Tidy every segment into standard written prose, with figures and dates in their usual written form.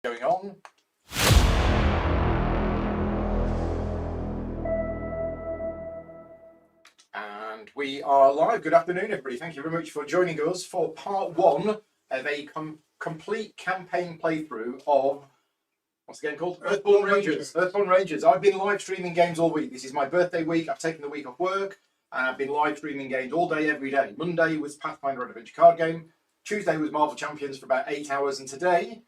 going on. And we are live. Good afternoon, everybody. Thank you very much for joining us for part one of a complete campaign playthrough of, what's the game called? Earthborne Rangers. Earthborne Rangers. I've been live streaming games all week. This is my birthday week. I've taken the week off work and I've been live streaming games all day, every day. Monday was Pathfinder Adventure card game. Tuesday was Marvel Champions for about 8 hours. And today,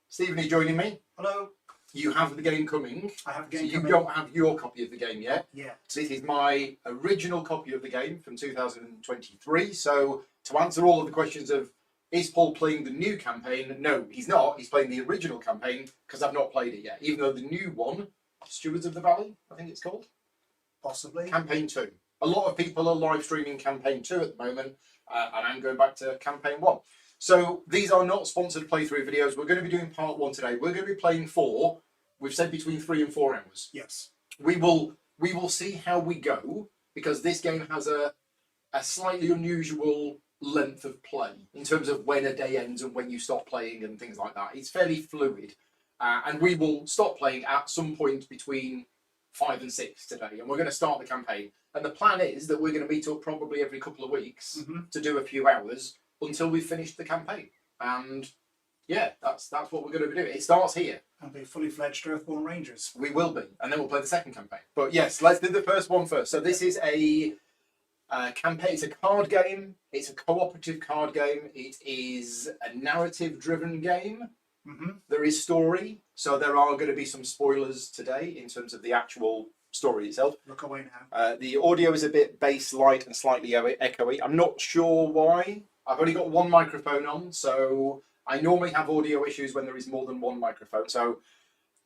Stephen is joining me. Hello. You have the game coming. I have the game so coming. You don't have your copy of the game yet. Yeah. So this is my original copy of the game from 2023. So to answer all of the questions of, is Paul playing the new campaign? No, he's not. He's playing the original campaign because I've not played it yet. Even though the new one, Stewards of the Valley, I think it's called. Possibly. Campaign 2. A lot of people are live streaming Campaign 2 at the moment. And I'm going back to Campaign 1. So these are not sponsored playthrough videos. We're going to be doing part 1 today. We're going to be playing for, we've said between 3 and 4 hours. Yes. We will see how we go, because this game has a slightly unusual length of play in terms of when a day ends and when you stop playing and things like that. It's fairly fluid. And we will stop playing at some point between 5 and 6 today. And we're going to start the campaign. And the plan is that we're going to meet up probably every couple of weeks to do a few hours until we've finished the campaign. And yeah, that's what we're going to be doing. It starts here. And be fully fledged Earthborne Rangers. We will be, and then we'll play the second campaign. But yes, let's do the first one first. So this is a campaign. It's a card game. It's a cooperative card game. It is a narrative-driven game. There is story, so there are going to be some spoilers today in terms of the actual story itself. Look away now. The audio is a bit bass light and slightly echoey. I'm not sure why. I've only got one microphone on, so I normally have audio issues when there is more than one microphone. So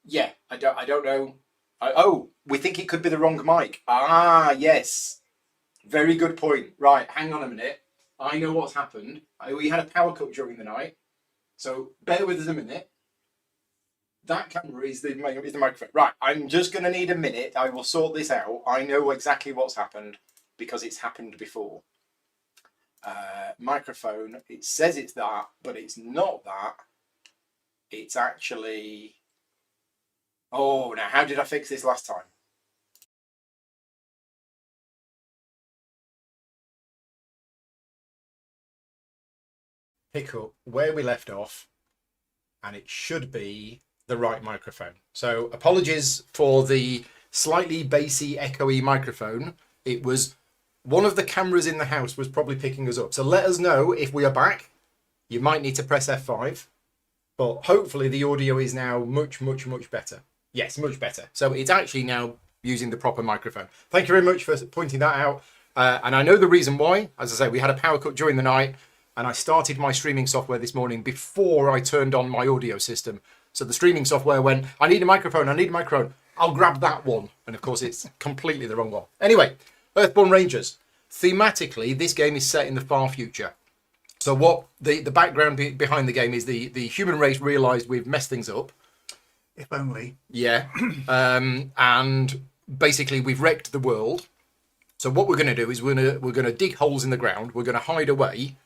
yeah, I don't know. Oh, we think it could be the wrong mic. Ah, yes. Very good point. Right, hang on a minute. I know what's happened. We had a power cut during the night. So bear with us a minute. That camera is the microphone. Right, I'm just going to need a minute. I will sort this out. I know exactly what's happened because it's happened before. Microphone, it says it's that, but it's not that. It's actually... Oh, now how did I fix this last time? Pick up where we left off, and it should be the right microphone. So apologies for the slightly bassy, echoey microphone. It was one of the cameras in the house was probably picking us up. So let us know if we are back. You might need to press F5, but hopefully the audio is now much, much, much better. Yes, much better. So it's actually now using the proper microphone. Thank you very much for pointing that out. And I know the reason why. As I say, we had a power cut during the night, and I started my streaming software this morning before I turned on my audio system. So the streaming software went, I need a microphone, I need a microphone. I'll grab that one. And of course, it's completely the wrong one. Anyway, Earthborne Rangers. Thematically, this game is set in the far future. So what the background behind the game is the human race realised we've messed things up. If only. Yeah. And basically we've wrecked the world. So what we're going to do is we're going to dig holes in the ground. We're going to hide away.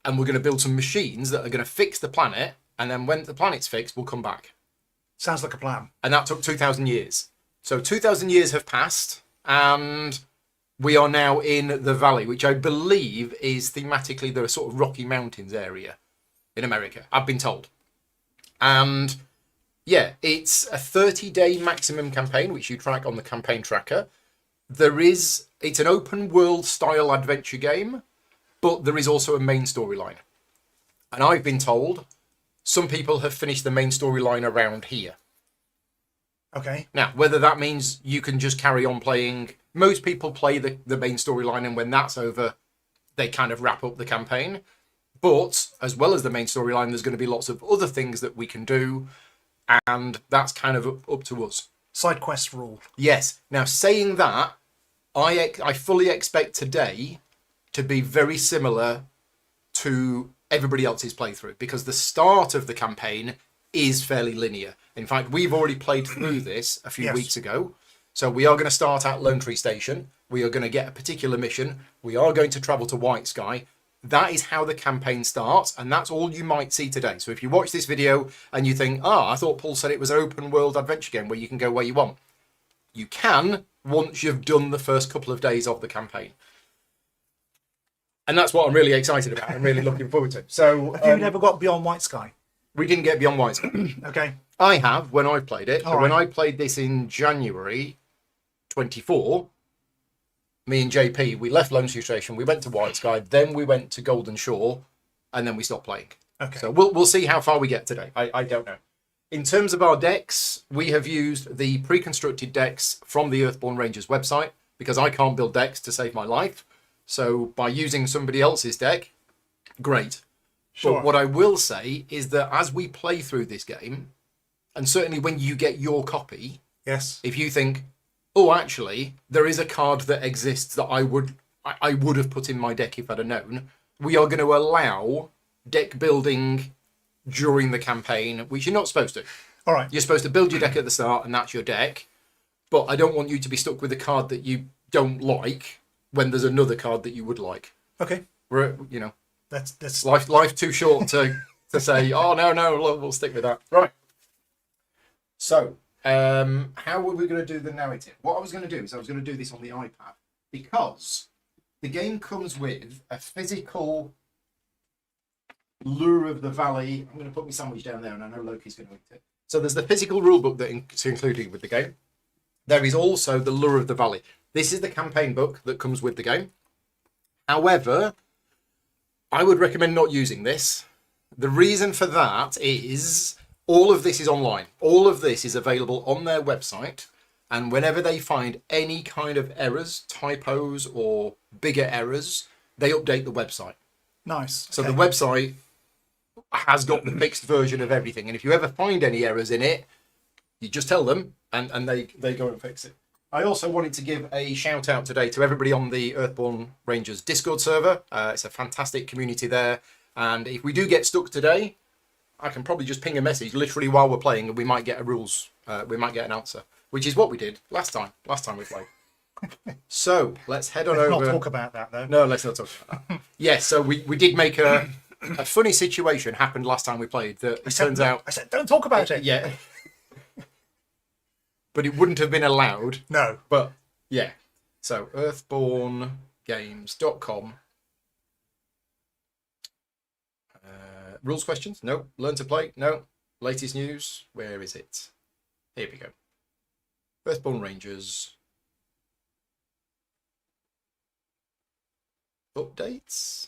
And we're going to build some machines that are going to fix the planet. And then when the planet's fixed, we'll come back. Sounds like a plan. And that took 2,000 years. So 2,000 years have passed. And we are now in the valley, which I believe is thematically the sort of Rocky Mountains area in America. I've been told. And yeah, it's a 30-day maximum campaign, which you track on the campaign tracker. It's an open world style adventure game, but there is also a main storyline. And I've been told some people have finished the main storyline around here. Okay. Now, whether that means you can just carry on playing, most people play the main storyline, and when that's over, they kind of wrap up the campaign. But as well as the main storyline, there's going to be lots of other things that we can do, and that's kind of up to us. Side quest rule. Yes. Now, saying that, I fully expect today to be very similar to everybody else's playthrough, because the start of the campaign is fairly linear. In fact, we've already played through this a few weeks ago. So we are going to start at Lone Tree Station. We are going to get a particular mission. We are going to travel to White Sky. that is how the campaign starts, and that's all you might see today. So if you watch this video and you think, I thought Paul said it was an open world adventure game where you can go where you want. You can, once you've done the first couple of days of the campaign. And that's what I'm really excited about. I'm really looking forward to. So, Have you never got beyond White Sky? we didn't get beyond White Sky. Okay. I have when I played it. So All when right. I played this in January 24, me and JP, we left Lone Sea Station, we went to White Sky, then we went to Golden Shore, and then we stopped playing. Okay. So we'll see how far we get today. I don't know. In terms of our decks, we have used the pre-constructed decks from the Earthborne Rangers website because I can't build decks to save my life. So by using somebody else's deck, great. Sure. But what I will say is that as we play through this game, and certainly when you get your copy, Yes. if you think, oh, actually, there is a card that exists that I would have put in my deck if I'd have known, we are going to allow deck building during the campaign, which you're not supposed to. All right. You're supposed to build your deck at the start, and that's your deck. But I don't want you to be stuck with a card that you don't like when there's another card that you would like. Okay. We're, That's life too short to say, oh, no, we'll stick with that. Right. So, how were we going to do the narrative? What I was going to do is I was going to do this on the iPad because the game comes with a physical Lure of the Valley. I'm going to put my sandwich down there, and I know Loki's going to eat it. So there's the physical rulebook that's included with the game. There is also the Lure of the Valley. This is the campaign book that comes with the game. However, I would recommend not using this. The reason for that is all of this is online. All of this is available on their website. And whenever they find any kind of errors, typos, or bigger errors, they update the website. nice. So Okay. the website has got the fixed version of everything. And if you ever find any errors in it, you just tell them and they go and fix it. I also wanted to give a shout out today to everybody on the Earthborne Rangers Discord server. It's a fantastic community there. And if we do get stuck today, I can probably just ping a message literally while we're playing and we might get we might get an answer, which is what we did last time we played. So let's head on Let's over. not talk about that though. No, let's not talk about that. Yes, so we did make a funny situation happened last time we played that it turns out. I said, don't talk about it. Yeah. But it wouldn't have been allowed. No. But yeah. So earthbornegames.com. Rules questions? No. Learn to play? No. Latest news? Where is it? Here we go. Earthborne Rangers. Updates.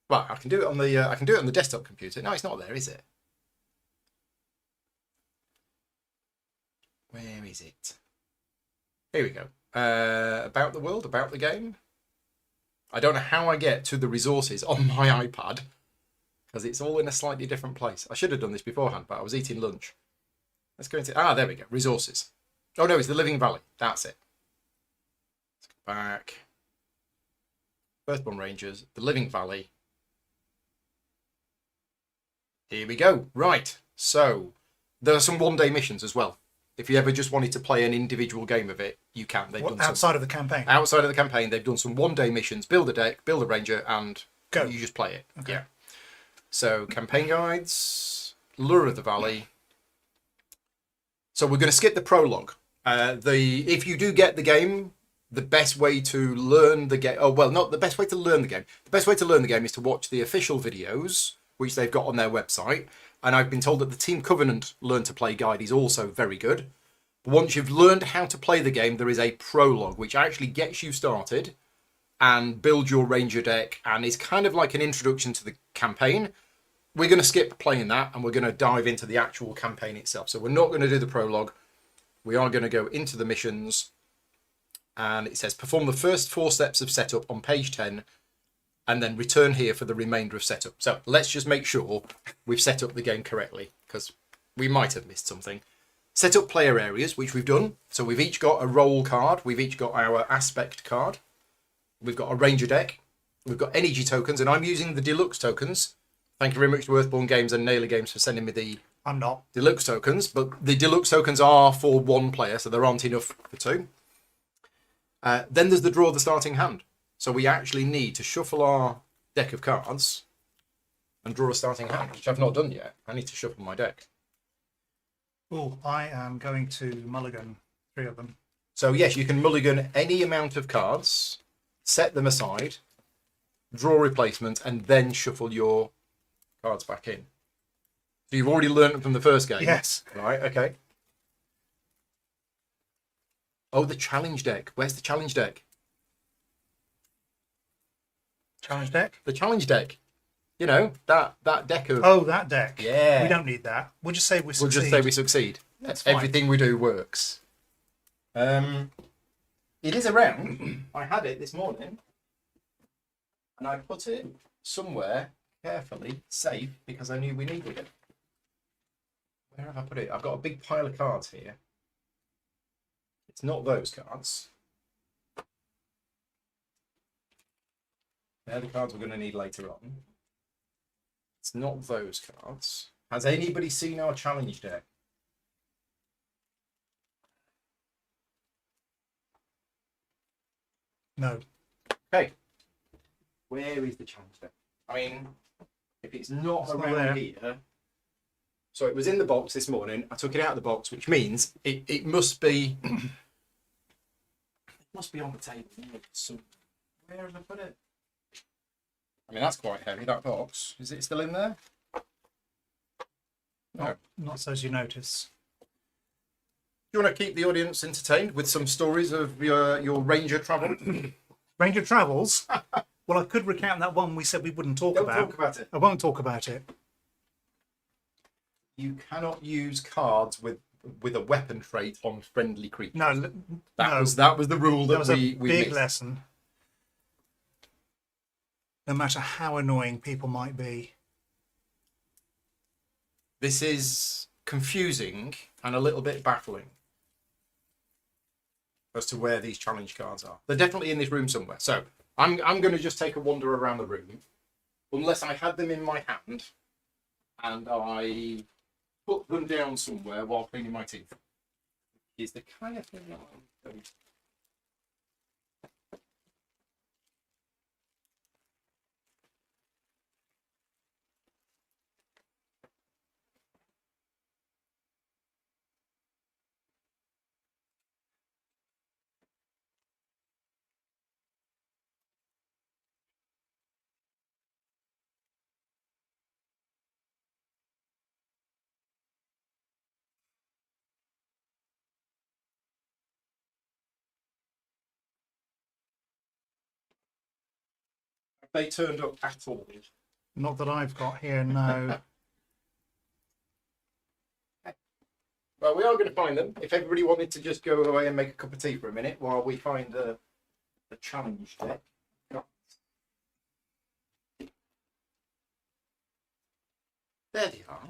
Well, I can do it on the desktop computer. No, it's not there, is it? Where is it? Here we go. About the world, about the game. I don't know how I get to the resources on my iPad because it's all in a slightly different place. I should have done this beforehand, but I was eating lunch. Let's go into... there we go. Resources. Oh, no, it's the Living Valley. That's it. Let's go back. Earthborne Rangers, the Living Valley. Here we go. Right. So, there are some one-day missions as well. If you ever just wanted to play an individual game of it, you can. They've done Outside of the campaign. outside of the campaign, they've done some one-day missions. Build a deck, build a ranger, and Go. you just play it. Okay. Yeah. So campaign guides, Lure of the Valley. So we're going to skip the prologue. If you do get the game, the best way to learn the game. Oh well, not the best way to learn the game. The best way to learn the game is to watch the official videos, which they've got on their website. And I've been told that the Team Covenant Learn to Play guide is also very good. But once you've learned how to play the game, there is a prologue, which actually gets you started and build your Ranger deck, and is kind of like an introduction to the campaign. We're going to skip playing that, and we're going to dive into the actual campaign itself. So we're not going to do the prologue. We are going to go into the missions, and it says perform the first 4 steps of setup on page 10, and then return here for the remainder of setup. So let's just make sure we've set up the game correctly, because we might have missed something. Set up player areas, which we've done. So we've each got a role card. We've each got our aspect card. We've got a ranger deck. We've got energy tokens, and I'm using the deluxe tokens. Thank you very much to Earthborne Games and Naylor Games for sending me the I'm not. deluxe tokens. But the deluxe tokens are for 1 player, so there aren't enough for 2. Then there's the draw the starting hand. So we actually need to shuffle our deck of cards and draw a starting hand, which I've not done yet. I need to shuffle my deck. Oh, I am going to mulligan 3 of them. So yes, you can mulligan any amount of cards, set them aside, draw replacement, and then shuffle your cards back in. So you've already learned from the first game. Yes. Right, okay. Oh, the challenge deck. Where's the challenge deck? Challenge deck. The challenge deck. You know, that deck of... Oh, that deck. Yeah. We don't need that. We'll just say we succeed. We'll just say we succeed. That's fine. Everything we do works. It is around. I had it this morning. And I put it somewhere carefully, safe, because I knew we needed it. Where have I put it? I've got a big pile of cards here. It's not those cards. They're the cards we're going to need later on. It's not those cards. Has anybody seen our challenge deck? No. Okay. Where is the challenge deck? I mean, if it's not It's not around there. here. So it was in the box this morning. I took it out of the box, which means it must be... it must be on the table. Where have I put it? I mean, that's quite heavy, that box. Is it still in there? No. Not so as you notice. Do you want to keep the audience entertained with some stories of your ranger travel? Ranger Travels. Well, I could recount that one we said we wouldn't talk Don't about. talk about it. I won't talk about it. You cannot use cards with a weapon trait on friendly creatures. No, That was the rule that that was a we big missed. lesson. No matter how annoying people might be. This is confusing and a little bit baffling as to where these challenge cards are. They're definitely in this room somewhere. So I'm going to just take a wander around the room, unless I had them in my hand and I put them down somewhere while cleaning my teeth. Is the kind of thing that I'm doing. Have they turned up at all? Not that I've got here, no. Well, we are going to find them. If everybody wanted to just go away and make a cup of tea for a minute while we find the challenge deck. There they are.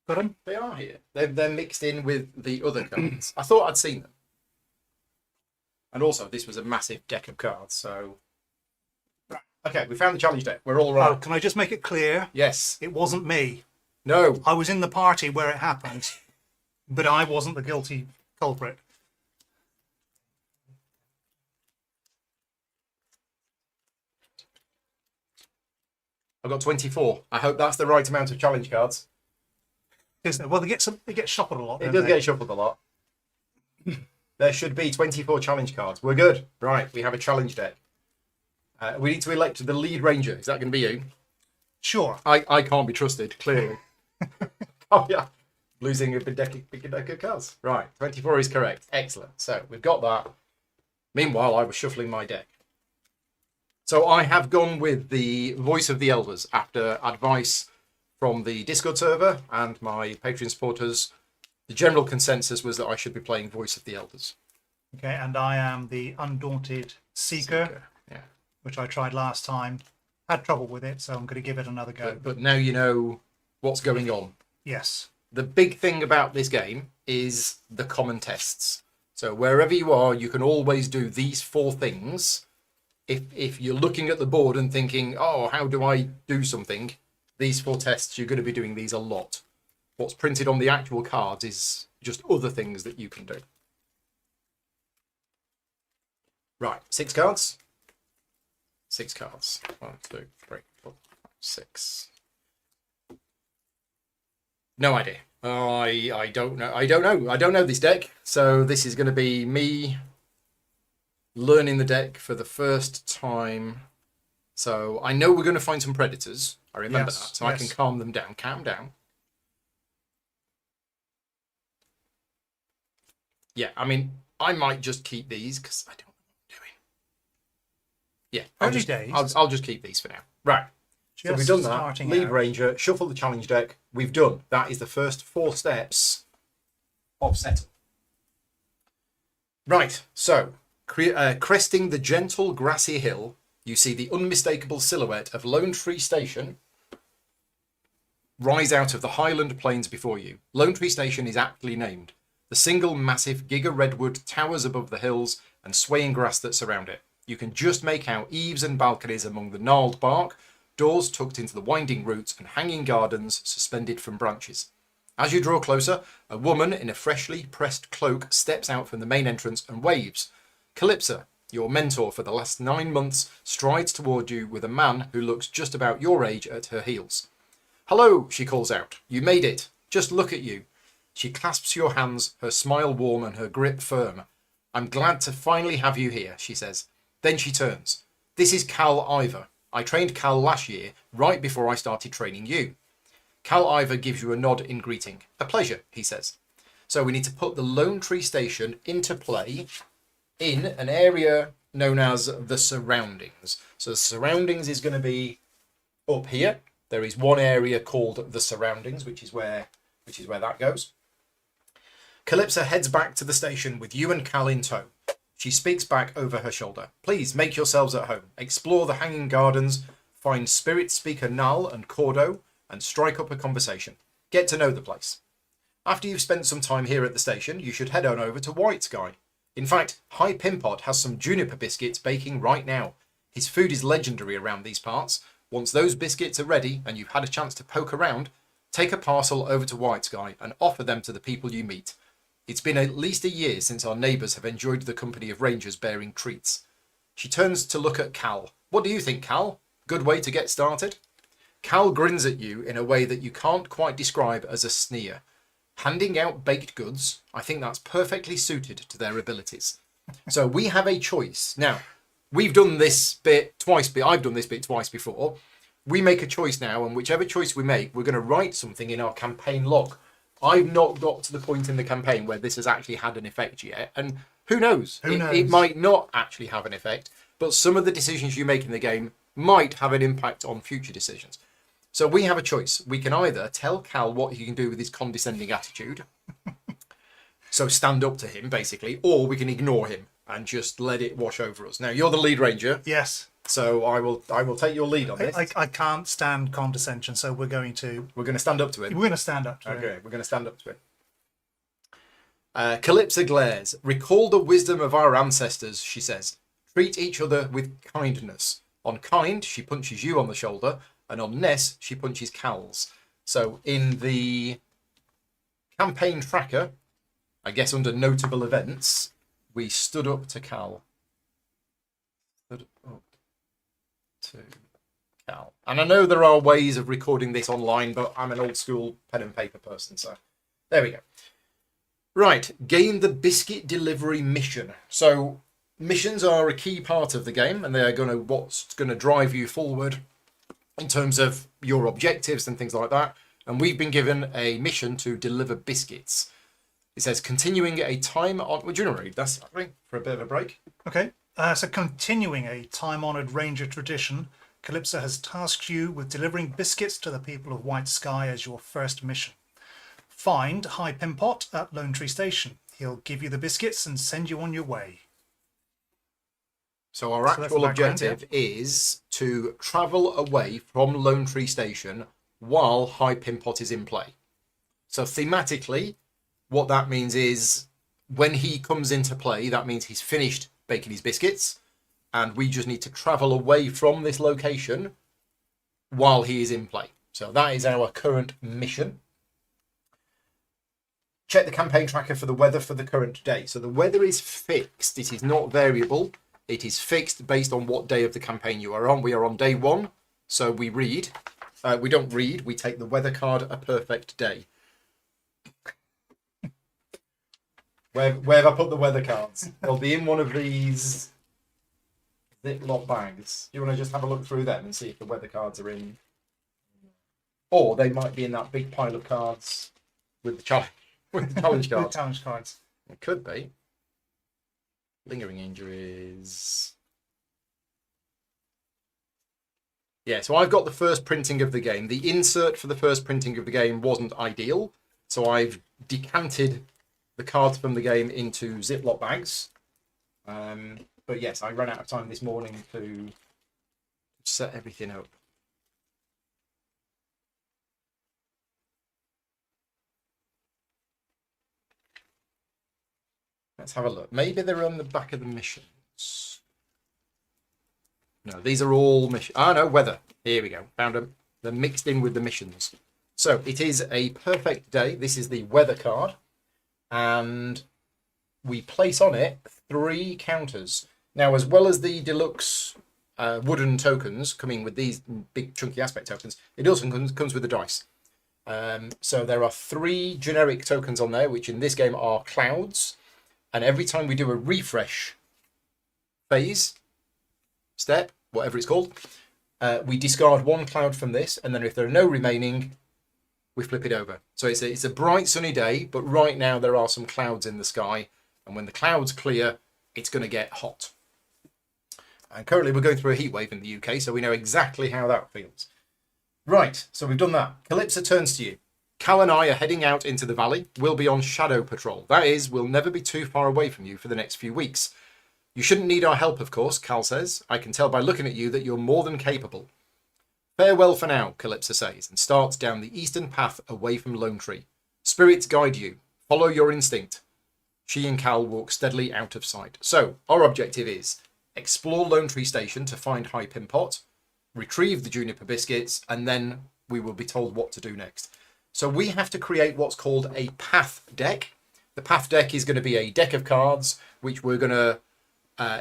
Got them? They are here. They're mixed in with the other cards. I thought I'd seen them. And also, this was a massive deck of cards, so... Right. Okay, we found the challenge deck. We're all Oh, right. can I just make it clear? Yes. It wasn't me. No. I was in the party where it happened, but I wasn't the guilty culprit. I've got 24. I hope that's the right amount of challenge cards. Isn't it? Well, they get shuffled a lot. It don't does they? get shuffled a lot. There should be 24 challenge cards. We're good. Right, we have a challenge deck. We need to elect the lead ranger. Is that going to be you? Sure. I can't be trusted, clearly. Oh, yeah. Losing a big deck of cards. Right, 24 is correct. Excellent. So we've got that. Meanwhile, I was shuffling my deck. So I have gone with the Voice of the Elders after advice from the Discord server and my Patreon supporters. The general consensus was that I should be playing Voice of the Elders. Okay, and I am the Undaunted Seeker, Yeah. which I tried last time. Had trouble with it, so I'm going to give it another go. But now you know what's going on. Yes. The big thing about this game is the common tests. So wherever you are, you can always do these 4 things. If you're looking at the board and thinking, oh, how do I do something? These 4 tests, you're going to be doing these a lot. What's printed on the actual cards is just other things that you can do. Right, 6 cards. 6 cards. 1, 2, 3, 4, 5, 6. No idea. I don't know. I don't know this deck. So this is going to be me learning the deck for the first time. So I know we're going to find some predators. I remember that. So I can calm them down. Calm down. Yeah, I mean, I might just keep these because I don't know what I'm doing. Yeah, I'll just keep these for now. Right. So we've done that. Lead Ranger, shuffle the challenge deck. We've done. That is the first 4 steps of setup. Right. So, cresting the gentle grassy hill, you see the unmistakable silhouette of Lone Tree Station rise out of the highland plains before you. Lone Tree Station is aptly named. The single massive giga redwood towers above the hills and swaying grass that surround it. You can just make out eaves and balconies among the gnarled bark, doors tucked into the winding roots, and hanging gardens suspended from branches. As you draw closer, a woman in a freshly pressed cloak steps out from the main entrance and waves. Calypso, your mentor for the last 9 months, strides toward you with a man who looks just about your age at her heels. "Hello," she calls out. "You made it. Just look at you." She clasps your hands, her smile warm and her grip firm. "I'm glad to finally have you here," she says. Then she turns. "This is Cal Ivor. I trained Cal last year, right before I started training you." Cal Ivor gives you a nod in greeting. "A pleasure," he says. So we need to put the Lone Tree Station into play in an area known as the Surroundings. So the Surroundings is going to be up here. There is one area called the Surroundings, which is where that goes. Calypso heads back to the station with you and Cal in tow. She speaks back over her shoulder. "Please make yourselves at home. Explore the hanging gardens, find Spirit Speaker Null and Cordo, and strike up a conversation. Get to know the place. After you've spent some time here at the station, you should head on over to White Sky. In fact, High Pimpot has some juniper biscuits baking right now. His food is legendary around these parts. Once those biscuits are ready and you've had a chance to poke around, take a parcel over to White Sky and offer them to the people you meet. It's been at least a year since our neighbours have enjoyed the company of rangers bearing treats." She turns to look at Cal. "What do you think, Cal? Good way to get started?" Cal grins at you in a way that you can't quite describe as a sneer. Handing out baked goods, I think that's perfectly suited to their abilities. So we have a choice. Now, we've done this bit twice, I've done this bit twice before. We make a choice now, and whichever choice we make, we're going to write something in our campaign log. I've not got to the point in the campaign where this has actually had an effect yet, and who knows? It might not actually have an effect, but some of the decisions you make in the game might have an impact on future decisions. So we have a choice. We can either tell Cal what he can do with his condescending attitude, so stand up to him, basically, or we can ignore him and just let it wash over us. Now, you're the lead ranger. Yes. So I will take your lead on this. I can't stand condescension, so we're going to stand up to it. We're going to stand up to it. Okay, we're going to stand up to it. Calypso glares. "Recall the wisdom of our ancestors," she says. "Treat each other with kindness." On kind, she punches you on the shoulder, and on Ness, she punches Cal's. So in the campaign tracker, I guess under notable events, we stood up to Cal. Stood up to Cal. And I know there are ways of recording this online, but I'm an old school pen and paper person, so there we go. Right, gain the biscuit delivery mission. So missions are a key part of the game, and they are what's going to drive you forward in terms of your objectives and things like that. And we've been given a mission to deliver biscuits. It says continuing a time on. Would you want to read that for a bit of a break? Okay. So continuing a time-honoured ranger tradition, Calypso has tasked you with delivering biscuits to the people of White Sky as your first mission. Find High Pimpot at Lone Tree Station. He'll give you the biscuits and send you on your way. So our actual objective is to travel away from Lone Tree Station while High Pimpot is in play. So thematically, what that means is when he comes into play, that means he's finished baking his biscuits, and we just need to travel away from this location while he is in play. So that is our current mission. Check the campaign tracker for the weather for the current day. So the weather is fixed. It is not variable. It is fixed based on what day of the campaign you are on. We are on day 1, so we read. We don't read, we take the weather card a perfect day. Where have I put the weather cards? They'll be in one of these Ziploc bags. Do you want to just have a look through them and see if the weather cards are in? Or they might be in that big pile of cards with the challenge, The cards. challenge cards. It could be. Lingering injuries. Yeah, so I've got the first printing of the game. The insert for the first printing of the game wasn't ideal, so I've decanted the cards from the game into Ziploc bags. But yes, I ran out of time this morning to set everything up. Let's have a look. Maybe they're on the back of the missions. No, these are all missions. Ah, no, weather. Here we go. Found them. They're mixed in with the missions. So it is a perfect day. This is the weather card. And we place on it 3 counters. Now, as well as the deluxe wooden tokens coming with these big chunky aspect tokens, it also comes with the dice. So there are 3 generic tokens on there, which in this game are clouds. And every time we do a refresh phase, step, whatever it's called, we discard 1 cloud from this. And then if there are no remaining, we flip it over. So it's a bright sunny day, but right now there are some clouds in the sky. And when the clouds clear, it's going to get hot. And currently we're going through a heat wave in the UK, so we know exactly how that feels. Right, so we've done that. Calypso turns to you. Cal and I are heading out into the valley. We'll be on shadow patrol. That is, we'll never be too far away from you for the next few weeks. You shouldn't need our help, of course, Cal says. I can tell by looking at you that you're more than capable. Farewell for now, Calypso says, and starts down the eastern path away from Lone Tree. Spirits guide you. Follow your instinct. She and Cal walk steadily out of sight. So, our objective is explore Lone Tree Station to find High Pimpot, retrieve the Juniper Biscuits, and then we will be told what to do next. So we have to create what's called a path deck. The path deck is going to be a deck of cards, which we're going to...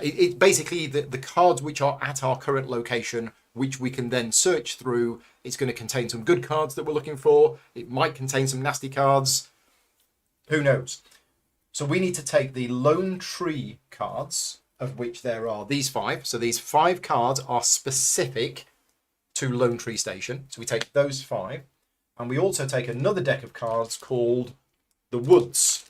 it's basically the cards which are at our current location, which we can then search through. It's going to contain some good cards that we're looking for. It might contain some nasty cards. Who knows? So we need to take the Lone Tree cards, of which there are these 5. So these 5 cards are specific to Lone Tree Station. So we take those 5. And we also take another deck of cards called the Woods,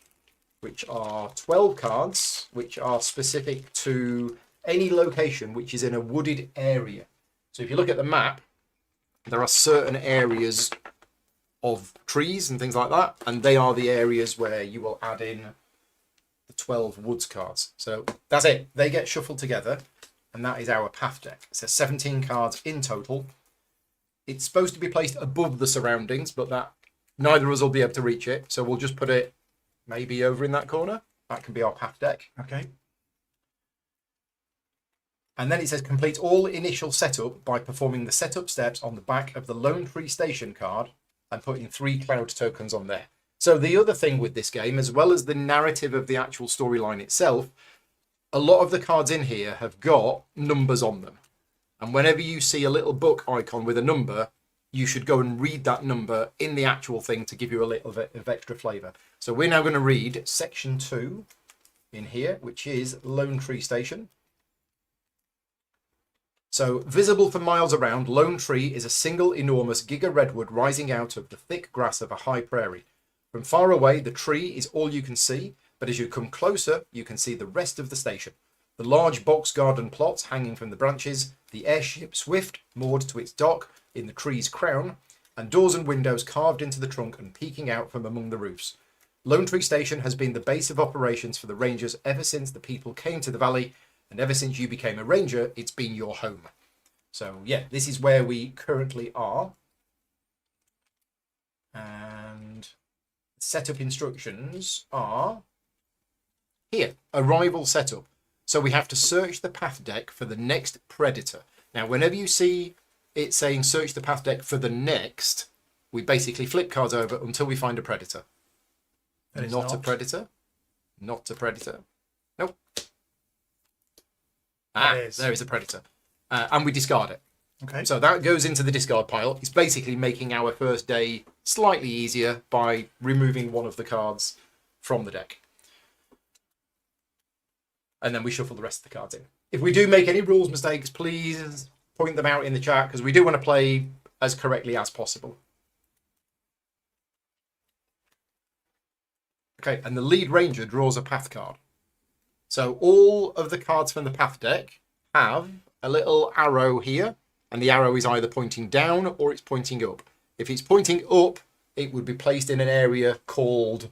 which are 12 cards, which are specific to any location which is in a wooded area. So if you look at the map, there are certain areas of trees and things like that, and they are the areas where you will add in the 12 Woods cards. So that's it. They get shuffled together, and that is our path deck. So 17 cards in total. It's supposed to be placed above the surroundings, but that neither of us will be able to reach it. So we'll just put it maybe over in that corner. That can be our path deck. Okay. And then it says complete all initial setup by performing the setup steps on the back of the Lone Tree Station card and putting 3 cloud tokens on there. So the other thing with this game, as well as the narrative of the actual storyline itself, a lot of the cards in here have got numbers on them. And whenever you see a little book icon with a number, you should go and read that number in the actual thing to give you a little bit of extra flavour. So we're now going to read section 2 in here, which is Lone Tree Station. So, visible for miles around, Lone Tree is a single enormous giga redwood rising out of the thick grass of a high prairie. From far away, the tree is all you can see, but as you come closer, you can see the rest of the station. The large box garden plots hanging from the branches, the airship Swift moored to its dock in the tree's crown, and doors and windows carved into the trunk and peeking out from among the roofs. Lone Tree Station has been the base of operations for the Rangers ever since the people came to the valley, and ever since you became a Ranger, it's been your home. So, yeah, this is where we currently are. And setup instructions are here. Arrival setup. So we have to search the path deck for the next predator. Now, whenever you see it saying search the path deck for the next, we basically flip cards over until we find a predator. Not a predator. Not a predator. Nope. There is a predator. And we discard it. Okay. So that goes into the discard pile. It's basically making our first day slightly easier by removing one of the cards from the deck. And then we shuffle the rest of the cards in. If we do make any rules mistakes, please point them out in the chat, because we do want to play as correctly as possible. Okay, and the lead ranger draws a path card. So all of the cards from the path deck have a little arrow here, and the arrow is either pointing down or it's pointing up. If it's pointing up, it would be placed in an area called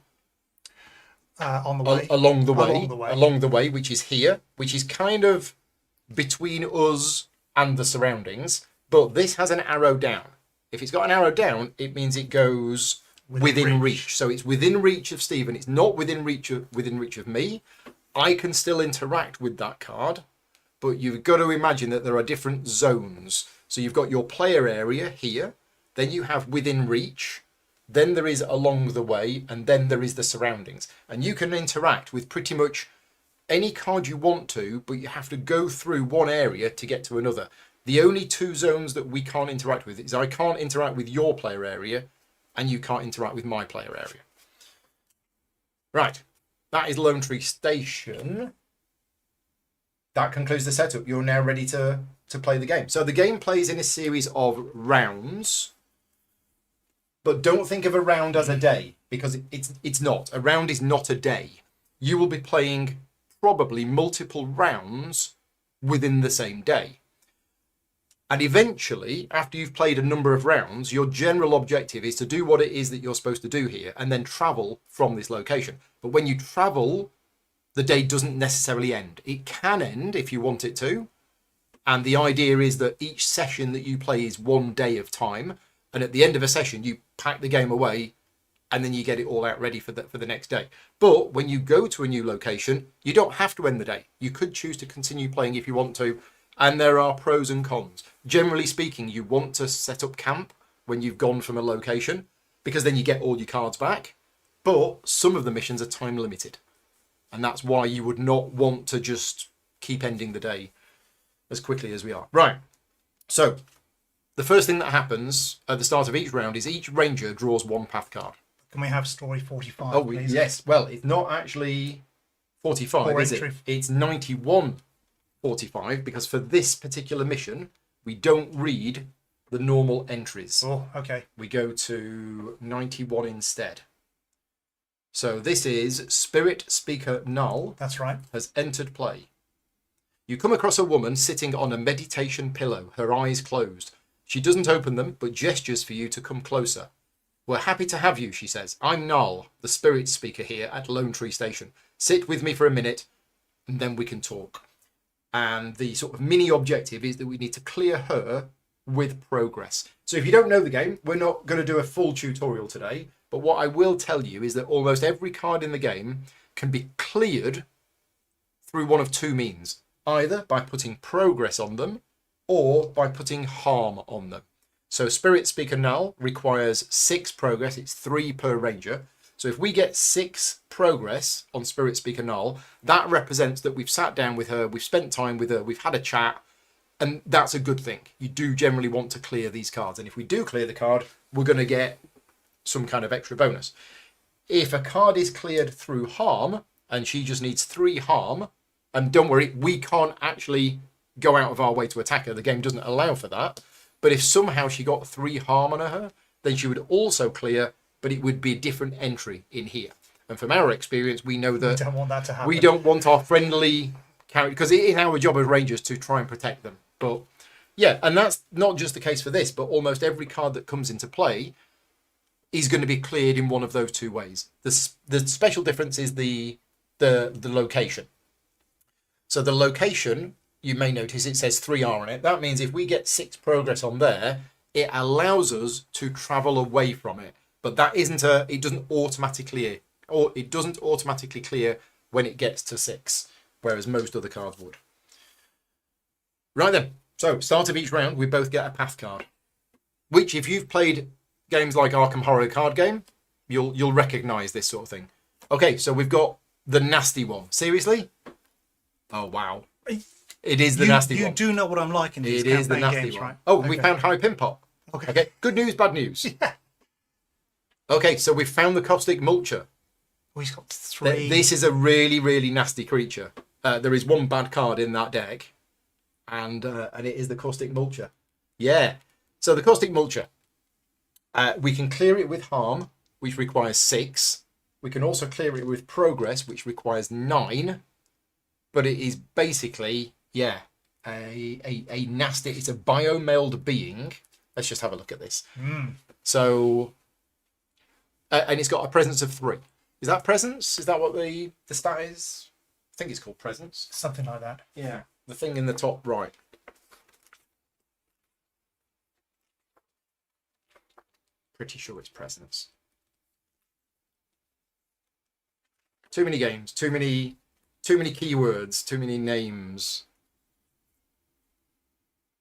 on the way. Along the way, which is here, which is kind of between us and the surroundings. But this has an arrow down. If it's got an arrow down, it means it goes within reach. So it's within reach of Stephen. It's not within reach of me. I can still interact with that card, but you've got to imagine that there are different zones. So you've got your player area here, then you have within reach, then there is along the way, and then there is the surroundings. And you can interact with pretty much any card you want to, but you have to go through one area to get to another. The only two zones that we can't interact with is I can't interact with your player area, and you can't interact with my player area. Right, that is Lone Tree Station. That concludes the setup. You're now ready to play the game. So the game plays in a series of rounds, but don't think of a round as a day, because it's not. A round is not a day. You will be playing probably multiple rounds within the same day. And eventually, after you've played a number of rounds, your general objective is to do what it is that you're supposed to do here and then travel from this location. But when you travel, the day doesn't necessarily end. It can end if you want it to. And the idea is that each session that you play is one day of time. And at the end of a session, you pack the game away and then you get it all out ready for the next day. But when you go to a new location, you don't have to end the day. You could choose to continue playing if you want to. And there are pros and cons. Generally speaking, you want to set up camp when you've gone from a location, because then you get all your cards back. But some of the missions are time limited. And that's why you would not want to just keep ending the day as quickly as we are. Right. So the first thing that happens at the start of each round is each ranger draws one path card. Can we have story 45, Oh, please? yes. Well, it's not actually 45, is it? It's 91:45, because for this particular mission, we don't read the normal entries. Oh, okay. We go to 91 instead. So this is Spirit Speaker Null. That's right. Has entered play. You come across a woman sitting on a meditation pillow, her eyes closed. She doesn't open them, but gestures for you to come closer. We're happy to have you, she says. I'm Null, the spirit speaker here at Lone Tree Station. Sit with me for a minute, and then we can talk. And the sort of mini objective is that we need to clear her with progress. So if you don't know the game, we're not going to do a full tutorial today, but what I will tell you is that almost every card in the game can be cleared through one of two means. Either by putting progress on them, or by putting harm on them. So Spirit Speaker Null requires 6 progress. It's 3 per ranger. So if we get 6 progress on Spirit Speaker Null, that represents that we've sat down with her, we've spent time with her, we've had a chat, and that's a good thing. You do generally want to clear these cards. And if we do clear the card, we're going to get some kind of extra bonus. If a card is cleared through harm, and she just needs 3 harm, and don't worry, we can't actually go out of our way to attack her. The game doesn't allow for that. But if somehow she got 3 harm on her, then she would also clear, but it would be a different entry in here. And from our experience, we know that we don't want that to happen. We don't want our friendly character, because it is our job as rangers to try and protect them. But yeah, and that's not just the case for this, but almost every card that comes into play is going to be cleared in one of those two ways. The special difference is the location. So the location, you may notice it says 3R on it. That means if we get 6 progress on there, it allows us to travel away from it. But that isn't it doesn't automatically clear when it gets to 6, whereas most other cards would. Right then, so start of each round, we both get a path card, which if you've played games like Arkham Horror card game, you'll recognise this sort of thing. Okay, so we've got the nasty one. Seriously? Oh wow. It is the You nasty you one. do know what I'm like in these It is the campaign nasty games, one. right? Oh, we Okay. found high pin pot. Okay. Okay, good news, bad news. Yeah. Okay, so we've found the caustic mulcher. Oh, he's got 3. This is a really, really nasty creature. There is one bad card in that deck, and it is the caustic mulcher. Yeah. So the caustic mulcher, we can clear it with harm, which requires 6. We can also clear it with progress, which requires 9. But it is basically, yeah, a nasty. It's a biomailed being. Let's just have a look at this. So, and it's got a presence of 3. Is that presence? Is that what the stat is? I think it's called presence. Something like that. Yeah, the thing in the top right. Pretty sure it's presence. Too many games, too many keywords, too many names.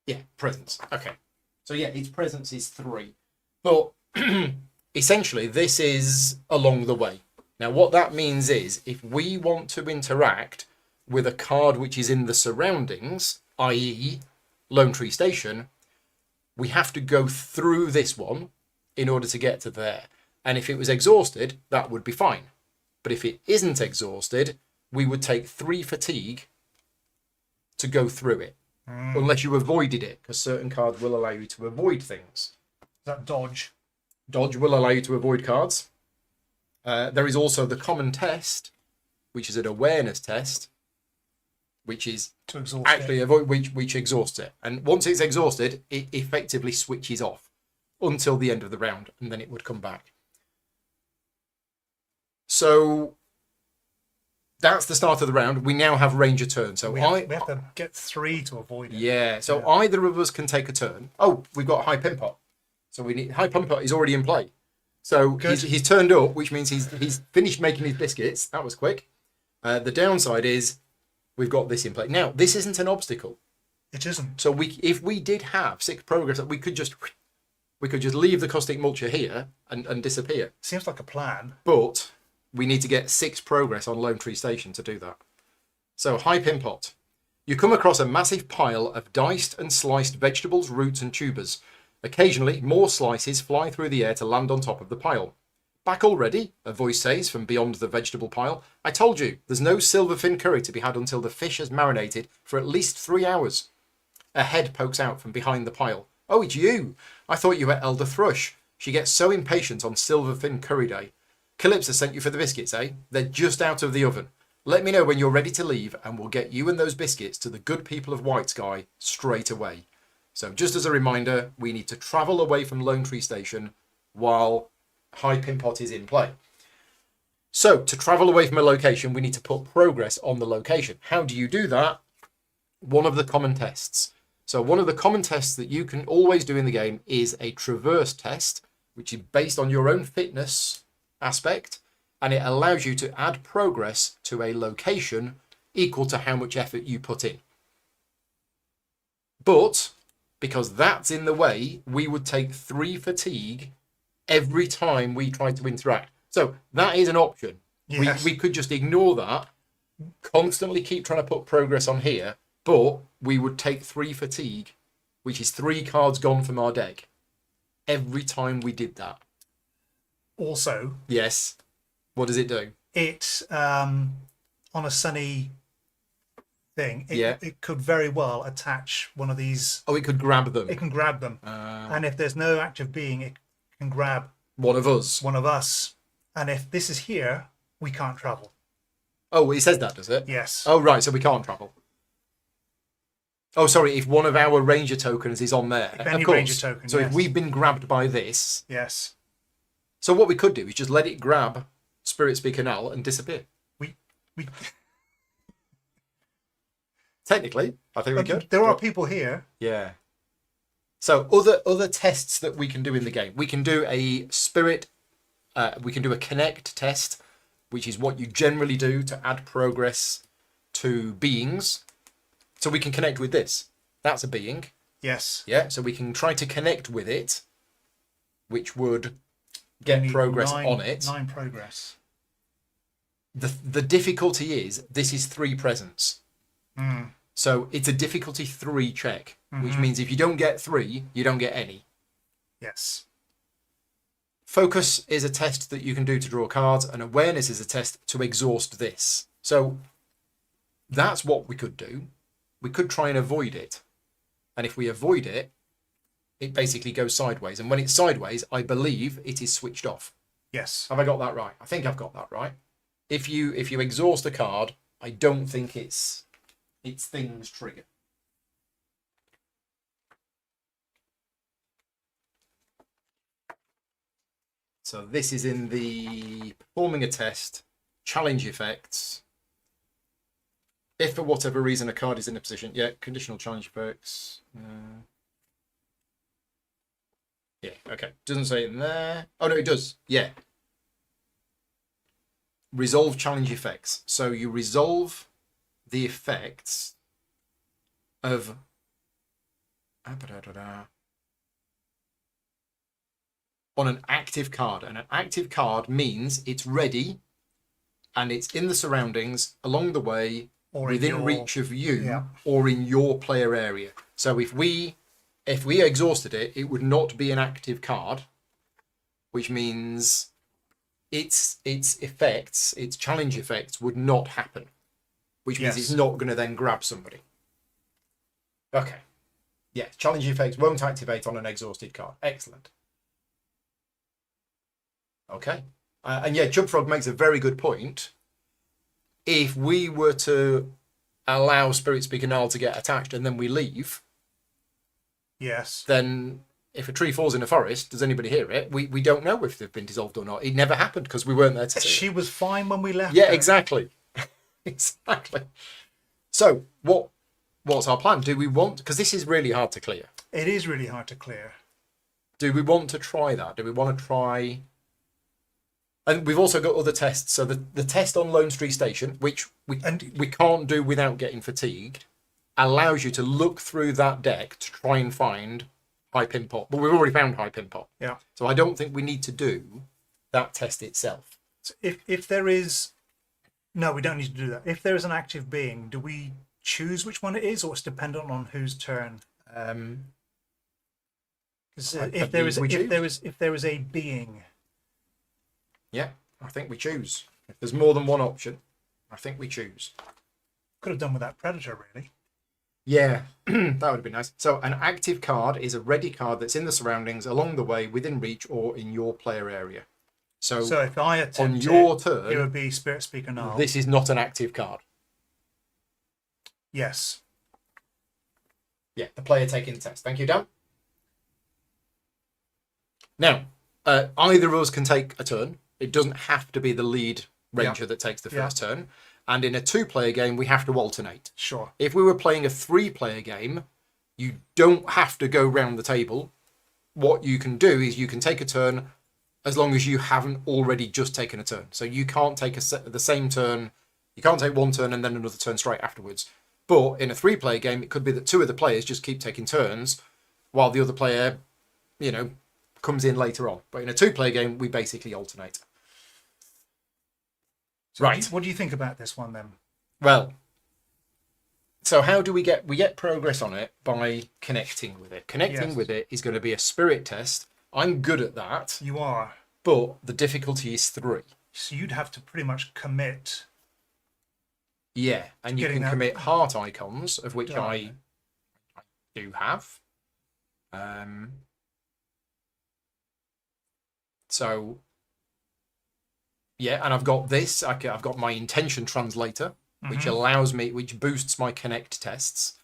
Yeah, presence. Okay. So yeah, its presence is 3. But essentially this is along the way. Now what that means is if we want to interact with a card which is in the surroundings, i.e. Lone Tree Station, we have to go through this one in order to get to there. And if it was exhausted, that would be fine. But if it isn't exhausted, we would take 3 fatigue to go through it. Unless you avoided it, because certain cards will allow you to avoid things. Is that dodge? Dodge will allow you to avoid cards. There is also the common test, which is an awareness test, which is To exhaust actually it. avoid which exhausts it. And once it's exhausted, it effectively switches off until the end of the round, and then it would come back. So that's the start of the round. We now have Ranger turn. So We have to get 3 to avoid it. yeah. So either of us can take a turn. Oh, we've got high pin pot. So we need high pin pot is already in play. So he's turned up, which means he's finished making his biscuits. That was quick. The downside is we've got this in play. Now this isn't an obstacle. It isn't. So if we did have 6 progress, we could just leave the caustic mulcher here and disappear. Seems like a plan. But we need to get 6 progress on Lone Tree Station to do that. So high pin pot. You come across a massive pile of diced and sliced vegetables, roots and tubers. Occasionally, more slices fly through the air to land on top of the pile. Back already, a voice says from beyond the vegetable pile. I told you, there's no silverfin curry to be had until the fish has marinated for at least 3 hours. A head pokes out from behind the pile. Oh, it's you. I thought you were Elder Thrush. She gets so impatient on silverfin curry day. Calypso sent you for the biscuits, eh? They're just out of the oven. Let me know when you're ready to leave and we'll get you and those biscuits to the good people of White Sky straight away. So just as a reminder, we need to travel away from Lone Tree Station while High Pin Pot is in play. So to travel away from a location, we need to put progress on the location. How do you do that? One of the common tests. So one of the common tests that you can always do in the game is a traverse test, which is based on your own fitness aspect, and it allows you to add progress to a location equal to how much effort you put in. But because that's in the way, we would take 3 fatigue every time we try to interact. So that is an option. Yes. We could just ignore that, constantly keep trying to put progress on here, but we would take 3 fatigue, which is 3 cards gone from our deck, every time we did that. Also, Yes. What does it do? it on a sunny thing, Yeah. it could very well attach one of these. Oh, it could grab them. It can grab them, and if there's no active being, it can grab One of us. one of us. And if this is here, we can't travel. Oh, it says that, does it? Yes. Oh, right, so we can't travel. Oh, sorry, if one of our ranger tokens is on there. If any of course. ranger token, So yes. if we've been grabbed by this, Yes. so what we could do is just let it grab Spirit Speaker Null and disappear. We Technically, I think we could. there are but- people here. Yeah. So other tests that we can do in the game. We can do a spirit. We can do a connect test, which is what you generally do to add progress to beings. So we can connect with this. That's a being. Yes. Yeah. So we can try to connect with it, which would We get need progress 9 on it. 9 progress. The difficulty is this is 3 presents. So it's a difficulty 3 check, which means if you don't get 3, you don't get any. Yes. Focus is a test that you can do to draw cards, and awareness is a test to exhaust this. So that's what we could do. We could try and avoid it. And if we avoid it, it basically goes sideways. And when it's sideways, I believe it is switched off. Yes. Have I got that right? I think I've got that right. If you exhaust a card, I don't think its things trigger. So this is in the performing a test, challenge effects. If for whatever reason a card is in a position, yeah, conditional challenge effects. Yeah, okay. Doesn't say it in there. Oh no, it does. Yeah. Resolve challenge effects. So you resolve the effects of on an active card. And an active card means it's ready and it's in the surroundings along the way Or within reach of you yeah. or in your player area. So if we exhausted it, it would not be an active card, which means its effects, its challenge effects would not happen, which means it's not going to then grab somebody. Okay. Yeah, challenge effects won't activate on an exhausted card. Excellent. Okay. And yeah, Chubfrog makes a very good point. If we were to allow Spirit Speaker Gnarl to get attached and then we leave, yes, then if a tree falls in a forest, does anybody hear it? We don't know if they've been dissolved or not. It never happened because we weren't there to see she it. was fine when we left. Yeah, her. exactly. Exactly. So what's our plan? Do we want, because this is really hard to clear. It is really hard to clear. Do we want to try that? Do we want to try? And we've also got other tests. So the test on Lone Street Station, which we can't do without getting fatigued, allows you to look through that deck to try and find High Pin Pot. But we've already found High Pin Pot. Yeah. So I don't think we need to do that test itself. So if there is, no, we don't need to do that. If there is an active being, do we choose which one it is, or it's dependent on whose turn? If there is a being. Yeah, I think we choose. If there's more than one option, I think we choose. Could have done with that predator, really. Yeah, that would be nice. So an active card is a ready card that's in the surroundings, along the way, within reach, or in your player area. So if I attempt on your turn, it would be Spirit Speaker Gnarl. This is not an active card. Yes. Yeah, the player taking the test. Thank you, Dan. Now, either of us can take a turn. It doesn't have to be the lead ranger that takes the first turn. And in a 2-player game, we have to alternate. Sure. If we were playing a 3-player game, you don't have to go round the table. What you can do is you can take a turn as long as you haven't already just taken a turn. So you can't take the same turn. You can't take one turn and then another turn straight afterwards. But in a 3-player game, it could be that 2 of the players just keep taking turns while the other player, comes in later on. But in a 2-player game, we basically alternate. So right. What do you think about this one then? Well, so how do we get progress on it? By connecting with it. Connecting with it is going to be a spirit test. I'm good at that. You are. But the difficulty is 3. So you'd have to pretty much commit. Yeah, and you can commit heart icons, of which I do have. So, yeah, and I've got this. I've got my intention translator, which boosts my connect tests.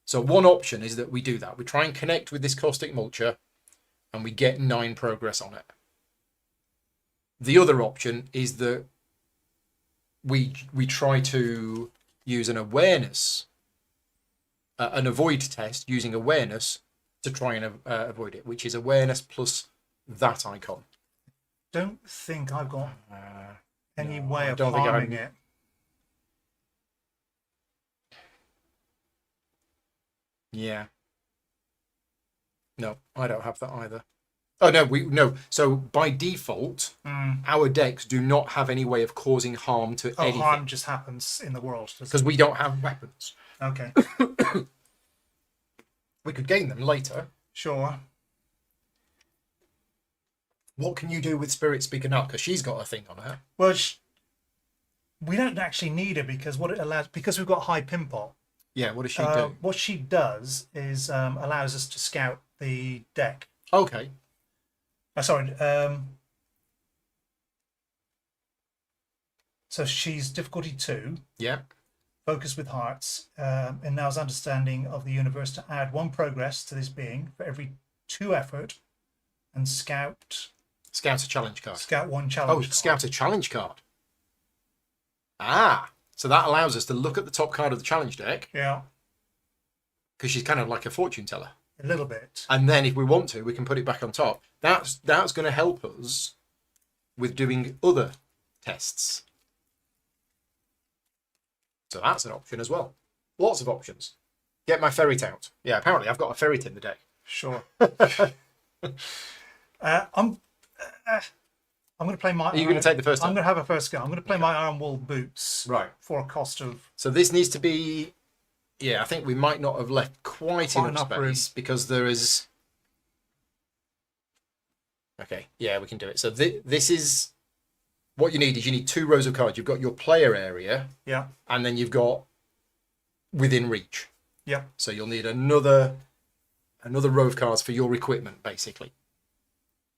So one option is that we do that. We try and connect with this caustic mulcher, and we get 9 progress on it. The other option is that we try to use an awareness, an avoid test using awareness to try and avoid it, which is awareness plus that icon. Don't think I've got any way of harming it. Yeah. No, I don't have that either. Oh no, So by default, our decks do not have any way of causing harm to anything. Harm just happens in the world because we don't have weapons. Okay. We could gain them later. Sure. What can you do with Spirit Speaker now? Because she's got a thing on her. Well, we don't actually need her because what it allows, because we've got high pin pot. Yeah, what does she do? What she does is allows us to scout the deck. Okay. Sorry. So she's difficulty 2. Yeah. Focus with hearts. And now's understanding of the universe to add 1 progress to this being for every 2 effort, and scout Scout a challenge card. 1 Oh, challenge card. scout a challenge card. Ah, so that allows us to look at the top card of the challenge deck, Yeah, because she's kind of like a fortune teller. a little bit. And then if we want to, we can put it back on top. That's going to help us with doing other tests. So that's an option as well. Lots of options. Get my ferret out. Yeah, apparently I've got a ferret in the deck. Sure. I'm going to play my. Are you going to take the first I'm one? going to have a first go. I'm going to play my iron wool boots. Right. For a cost of. So this needs to be. Yeah, I think we might not have left quite enough space room. because there is. Okay, yeah, we can do it. So this is what you need. Is you need 2 rows of cards. You've got your player area. Yeah. And then you've got within reach. Yeah. So you'll need another row of cards for your equipment, basically.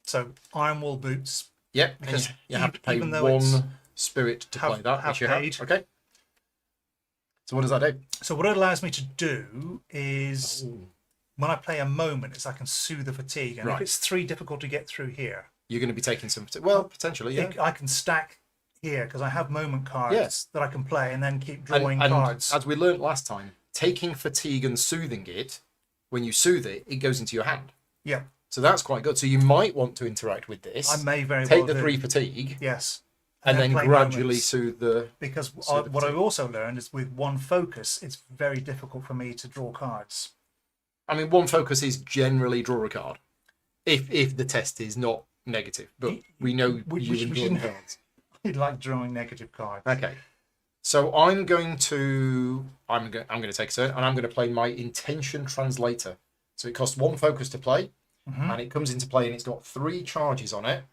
So iron wool boots. Yep. Because and you have to pay even though it's 1 spirit to play that. Which you paid. have. Okay. So what does that do? So what it allows me to do is when I play a moment, is I can soothe the fatigue, and Right. if it's 3 difficult to get through here, You're going to be taking some. Well, potentially, yeah. I can stack here because I have moment cards Yes. that I can play and then keep drawing and cards. as we learnt last time, taking fatigue and soothing it, when you soothe it, it goes into your hand. Yeah. So that's quite good. So you might want to interact with this. I may very take well the do. 3 fatigue, Yes. and then play gradually moments. soothe the. Because So the what I've fatigue. also learned is with 1 focus, it's very difficult for me to draw cards. I mean, 1 focus is generally draw a card, if the test is not negative. But we know you and drawing cards. I like drawing negative cards. Okay, so I'm going to take a turn, and I'm going to play my Intention Translator. So it costs 1 focus to play, and it comes into play, and it's got 3 charges on it.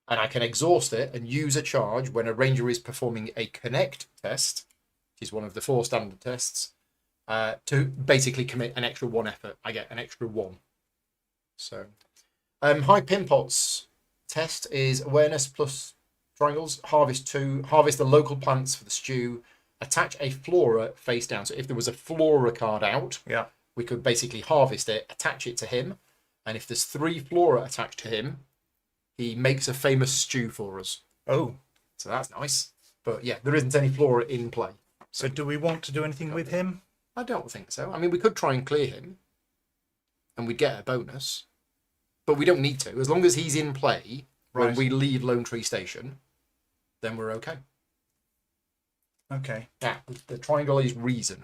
And I can exhaust it and use a charge when a ranger is performing a connect test, which is one of the 4 standard tests, to basically commit an extra 1 effort. I get an extra 1. So, high pin pots test is awareness plus triangles. Harvest 2. Harvest the local plants for the stew. Attach a flora face down. So if there was a flora card out, Yeah. we could basically harvest it, attach it to him, and if there's 3 flora attached to him, he makes a famous stew for us. Oh. So that's nice. But yeah, there isn't any flora in play. So do we want to do anything with him? I don't think so. I mean, we could try and clear him, and we'd get a bonus, but we don't need to. As long as he's in play when Right. we leave Lone Tree Station, then we're okay. Okay. Yeah, the triangle is reason.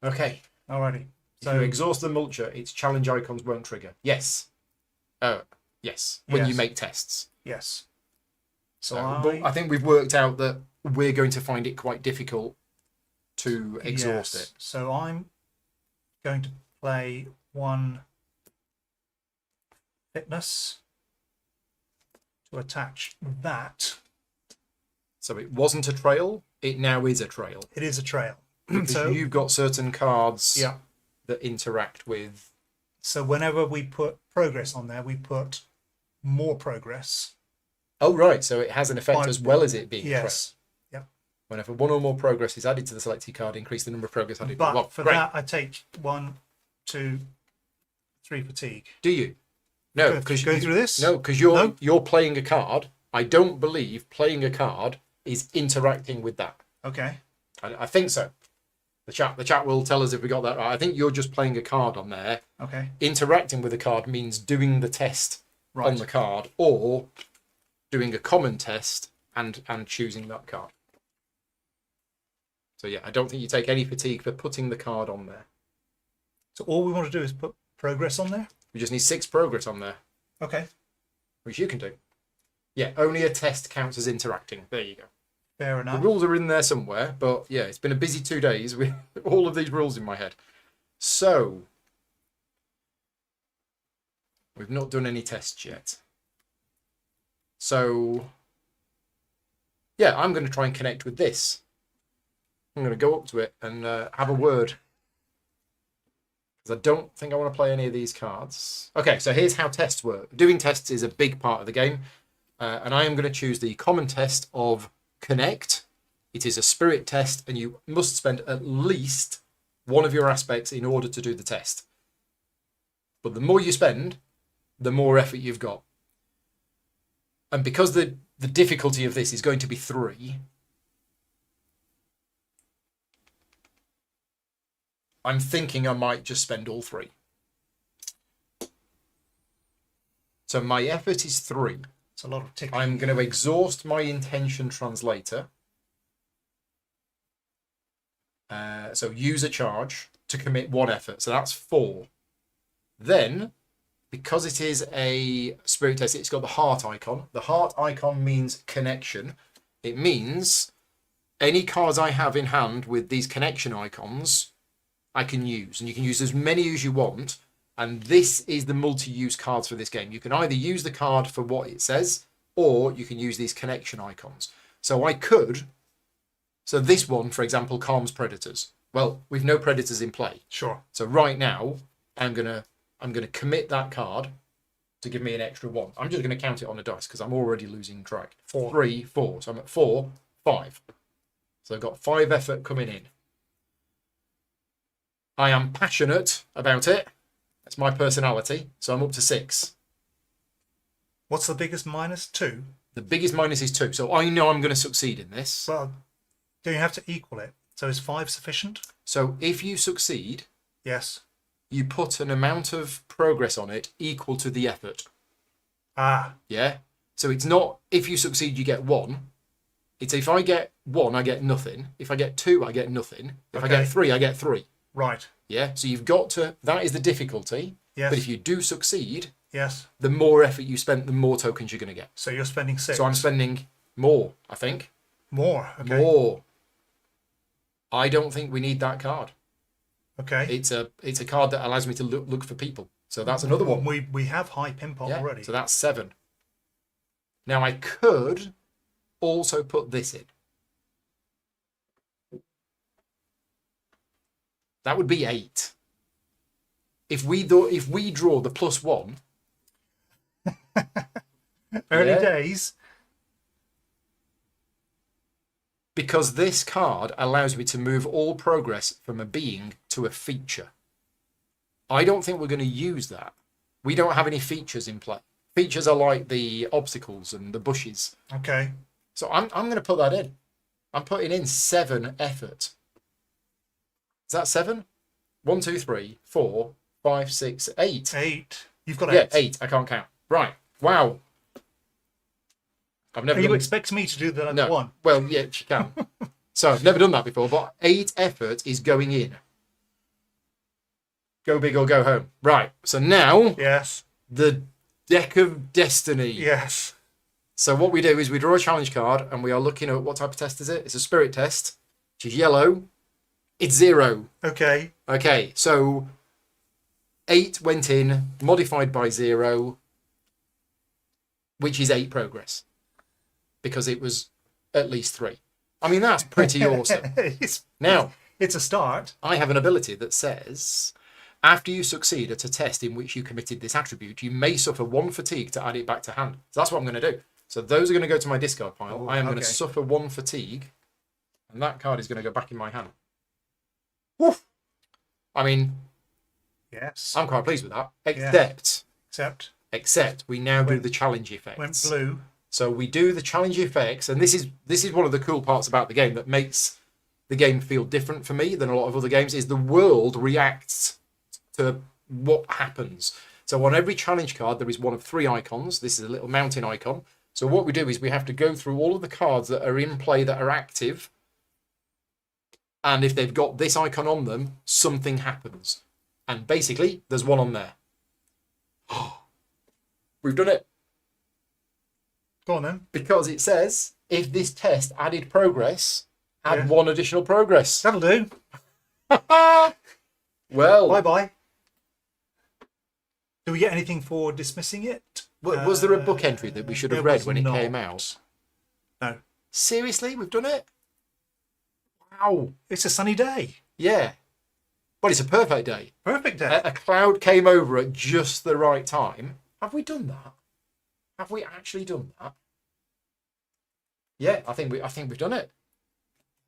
Okay. Alrighty. So if you exhaust the mulcher, its challenge icons won't trigger. Yes. Oh, yes. When you Yes. make tests. Yes. So But I think we've worked out that we're going to find it quite difficult to exhaust yes. it. So I'm going to play 1 fitness to attach that. So it wasn't a trail. It now is a trail. It is a trail. Because So you've got certain cards yeah. that interact with. So whenever we put progress on there, we put more progress. Oh, right. So it has an effect By- as well as it being a trail. Yes. Yep. Whenever 1 or more progress is added to the selected card, increase the number of progress added. But Well, for great. that, I take 1, 2, 3 fatigue. Do you? No, Go- because go through this? No, because No? you're playing a card. I don't believe playing a card is interacting with that. Okay. I think so. The chat will tell us if we got that right. I think you're just playing a card on there. Okay. Interacting with a card means doing the test on Right. the card, or doing a common test and choosing that card. So yeah, I don't think you take any fatigue for putting the card on there. So all we want to do is put progress on there? We just need 6 progress on there, Okay. which you can do. Yeah, only a test counts as interacting. There you go. Fair The enough. rules are in there somewhere, but yeah, it's been a busy 2 days with all of these rules in my head. So, we've not done any tests yet. So, yeah, I'm going to try and connect with this. I'm going to go up to it and have a word. Because I don't think I want to play any of these cards. Okay, so here's how tests work. Doing tests is a big part of the game. And I am going to choose the common test of connect. It is a spirit test, and you must spend at least one of your aspects in order to do the test. But the more you spend, the more effort you've got. And because the difficulty of this is going to be 3, I'm thinking I might just spend all 3. So my effort is 3. It's a lot of ticking. I'm going to exhaust my intention translator. So use a charge to commit 1 effort. So that's 4. Then, because it is a spirit test, it's got the heart icon. The heart icon means connection. It means any cards I have in hand with these connection icons, I can use. And you can use as many as you want. And this is the multi-use cards for this game. You can either use the card for what it says, or you can use these connection icons. So I could... So this one, for example, calms predators. Well, we've no predators in play. Sure. So right now, I'm gonna commit that card to give me an extra 1. I'm just gonna count it on a dice because I'm already losing track. 4. 3, 4. So I'm at 4, 5. So I've got 5 effort coming in. I am passionate about it. That's my personality. So I'm up to 6. What's the biggest minus? 2? The biggest minus is 2. So I know I'm going to succeed in this. Well, do you have to equal it? So is 5 sufficient? So if you succeed, Yes. you put an amount of progress on it equal to the effort. Ah, Yeah? So it's not if you succeed, you get 1. It's if I get 1, I get nothing. If I get 2, I get nothing. If I Okay. get 3, I get 3. right. Yeah? So you've got to... That is the difficulty. Yes. But if you do succeed, Yes. the more effort you spent, the more tokens you're going to get. So you're spending 6. So I'm spending more, I think. More. Okay. More. I don't think we need that card. Okay. It's a card that allows me to look for people. So that's another one. We have high pinpot Yeah, already. so that's 7. Now I could also put this in. That would be 8. If we draw the +1, Early yeah. days. Because this card allows me to move all progress from a being to a feature. I don't think we're going to use that. We don't have any features in play. Features are like the obstacles and the bushes. Okay. So I'm going to put that in. I'm putting in 7 effort. Is that 7? 1, 2, 3, 4, 5, 6, 8. 8. You've got 8. Yeah, 8. I can't count. Right. Wow. I've never Are you done... expect me to do the No. one? Well, yeah, you can. So I've never done that before, but 8 effort is going in. Go big or go home. Right. So now Yes. the deck of destiny. Yes. So what we do is we draw a challenge card and we are looking at what type of test is it? It's a spirit test, which is yellow. It's 0. Okay. Okay, so 8 went in, modified by 0, which is 8 progress. Because it was at least 3. I mean, that's pretty awesome. Now, It's a start. I have an ability that says, after you succeed at a test in which you committed this attribute, you may suffer 1 fatigue to add it back to hand. So that's what I'm going to do. So those are going to go to my discard pile. Oh, I am going to okay. suffer 1 fatigue, and that card is going to go back in my hand. Woof. I mean, Yes. I'm quite pleased with that. Except we now do the challenge effects. Went blue. So we do the challenge effects, and this is one of the cool parts about the game that makes the game feel different for me than a lot of other games, is the world reacts to what happens. So on every challenge card, there is one of 3 icons. This is a little mountain icon. So what we do is we have to go through all of the cards that are in play that are active. And if they've got this icon on them, something happens. And basically, there's one on there. We've done it. Go on then. Because it says if this test added progress, add Yeah. 1 additional progress. That'll do. Well, Bye-bye. Do we get anything for dismissing it? was there a book entry that we should have there read was when it came not. out? No. Seriously, we've done it? Wow. It's a sunny day. Yeah. Well, it's a perfect day. Perfect day. A cloud came over at just the right time. Have we done that? Have we actually done that? Yeah, I think we've done it.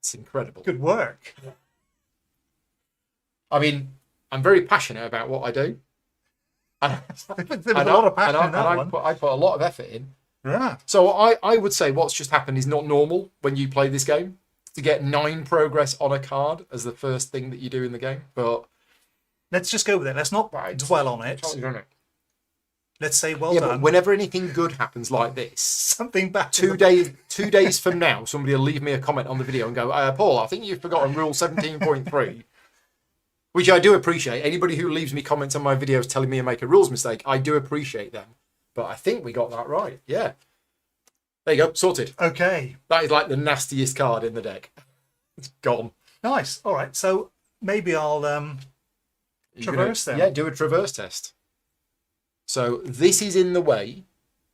It's incredible. Good work. I mean, I'm very passionate about what I do. And, There was a lot of passion in that one. I put a lot of effort in. Yeah. So I would say what's just happened is not normal when you play this game. To get 9 progress on a card as the first thing that you do in the game. But Let's just go with it. Let's not dwell on it. totally done it. Let's say well Yeah, done. but whenever anything good happens like this, Something back. 2 days from now, somebody will leave me a comment on the video and go, Paul, I think you've forgotten rule 17.3. Which I do appreciate. Anybody who leaves me comments on my videos telling me I make a rules mistake, I do appreciate them. But I think we got that right. Yeah. There you go. Sorted. Okay. That is like the nastiest card in the deck. It's gone. Nice. All right. So maybe I'll traverse them. Yeah, do a traverse test. So this is in the way,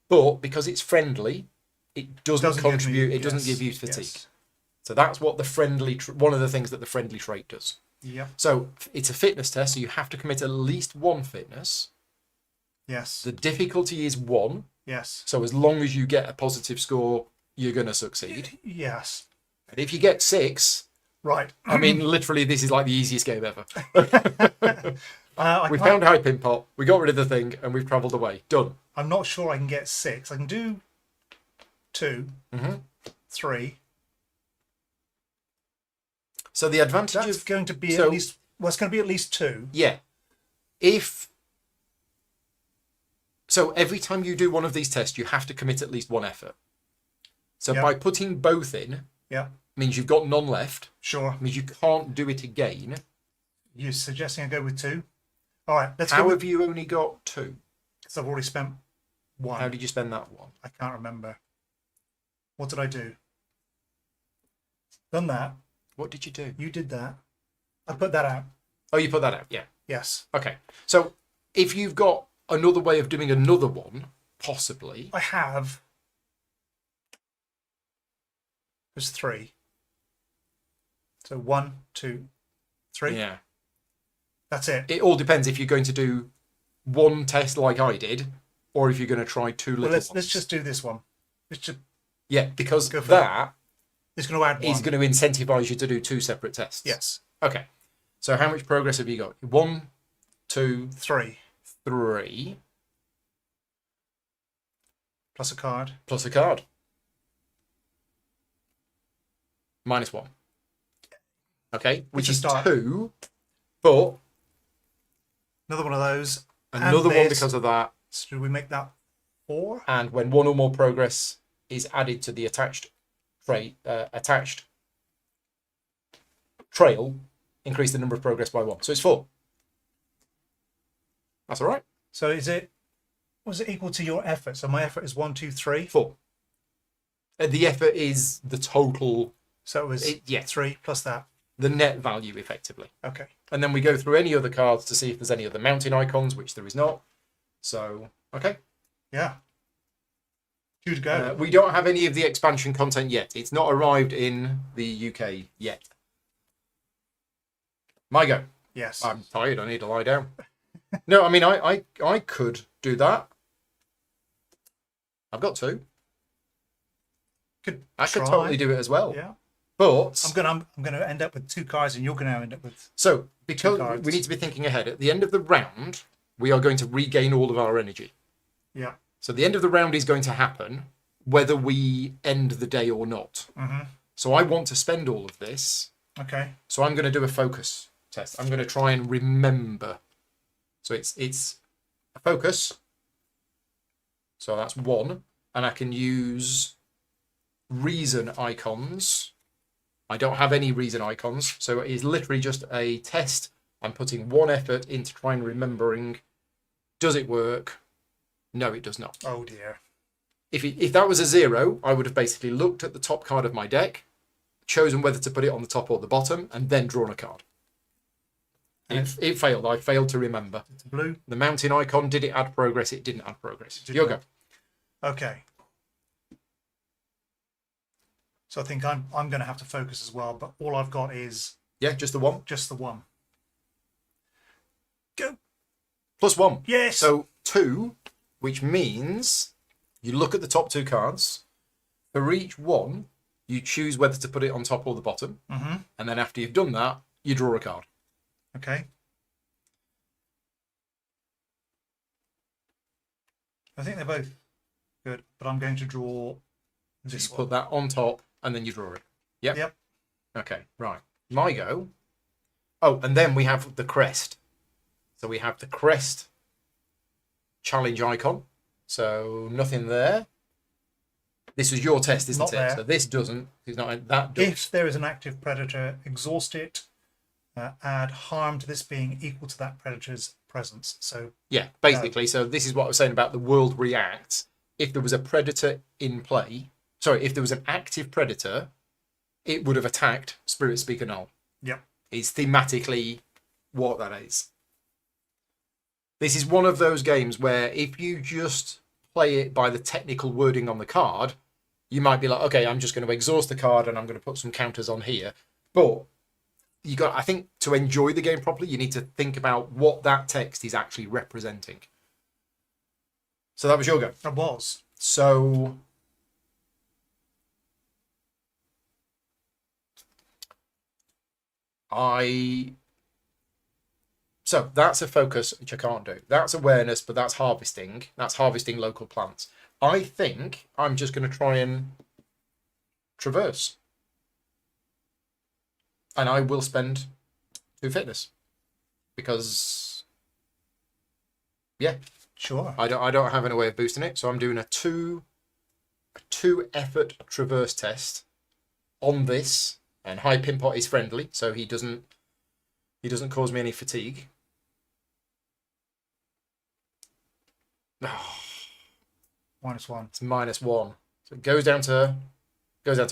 but because it's friendly, it doesn't contribute. It doesn't give you fatigue. Yes. So that's what the friendly, one of the things that the friendly trait does. Yeah. So it's a fitness test, so you have to commit at least 1 fitness. Yes. The difficulty is 1. Yes. So as long as you get a positive score, you're going to succeed. Yes. And if you get 6, Right. I mean, literally, this is like the easiest game ever. We I found High Pin Pot, we got rid of the thing, and we've travelled away. Done. I'm not sure I can get 6. I can do 2, Mm-hmm. 3. So the advantage That's of going to be so- at least. Well, it's going to be at least 2. yeah, so every time you do one of these tests, you have to commit at least 1 effort. So Yep. by putting both in Yeah. means you've got none left. Sure. Means you can't do it again. You're suggesting I go with 2? All right. Let's How go have you only got 2? because I've already spent 1. How did you spend that one? I can't remember. What did I do? Done that. What did you do? You did that. I put that out. Oh, you put that out. Yeah. Yes. Okay. So if you've got another way of doing another one, possibly. I have. There's 3. So 1, 2, 3. Yeah. That's it. It all depends if you're going to do 1 test like I did, or if you're going to try 2 little Well, let's ones. just do this one. Let's just. Yeah, because Go for that It's going to add 1. is going to incentivize you to do 2 separate tests. Yes. Okay. So how much progress have you got? 1, 2, 3 3, plus a card. plus a card. -1. Okay, which It's a is start. 2, but Another one of those. another And one this. because of that. Should we make that 4? And when 1 or more progress is added to the attached trail, increase the number of progress by 1. So it's 4. That's all right. So was it equal to your effort? So my effort is 1, 2, 3. 4. The effort is the total, So it was yeah, 3 plus that. the net value effectively. Okay. And then we go through any other cards to see if there's any other mountain icons, which there is not. So, okay. Yeah. 2 to go. We don't have any of the expansion content yet. It's not arrived in the UK yet. My go. yes. I'm tired. I need to lie down. No, I mean, I could do that. I've got 2. I could try. totally do it as well. Yeah. But I'm gonna end up with 2 cards, and you're gonna end up with. so because cards. we need to be thinking ahead, at the end of the round, we are going to regain all of our energy. Yeah. So the end of the round is going to happen whether we end the day or not. Mm-hmm. So I want to spend all of this. Okay. So I'm going to do a focus test. I'm going to try and remember. So it's a focus. So that's 1. And I can use reason icons. I don't have any reason icons. So it is literally just a test. I'm putting 1 effort into trying remembering. Does it work? No, it does not. Oh dear. If that was a 0, I would have basically looked at the top card of my deck, chosen whether to put it on the top or the bottom, and then drawn a card. It failed. I failed to remember. It's blue. The mountain icon, did it add progress? It didn't add progress. Did Your not. go. Okay. So I think I'm going to have to focus as well, but all I've got is Yeah, just the one. just the one. Go. +1. Yes. So 2, which means you look at the top 2 cards. For each one, you choose whether to put it on top or the bottom. Mm-hmm. And then after you've done that, you draw a card. Okay. I think they're both good, but I'm going to draw this You one. put that on top and then you draw it. Yep. Yep. Okay, right. My go. Oh, and then we have the crest. So we have the crest challenge icon. So nothing there. This was your test, isn't Not it? there. So this doesn't. It's not that does. If there is an active predator, exhaust it. Add harm to this being equal to that predator's presence. So Yeah, basically. So this is what I was saying about the world reacts. If there was a predator in play, sorry, if there was an active predator, it would have attacked Spirit Speaker Null. yep. Is thematically what that is. This is one of those games where if you just play it by the technical wording on the card, you might be like, okay, I'm just going to exhaust the card and I'm going to put some counters on here. But I think to enjoy the game properly, you need to think about what that text is actually representing. So that was your go. It was. So So that's a focus, which I can't do. That's awareness, but that's harvesting. That's harvesting local plants. I think I'm just going to try and traverse. And I will spend 2 fitness. Because, yeah, Sure. I don't have any way of boosting it. So I'm doing a two effort traverse test on this. And high pin pot is friendly, so he doesn't cause me any fatigue. Oh, -1. it's -1. So it goes down to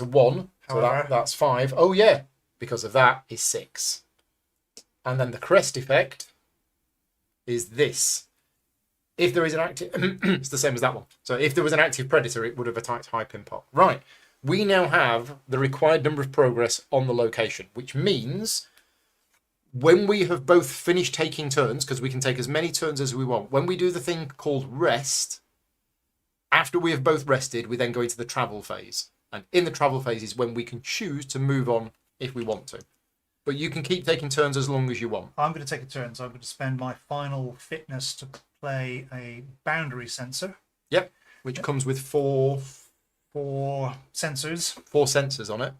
1. So However- that's 5. Oh yeah, because of that is 6. And then the crest effect is this. If there is an active, it's the same as that one. So if there was an active predator, it would have attacked high pin pot. Right. We now have the required number of progress on the location, which means when we have both finished taking turns, because we can take as many turns as we want, when we do the thing called rest, after we have both rested, we then go into the travel phase. And in the travel phase is when we can choose to move on if we want to. But you can keep taking turns as long as you want. I'm going to take a turn, so I'm going to spend my final fitness to play a boundary sensor. Yep. Which comes with 4 sensors. sensors on it.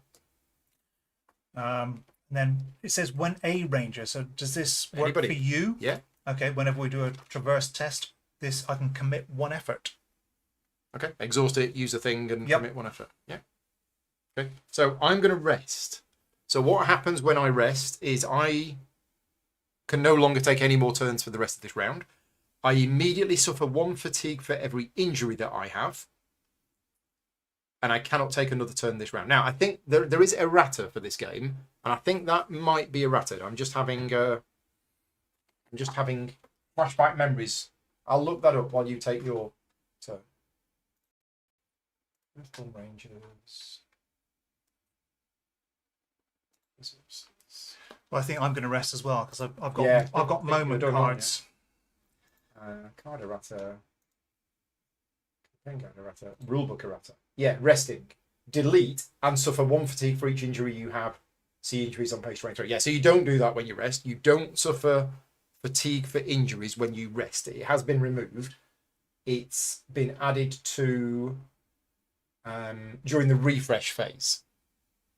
Then it says when a ranger. So does this work Anybody. for you? Yeah. Okay. Whenever we do a traverse test, I can commit 1 effort. Okay. Exhaust it, use a thing, and Yep. commit 1 effort. Yeah. Okay. So I'm going to rest. So what happens when I rest is I can no longer take any more turns for the rest of this round. I immediately suffer 1 fatigue for every injury that I have. And I cannot take another turn this round. Now, I think there is errata for this game, and I think that might be errata. I'm just having flashback memories. I'll look that up while you take your turn. Earthborne Rangers. Well, I think I'm going to rest as well because I've got Yeah, I've got I think moment you're done, aren't cards. Card errata. Errata. Rulebook errata. Yeah, resting. Delete and suffer 1 fatigue for each injury you have. See injuries on page 23. Yeah, so you don't do that when you rest. You don't suffer fatigue for injuries when you rest. It has been removed. It's been added to during the refresh phase.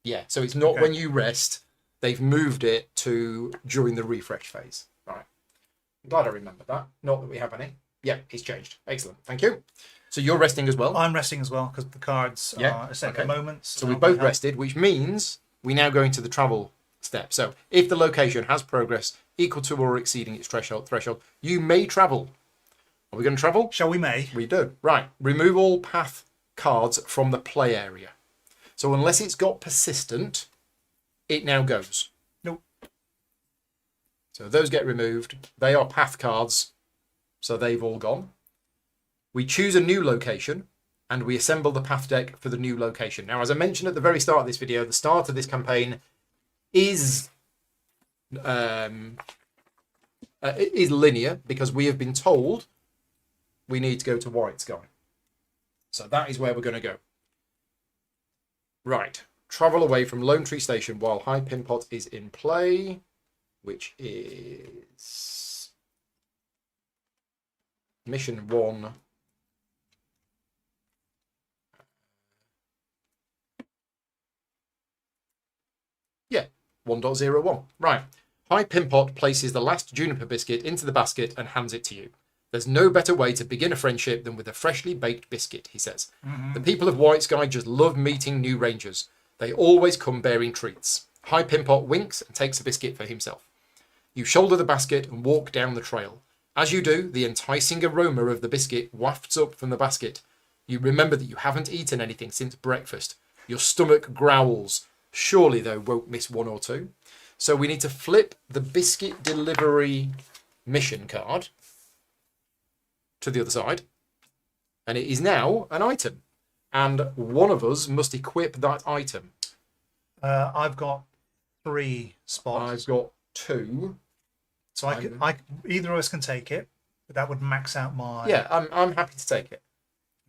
Yeah, so it's not Okay. when you rest. They've moved it to during the refresh phase. Right. I'm glad I remember that. Not that we have any. Yeah, it's changed. Excellent. Thank you. So you're resting as well. I'm resting as well because the cards are a set okay. of moments. So we both rested, which means we now go into the travel step. So if the location has progress equal to or exceeding its threshold, you may travel. Are we going to travel? Shall we may? We do. Right. Remove all path cards from the play area. So unless it's got persistent, it now goes. Nope. So those get removed. They are path cards, so they've all gone. We choose a new location, and we assemble the path deck for the new location. Now, as I mentioned at the very start of this video, the start of this campaign is linear, because we have been told we need to go to White Sky. So that is where we're going to go. Right. Travel away from Lone Tree Station while High Pimpot is in play, which is mission 1. Yeah, 1.01. Right. High Pimpot places the last juniper biscuit into the basket and hands it to you. There's no better way to begin a friendship than with a freshly baked biscuit, he says. The people of White Sky just love meeting new rangers. They always come bearing treats. High Pimpot winks and takes a biscuit for himself. You shoulder the basket and walk down the trail. As you do, the enticing aroma of the biscuit wafts up from the basket. You remember that you haven't eaten anything since breakfast. Your stomach growls. Surely, though, won't miss 1 or 2. So we need to flip the biscuit delivery mission card to the other side. And it is now an item. And one of us must equip that item. I've got 3 spots. I've got 2. So either of us can take it, but that would max out my... Yeah, I'm happy to take it.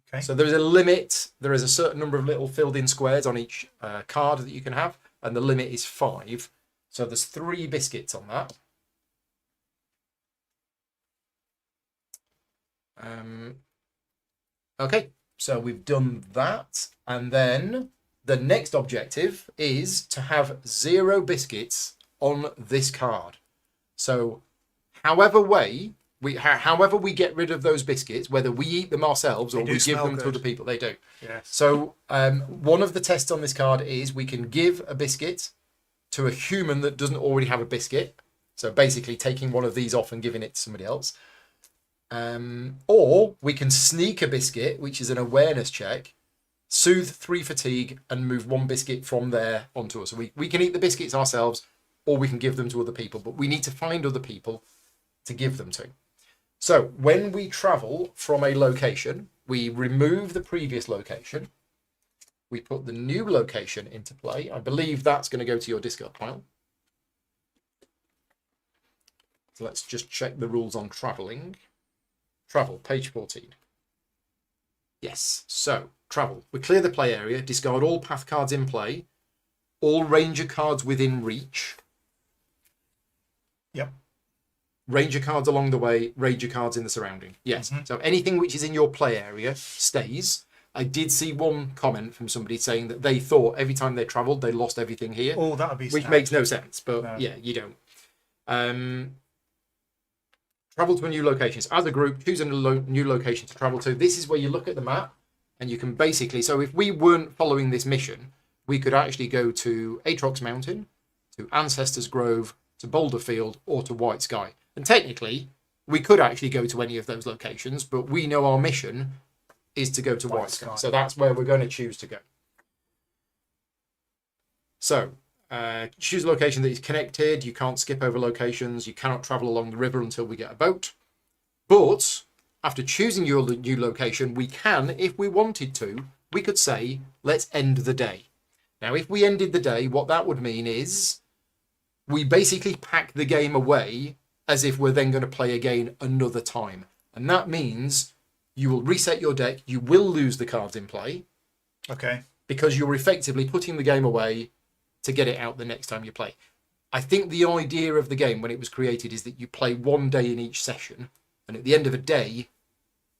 Okay. So there is a limit. There is a certain number of little filled-in squares on each card that you can have, and the limit is 5. So there's 3 biscuits on that. Okay, so we've done that, and then the next objective is to have 0 biscuits on this card. So however we get rid of those biscuits, whether we eat them ourselves or we give them to other people, they do. Yes. So one of the tests on this card is we can give a biscuit to a human that doesn't already have a biscuit. So basically taking one of these off and giving it to somebody else. Or we can sneak a biscuit, which is an awareness check, soothe 3 fatigue, and move 1 biscuit from there onto us. So we can eat the biscuits ourselves, or we can give them to other people, but we need to find other people to give them to. So when we travel from a location, we remove the previous location. We put the new location into play. I believe that's going to go to your discard pile. So let's just check the rules on traveling. Travel, page 14. Yes, so travel. We clear the play area, discard all path cards in play, all ranger cards within reach. Yep. Ranger cards along the way, ranger cards in the surrounding. Yes. So anything which is in your play area stays. I did see one comment from somebody saying that they thought every time they travelled, they lost everything here. Oh, that would be which sad. Makes no sense, but No. Yeah, you don't. Travel to a new location. So as a group, choose a new location to travel to. This is where you look at the map and you can basically... So if we weren't following this mission, we could actually go to Atrox Mountain, to Ancestors Grove, to Boulder Field, or to White Sky. And technically, we could actually go to any of those locations, but we know our mission is to go to White Sky. So that's where we're going to choose to go. So, choose a location that is connected. You can't skip over locations. You cannot travel along the river until we get a boat. But after choosing your new location, we can, if we wanted to, we could say, let's end the day. Now, if we ended the day, what that would mean is we basically pack the game away as if we're then going to play again another time. And that means you will reset your deck. You will lose the cards in play. Okay. Because you're effectively putting the game away to get it out the next time you play. I think the idea of the game when it was created is that you play 1 day in each session, and at the end of a day,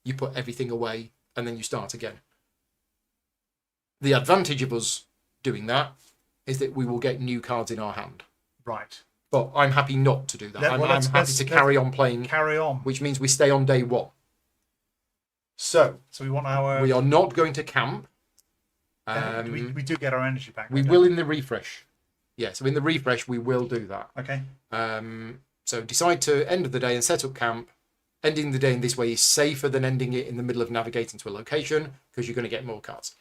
you put everything away and then you start again. The advantage of us doing that is that we will get new cards in our hand. Right. But I'm happy not to do that. I'm happy to carry on playing. Carry on. Which means we stay on day 1. So we want our... We are not going to camp. We do get our energy back. We will in the refresh. Yeah, so in the refresh, we will do that. Okay. So decide to end of the day and set up camp. ending the day in this way is safer than ending it in the middle of navigating to a location because you're going to get more cards.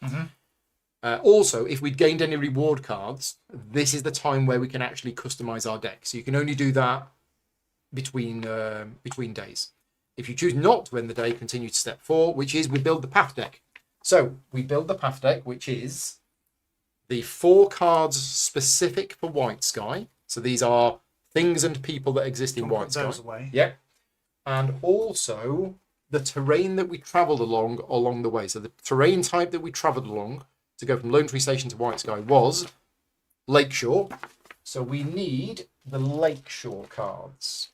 Also, if we'd gained any reward cards, this is the time where we can actually customize our deck. So you can only do that between days. If you choose not to end the day, continue to step 4, which is we build the path deck. So we build the path deck, which is the 4 cards specific for White Sky. So these are things and people that exist in White Sky. Those away. Yeah. And also the terrain that we travelled along the way. So the terrain type that we travelled along to go from Lone Tree Station to White Sky was Lakeshore. So we need the Lakeshore cards.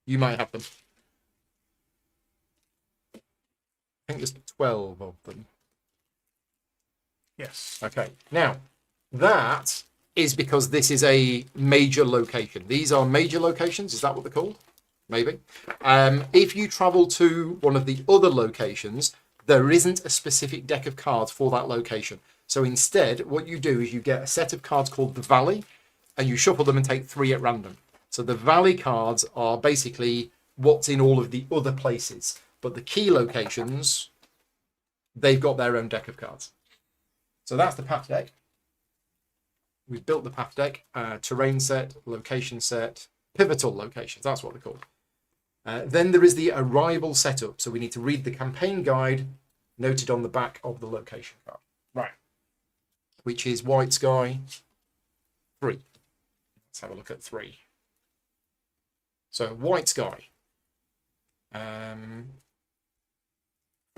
You might have them. I think there's 12 of them. Yes. Okay. Now, that is because this is a major location. These are major locations. Is that what they're called? Maybe. If you travel to one of the other locations, there isn't a specific deck of cards for that location. So instead, what you do is you get a set of cards called the Valley, and you shuffle them and take 3 at random. So the Valley cards are basically what's in all of the other places. But the key locations, they've got their own deck of cards. So that's the path deck. We've built the path deck, terrain set, location set, pivotal locations. That's what they're called. Then there is the arrival setup. So we need to read the campaign guide noted on the back of the location card. Right. Which is White Sky 3. Let's have a look at 3. So White Sky. From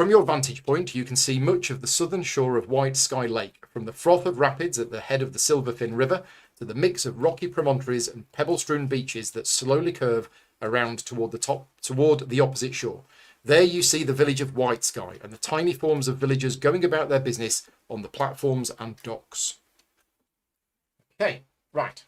your vantage point, you can see much of the southern shore of White Sky Lake, from the froth of rapids at the head of the Silverfin River to the mix of rocky promontories and pebble-strewn beaches that slowly curve around toward the opposite shore. There you see the village of White Sky and the tiny forms of villagers going about their business on the platforms and docks. Okay, right.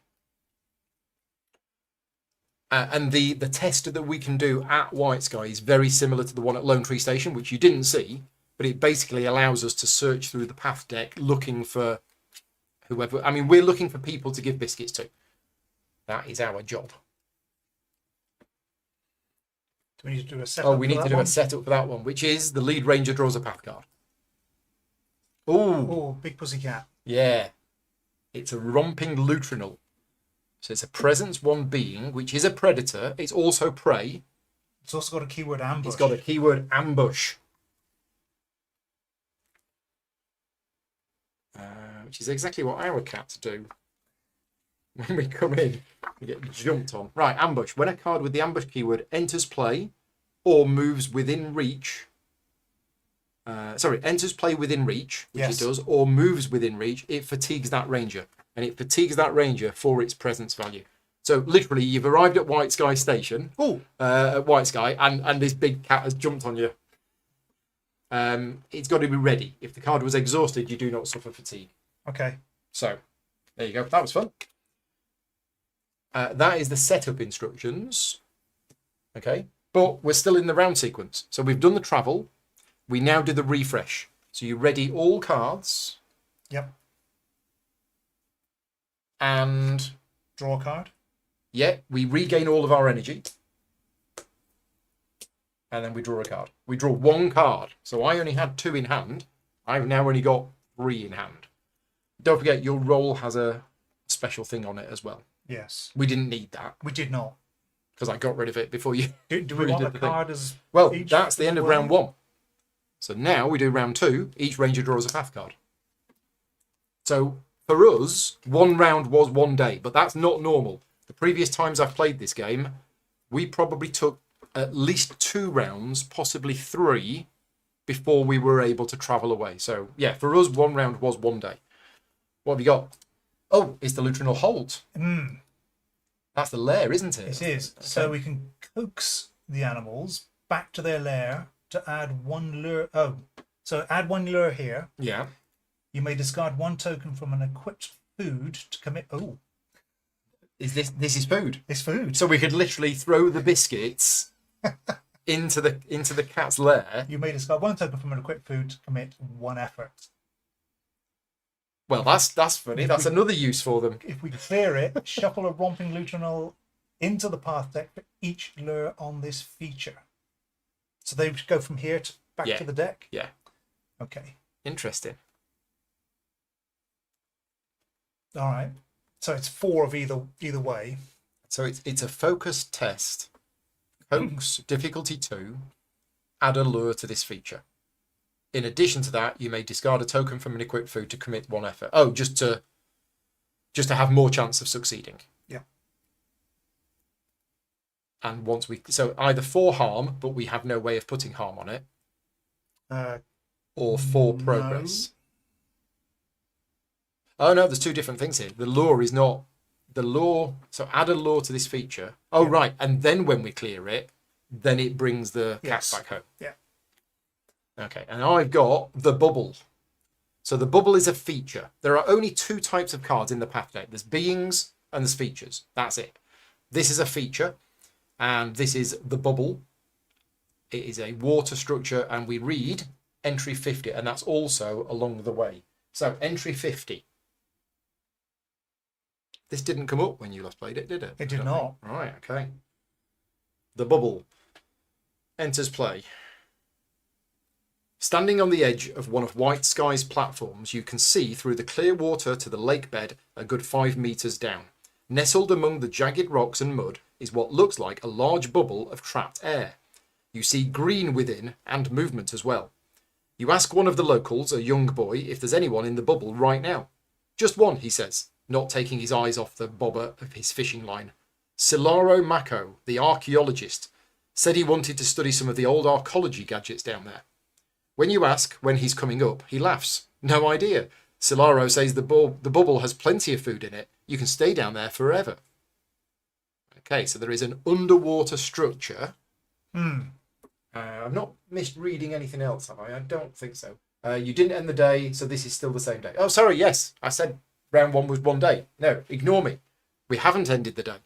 And the test that we can do at White Sky is very similar to the one at Lone Tree Station, which you didn't see, but it basically allows us to search through the path deck looking for whoever. I mean, we're looking for people to give biscuits to. That is our job. Do we need to do a setup? Oh, we need to do a setup for that one, which is the lead ranger draws a path card. Oh, big pussycat. Yeah. It's a romping lutrinal. So it's a presence 1 being, which is a predator. It's also prey. It's also got a keyword ambush. It's got a keyword ambush. Which is exactly what our cats do. When we come in, we get jumped on. Right, ambush. When a card with the ambush keyword enters play or moves within reach. Enters play within reach, which it does, or moves within reach, it fatigues that ranger. And it fatigues that ranger for its presence value. So literally, you've arrived at White Sky Station, at White Sky, and this big cat has jumped on you. It's got to be ready. If the card was exhausted, you do not suffer fatigue. Okay. So, there you go. That was fun. That is the setup instructions. Okay. But we're still in the round sequence. So we've done the travel. We now do the refresh. So you ready all cards. Yep. And draw a card. Yeah, we regain all of our energy. And then we draw a card. We draw 1 card. So I only had 2 in hand. I've now only got 3 in hand. Don't forget, your roll has a special thing on it as well. Yes. We didn't need that. We did not. Because I got rid of it before you. Do we want the card as well? That's the end of round 1. So now we do round 2. Each ranger draws a path card. So for us, 1 round was 1 day, but that's not normal. The previous times I've played this game, we probably took at least 2 rounds, possibly 3, before we were able to travel away. So yeah, for us, 1 round was 1 day. What have you got? Oh, it's the Lutrinal Holt. That's the lair, isn't it? It is. Okay. So we can coax the animals back to their lair to add 1 lure. Oh, so add 1 lure here. Yeah. You may discard 1 token from an equipped food to commit. Oh, is this is food? It's food. So we could literally throw the biscuits into the cat's lair. You may discard 1 token from an equipped food to commit 1 effort. Well, that's funny. That's another use for them. If we clear it, shuffle a romping lutrinol into the path deck for each lure on this feature. So they go from here to back Yeah. to the deck? Yeah. Okay. Interesting. All right. So it's 4 of either way. So it's a focus test. Hoax, difficulty 2. Add a lure to this feature. In addition to that, you may discard a token from an equipped food to commit 1 effort. Oh, just to have more chance of succeeding. Yeah. And once so either 4 harm, but we have no way of putting harm on it, or 4 progress. Oh no, there's 2 different things here. The lure is not the lure. So add a lure to this feature. Oh right, and then when we clear it, then it brings the cat back home. Yeah. Okay, and I've got the bubble. So the bubble is a feature. There are only 2 types of cards in the path deck. There's beings and there's features. That's it. This is a feature, and this is the bubble. It is a water structure, and we read entry 50, and that's also along the way. So entry 50. This didn't come up when you last played it, did it? It did not. Right, okay. The bubble enters play. Standing on the edge of one of White Sky's platforms, you can see through the clear water to the lake bed a good 5 meters down. Nestled among the jagged rocks and mud is what looks like a large bubble of trapped air. You see green within and movement as well. You ask one of the locals, a young boy, if there's anyone in the bubble right now. Just one, he says, not taking his eyes off the bobber of his fishing line. Silaro Mako, the archaeologist, said he wanted to study some of the old archaeology gadgets down there. When you ask when he's coming up, he laughs. No idea. Silaro says the bubble has plenty of food in it. You can stay down there forever. Okay, so there is an underwater structure. I'm not misreading anything else, have I? I don't think so. You didn't end the day, so this is still the same day. Oh, sorry, yes. I said round 1 was 1 day. No, ignore me. We haven't ended the day.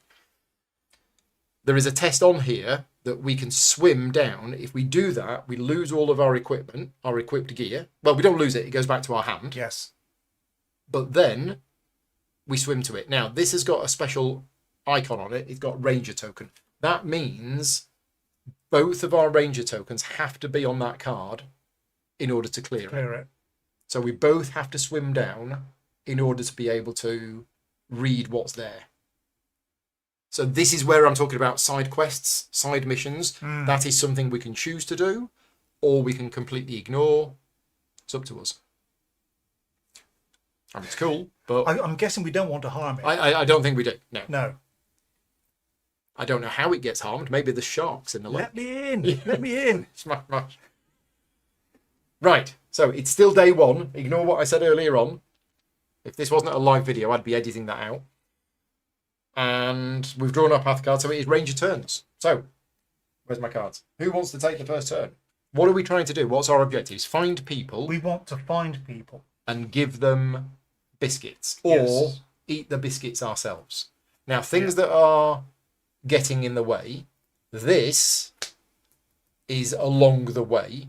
There is a test on here that we can swim down. If we do that, we lose all of our equipment, our equipped gear. Well, we don't lose it. It goes back to our hand. Yes. But then we swim to it. Now, this has got a special icon on it. It's got Ranger token. That means both of our Ranger tokens have to be on that card in order to clear it. So we both have to swim down in order to be able to read what's there. So this is where I'm talking about side quests, side missions. That is something we can choose to do, or we can completely ignore. It's up to us. I mean, it's cool, but I'm guessing we don't want to harm it. I don't think we do. No. No. I don't know how it gets harmed. Maybe the sharks in the lake. Let me in. Let me in. Smash. Right. So it's still day 1. Ignore what I said earlier on. If this wasn't a live video, I'd be editing that out. And we've drawn our path card, so it is Ranger turns. So, where's my cards? Who wants to take the first turn? What are we trying to do? What's our objectives? Find people. We want to find people. And give them biscuits. Or eat the biscuits ourselves. Now, things that are getting in the way, this is along the way,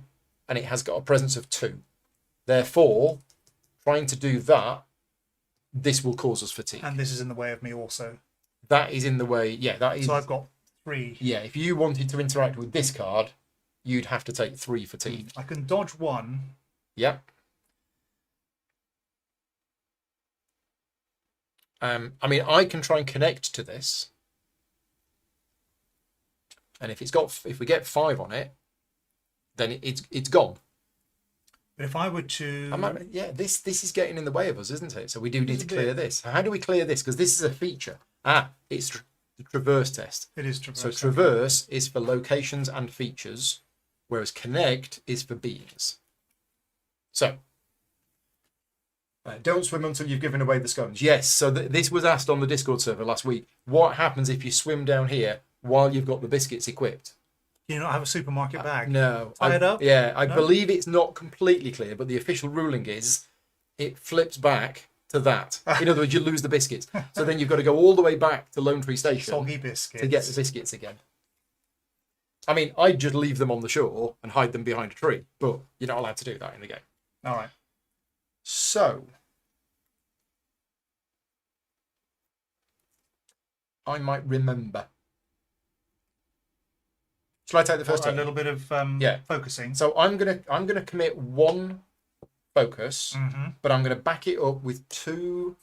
and it has got a presence of 2. Therefore, trying to do that, this will cause us fatigue. And this is in the way of me also. That is in the way, yeah, that is... So I've got 3. Yeah, if you wanted to interact with this card, you'd have to take 3 fatigue. I can dodge 1. Yep. I mean, I can try and connect to this. And if we get 5 on it, then it's gone. But if I were to... this is getting in the way of us, isn't it? So we do need to clear this. How do we clear this? Because this is a feature. It's the traverse test. It is traverse. So traverse is for locations and features, whereas connect is for beings. So, don't swim until you've given away the scones. Yes, so this was asked on the Discord server last week. What happens if you swim down here while you've got the biscuits equipped? You not have a supermarket bag? No. Tie it up? Yeah, I believe it's not completely clear, but the official ruling is it flips back to that. In other words, you lose the biscuits. So then you've got to go all the way back to Lone Tree Station Soggy biscuits. to get the biscuits again. I mean, I'd just leave them on the shore and hide them behind a tree, but you're not allowed to do that in the game. All right. So, I might remember. Shall I take the first A turn? little bit of Yeah. focusing. So I'm gonna commit one focus, but I'm gonna back it up with 2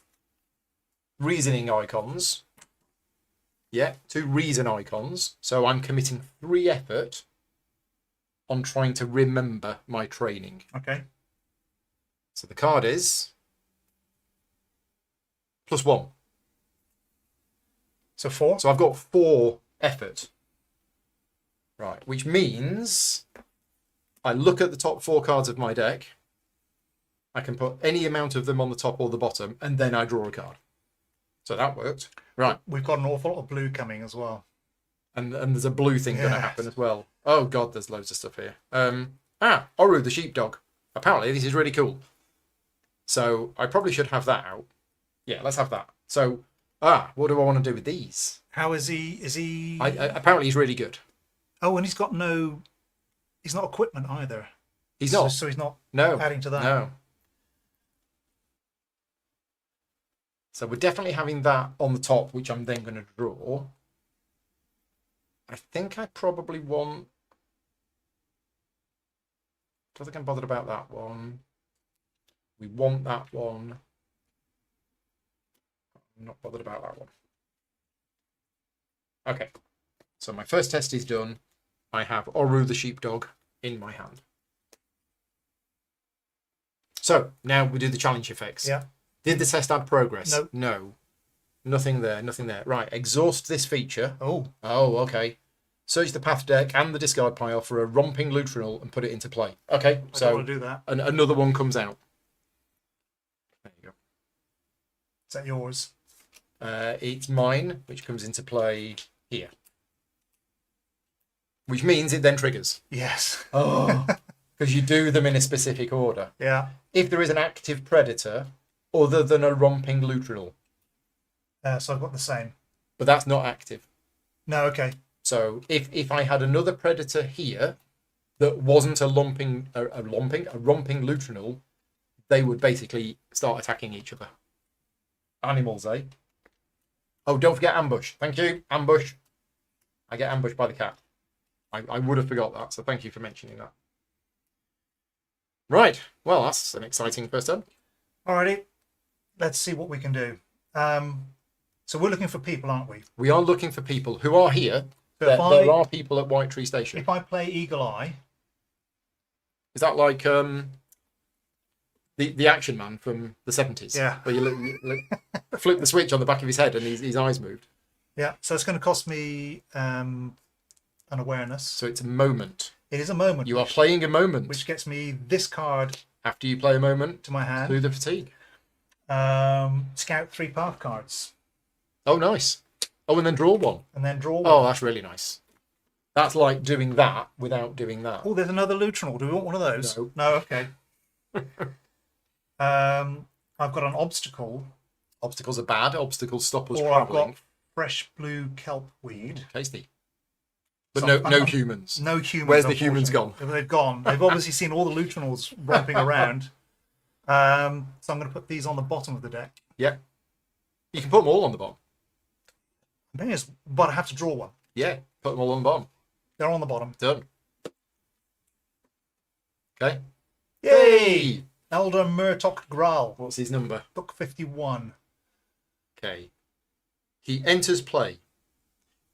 reasoning icons. Yeah, 2 reason icons. So I'm committing 3 effort on trying to remember my training. Okay. So the card is +1. So 4. So I've got 4 effort. Right, which means I look at the top 4 cards of my deck. I can put any amount of them on the top or the bottom, and then I draw a card. So that worked. Right. We've got an awful lot of blue coming as well. And there's a blue thing going to happen as well. Oh, God, there's loads of stuff here. Oru, the sheepdog. Apparently, this is really cool. So I probably should have that out. Yeah, let's have that. So, what do I want to do with these? How is he? Is he? Apparently, he's really good. Oh, and he's got no. He's not equipment either. He's not. So he's not No. adding to that. No. So we're definitely having that on the top, which I'm then going to draw. I think I probably want... I don't think I'm bothered about that one. We want that one. I'm not bothered about that one. Okay. So my first test is done. I have Oru the sheepdog in my hand. So now we do the challenge effects. Yeah. Did the test add progress? No. No. Nothing there, nothing there. Right, exhaust this feature. Oh. Oh, okay. Search the path deck and the discard pile for a romping lutrinal and put it into play. Okay, I so don't want to do that. another one comes out. There you go. Is that yours? It's mine, which comes into play here. Which means it then triggers. Yes. Oh. Because you do them in a specific order. Yeah. If there is an active predator other than a romping lutrinal. So I've got the same. But that's not active. No. Okay. So if I had another predator here that wasn't a romping lutrinal, they would basically start attacking each other. Animals, eh? Oh, don't forget ambush. Thank you. Ambush. I get ambushed by the cat. I would have forgot that, so thank you for mentioning that. Right. Well, that's an exciting first turn. Alrighty. Let's see what we can do. So we're looking for people, aren't we? We are looking for people who are here. So There are people at White Tree Station. If I play Eagle Eye, Is that like the Action Man from the 70s? Yeah. Where you flip the switch on the back of his head and his eyes moved. yeah. So it's going to cost me an awareness. So it's a moment. It is a moment. You are playing a moment. which gets me this card After you play a moment, to my hand. through the fatigue. Scout 3 path cards, Oh, nice. Oh, and then draw one. and then draw one. Oh, that's really nice. That's like doing that without doing that. Oh, there's another Lutrinal. Do we want one of those? No. No, okay. I've got an obstacle, Obstacles are bad. Obstacles stop us or I've travelling. got fresh blue kelp weed. Tasty. But So no I'm- humans. No humans. Where's the humans unfortunately. They've gone. They've obviously seen all the Lutrinals romping around. So I'm going to put these on the bottom of the deck. Yeah. You can put them all on the bottom. But I have to draw one. Yeah. Put them all on the bottom. They're on the bottom. Done. Okay. Yay! Elder Murtok Graal, What's his number? book 51. Okay. He enters play.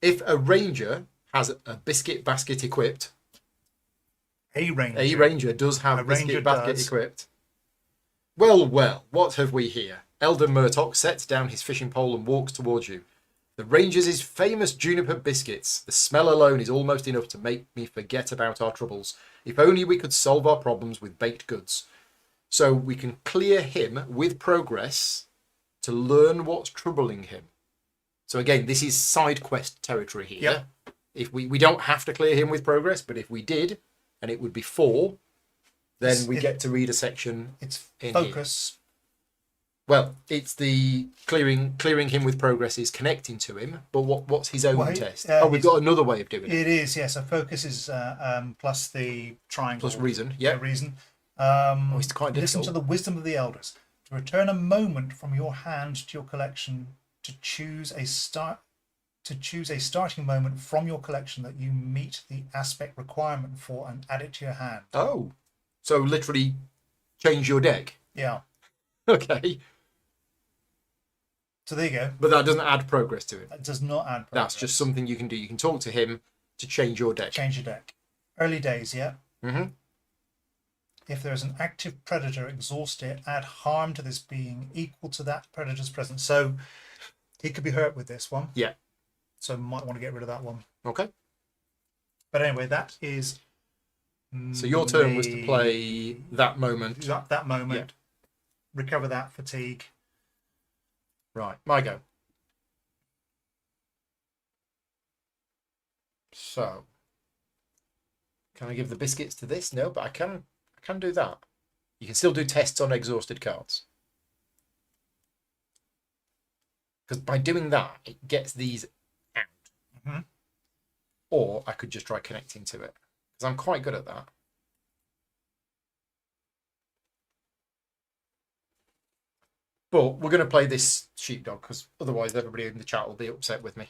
If a ranger has a biscuit basket equipped, A ranger. a ranger does have A a biscuit ranger basket does. equipped. Well, what have we here? Elder Murtok sets down his fishing pole and walks towards you. The ranger's famous juniper biscuits. The smell alone is almost enough to make me forget about our troubles. If only we could solve our problems with baked goods. So we can clear him with progress to learn what's troubling him. So again, this is side quest territory here. Yep. If we don't have to clear him with progress, but if we did, and it would be 4, then we get to read a section. It's in focus. Well, it's the clearing him with progress is connecting to him, but what's his own Well, test? we've got another way of doing it. It is, yes. So focus is plus the triangle. Plus reason, yeah. Reason. It's quite Listen difficult. to the wisdom of the elders. To return a moment from your hand to your collection, to choose a to choose a starting moment from your collection that you meet the aspect requirement for and add it to your hand. Oh, so literally change your deck. Yeah. Okay. So there you go. But that doesn't add progress to it. That does not add progress. That's just something you can do. You can talk to him to change your deck. Change your deck. Early days, yeah. Mm-hmm. If there is an active predator, exhaust it. Add harm to this being equal to that predator's presence. So he could be hurt with this one. Yeah. So might want to get rid of that one. Okay. But anyway, that is. So your turn was to play that moment. That moment. Yeah. Recover that fatigue. Right, my go. So, can I give the biscuits to this? No, but I can do that. You can still do tests on exhausted cards. Because by doing that, it gets these out. Mm-hmm. Or I could just try connecting to it. Because I'm quite good at that. But we're going to play this sheepdog because otherwise everybody in the chat will be upset with me.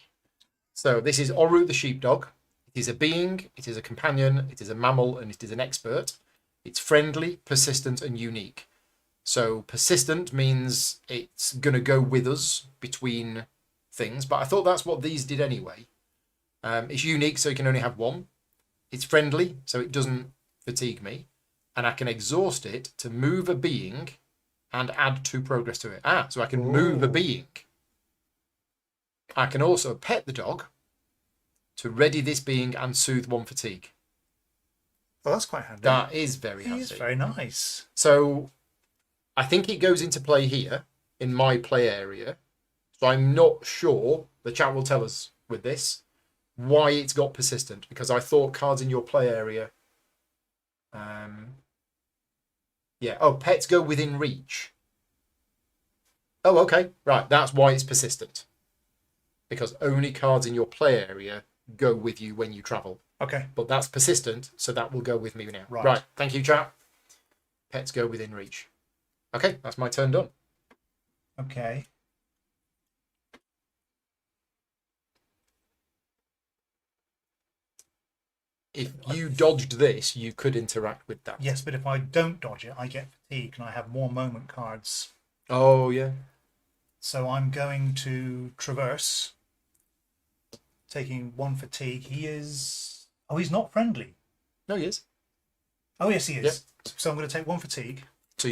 So this is Oru the sheepdog. It is a being, it is a companion, it is a mammal, and it is an expert. It's friendly, persistent, and unique. So persistent means it's going to go with us between things, but I thought that's what these did anyway. It's unique, so you can only have one. It's friendly, so it doesn't fatigue me. And I can exhaust it to move a being and add 2 progress to it. So I can move a being. I can also pet the dog to ready this being and soothe 1 fatigue. Well, that's quite handy. That is very handy. It's very nice. So I think it goes into play here in my play area. So I'm not sure, the chat will tell us with this, why it's got persistent. Because I thought cards in your play area... yeah. Oh, pets go within reach. Oh, okay. Right. That's why it's persistent. Because only cards in your play area go with you when you travel. Okay. But that's persistent, so that will go with me now. Right. Thank you, chat. Pets go within reach. Okay, that's my turn done. Okay. If you dodged this, you could interact with that. Yes, but if I don't dodge it, I get fatigue and I have more moment cards. Oh, yeah. So I'm going to traverse, taking 1 fatigue. He is... Oh, he's not friendly. No, he is. Oh, yes, he is. Yep. So I'm going to take 1 fatigue. So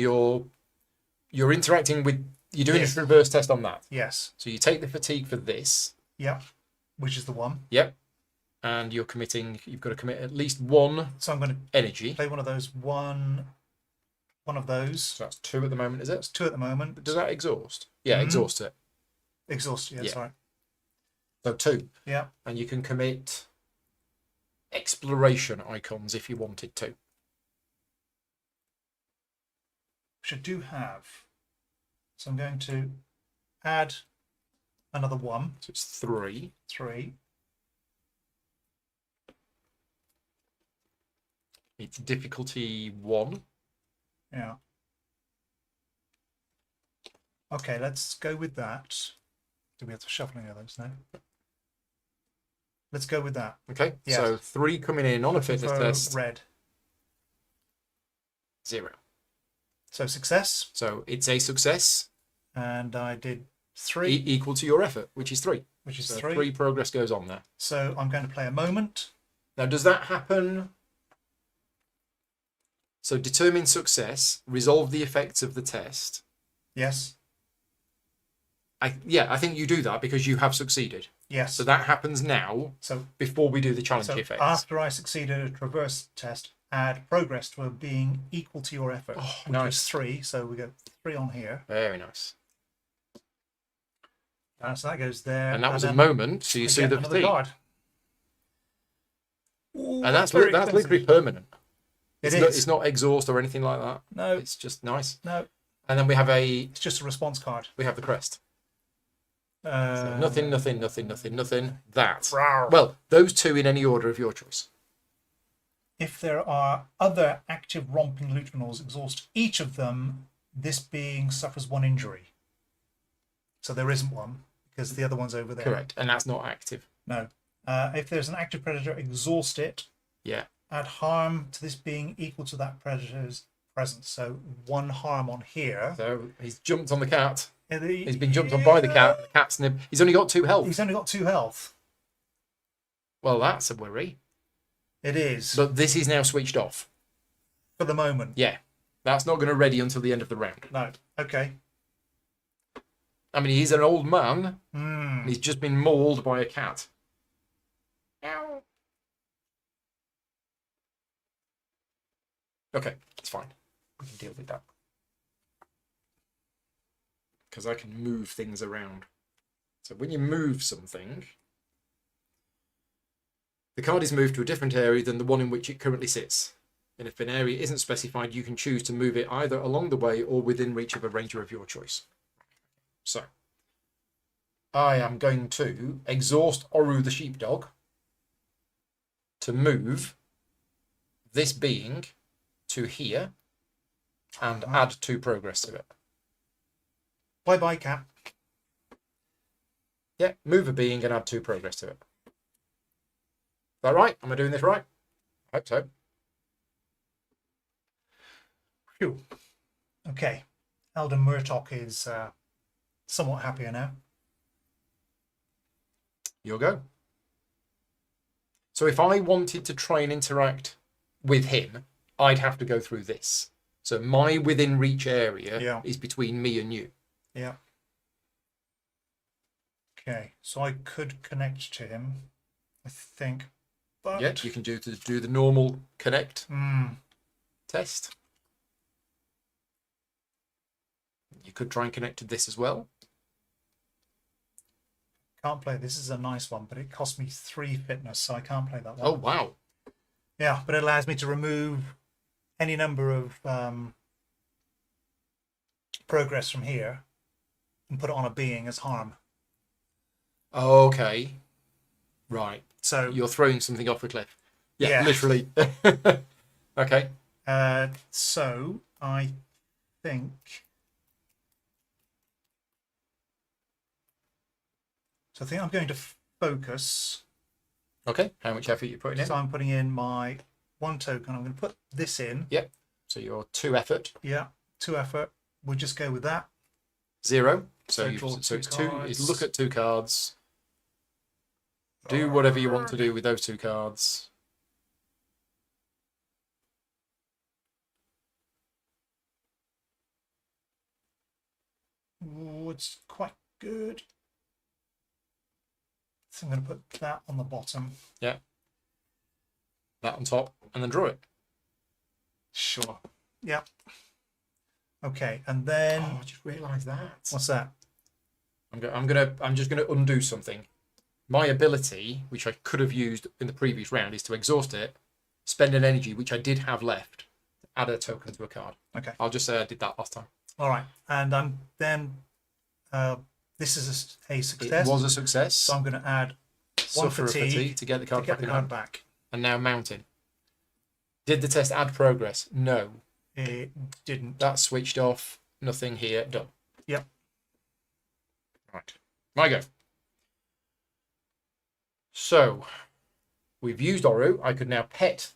you're interacting with... You're doing Yes. a reverse test on that. Yes. So you take the fatigue for this. Yep. Which is the 1. Yep. And you're committing... You've got to commit at least 1 So I'm going to energy. play one of those. One of those. So that's 2 at the moment, is it? That's 2 at the moment. Does that exhaust? Yeah, exhaust it. Exhaust. Yeah, Yeah. sorry. So 2. Yeah. And you can commit exploration icons if you wanted to. Which I do have. So I'm going to add another 1. So it's 3. 3. It's difficulty 1. Yeah. Okay, let's go with that. Do we have to shuffle any of those now? Let's go with that. Okay, Yes. so 3 coming in on a fitness For test. red. 0. So success. So it's a success. And I did 3, Equal to your effort, which is 3. which is So 3. 3 progress goes on there. So I'm going to play a moment. Now, does that happen? So determine success, resolve the effects of the test. Yes. I think you do that because you have succeeded. Yes. So that happens now So, before we do the challenge so effects. after I succeeded a traverse test, add progress to a being equal to your effort, Oh, which nice. is 3. So we got 3 on here. Very nice. So that goes there. And that was a then moment, so you I see get the another fatigue. card. Ooh, And that's very literally expensive. permanent. It It's is. not exhaust or anything like that. No, It's just nice. no. And then we have It's just a response card. the crest. So Uh, nothing. That. Rawr. Well, those 2 in any order of your choice. If there are other active romping lutenals, exhaust each of them. This being suffers 1 injury. So there isn't one. because the other one's over there. Correct. And that's not active. No. If there's an active predator, exhaust it. Yeah. Add harm to this being equal to that predator's presence. So 1 harm on here. So he's jumped on the cat. Yeah, He's been jumped on by the cat. The cat's he's only got 2 health. He's only got 2 health. Well, that's a worry. It is. But this is now switched off. For the moment. Yeah. That's not going to ready until the end of the round. No. Okay. I mean, he's an old man. Mm. And he's just been mauled by a cat. Ow. Okay, it's fine. We can deal with that. Because I can move things around. So when you move something, the card is moved to a different area than the one in which it currently sits. And if an area isn't specified, you can choose to move it either along the way or within reach of a ranger of your choice. So, I am going to exhaust Oru the sheepdog to move this being to here and add 2 progress to it. Bye-bye, cat. Yeah, move a being and add 2 progress to it. Is that right? Am I doing this right? I hope so. Phew. Okay. Elder Murtok is somewhat happier now. Your go. So if I wanted to try and interact with him, I'd have to go through this. So my within reach area is between me and you. Yeah. Okay, so I could connect to him, I think. But Yeah, you can do the normal connect Mm. test. You could try and connect to this as well. Can't play. This is a nice one, but it cost me 3 fitness, so I can't play that one. Oh, wow. Yeah, but it allows me to remove any number of progress from here and put it on a being as harm. Okay. Right. So You're throwing something off a cliff. Yeah, Yeah. literally. Okay. so I think. So I think I'm going to focus. Okay. How much effort you putting in? So I'm putting in my 1 token. I'm going to put this in. Yep. So your 2 effort. Yeah, 2 effort. We'll just go with that. 0. So So draw it's 2 2. cards. Look at 2 cards. Do whatever you want to do with those 2 cards. Ooh, it's quite good. So I'm going to put that on the bottom. Yeah. That on top, and then draw it. Sure. Yeah. Okay, and then Oh, I just realised that. what's that? I'm just gonna undo something. My ability, which I could have used in the previous round, is to exhaust it, spend an energy which I did have left, add a token to a card. Okay. I'll just say I did that last time. All right, and I'm then this is a success. It was a success. So I'm going to add 1 Suffer a fatigue to get the card to get back the in card hand. back. And now mountain. Did the test add progress? No. It didn't. That's switched off. Nothing here. Done. Yep. Right. My go. So, we've used Oru. I could now pet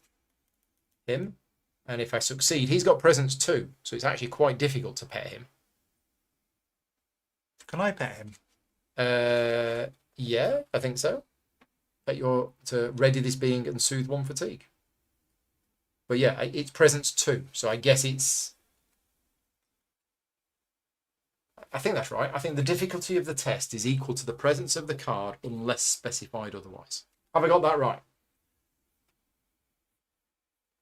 him. And if I succeed, he's got presence too. So it's actually quite difficult to pet him. Can I pet him? Yeah, I think so. Pet to ready this being and soothe 1 fatigue. But yeah, it's presence 2. So I guess it's... I think that's right. I think the difficulty of the test is equal to the presence of the card unless specified otherwise. Have I got that right?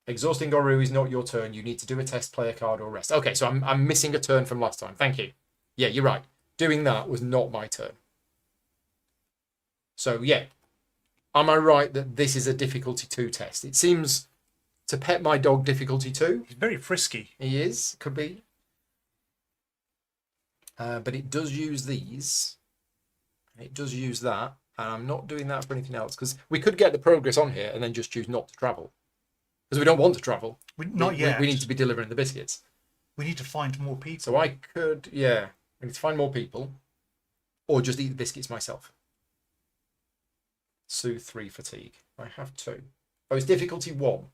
Exhausting Oru is not your turn. You need to do a test, play a card, or rest. Okay, so I'm missing a turn from last time. Thank you. Yeah, you're right. Doing that was not my turn. So yeah, am I right that this is a difficulty 2 test? It seems to pet my dog difficulty 2. He's very frisky. He is, could be. But it does use these. It does use that. And I'm not doing that for anything else. Because we could get the progress on here and then just choose not to travel. Because we don't want to travel. Not yet. We need to be delivering the biscuits. We need to find more people. So I could, yeah. We need to find more people. or just eat the biscuits myself. Soothe 3 fatigue. I have 2. Oh, it's difficulty 1.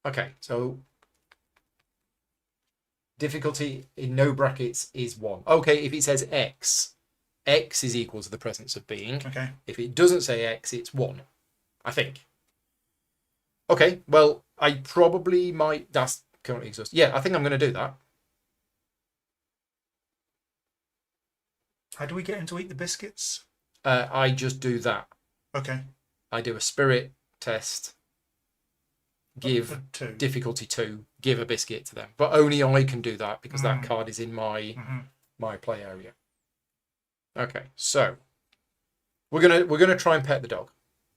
Okay, so difficulty in no brackets is 1. Okay, if it says X, X is equal to the presence of being. Okay. If it doesn't say X, it's 1, I think. Okay, well, I probably might... That's currently exhausted. Yeah, I think I'm going to do that. How do we get him to eat the biscuits? I just do that. Okay. I do a spirit test, give 2. difficulty 2, give a biscuit to them. But only I can do that because that card is in my my play area. Okay, so we're gonna try and pet the dog.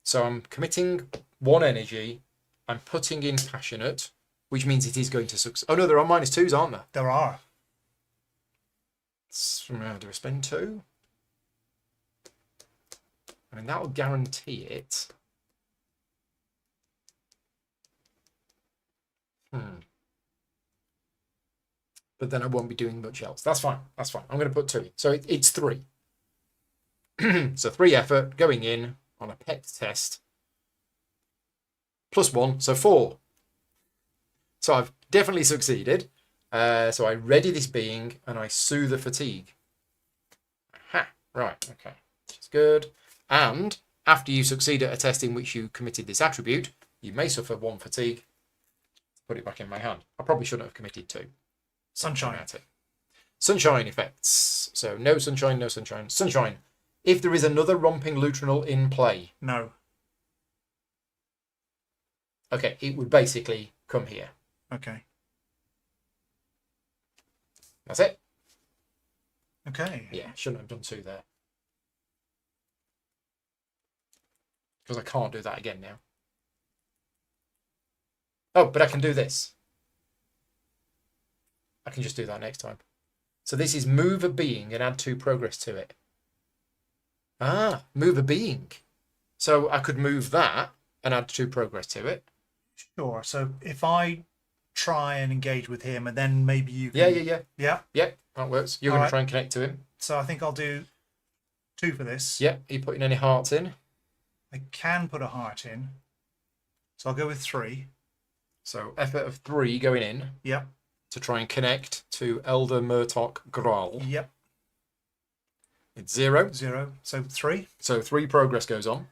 So I'm committing 1 energy. I'm putting in passionate, which means it is going to succeed. Oh no, there are -2s, aren't there? There are. Do I spend 2? I mean, that'll guarantee it. But then I won't be doing much else. That's fine. That's fine. I'm going to put 2 in. So it's 3. So 3 effort going in on a pet test. +1, so 4. So I've definitely succeeded. So I ready this being and I soothe the fatigue. Aha, right, okay. Which is good. And after you succeed at a test in which you committed this attribute, you may suffer 1 fatigue. Put it back in my hand. I probably shouldn't have committed 2. Sunshine. Sunshine effects. So no sunshine, no sunshine. Sunshine. If there is another romping lutrinal in play. No. Okay, it would basically come here. Okay. That's it. Okay. Yeah, shouldn't have done 2 there. Because I can't do that again now. Oh, but I can do this. I can just do that next time. So this is move a being and add 2 progress to it. Ah, move a being. So I could move that and add 2 progress to it. Sure. So if I try and engage with him and then maybe you can... Yeah, that works. You're going to try and connect to him. So I think I'll do 2 for this. Yeah, are you putting any hearts in? I can put a heart in. So I'll go with 3. So effort of 3 going in. Yep. To try and connect to Elder Murtok Graal. Yep. It's 0. 0. So 3. So 3 progress goes on.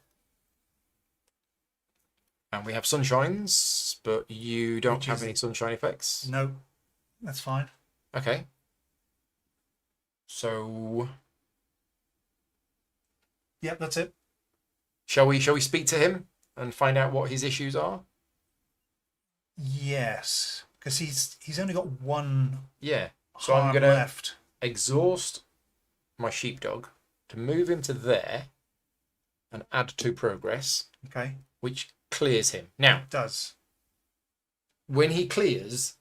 And we have sunshines, but you don't have any sunshine effects. No, that's fine. Okay. So... Yep, that's it. Shall we speak to him and find out what his issues are? Yes, because he's only got 1 Yeah. So I'm going to exhaust my sheepdog to move him to there and add 2 progress. Okay. Which clears him. Now, it does. When he clears,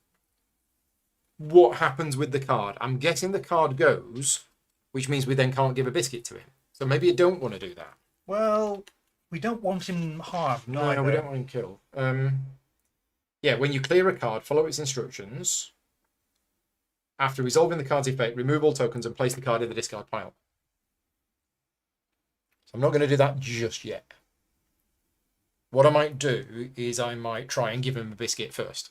what happens with the card? I'm guessing the card goes, which means we then can't give a biscuit to him. So maybe you don't want to do that. Well, we don't want him harmed. No, we don't want him killed. Yeah, when you clear a card, follow its instructions. After resolving the card's effect, remove all tokens and place the card in the discard pile. So I'm not going to do that just yet. What I might do is I might try and give him a biscuit first.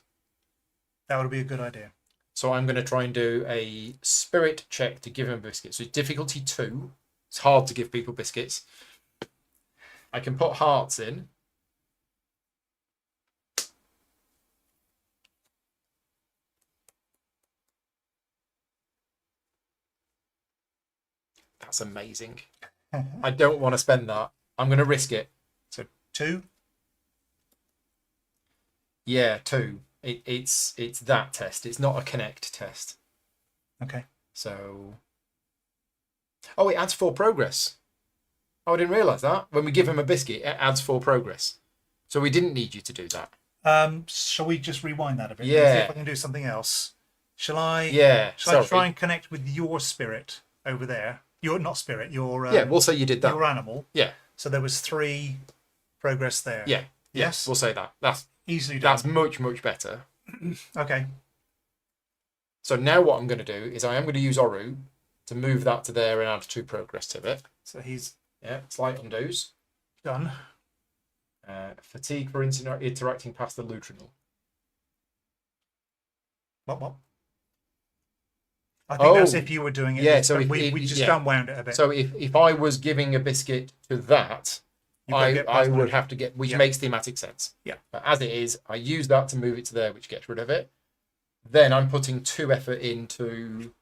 That would be a good idea. So I'm going to try and do a spirit check to give him a biscuit. So it's difficulty 2. It's hard to give people biscuits. I can put hearts in. That's amazing. I don't want to spend that. I'm going to risk it. So 2? Yeah, 2. It's that test. It's not a connect test. Okay. So... Oh, it adds 4 progress. Oh, I didn't realise that. When we give him a biscuit, it adds 4 progress. So we didn't need you to do that. Shall we just rewind that a bit? Yeah. See if I can do something else. Shall I? Yeah. Shall I try and connect with your spirit over there? Your not spirit. Your yeah. We'll say you did that. Your animal. Yeah. So there was 3 progress there. Yeah. Yes. We'll say that. That's easily done. That's much better. Okay. So now what I'm going to do is I am going to use Oru to move that to there and add 2 progress to it. So he's Yeah, slight undos. done. Fatigue for interacting past the lutrinal. What? I think that's Oh, if you were doing it. yeah, but so we just unwound it a bit. So if I was giving a biscuit to that, You've got to I get past would the- have to get, which Yeah. makes thematic sense. Yeah. But as it is, I use that to move it to there, which gets rid of it. Then I'm putting 2 effort into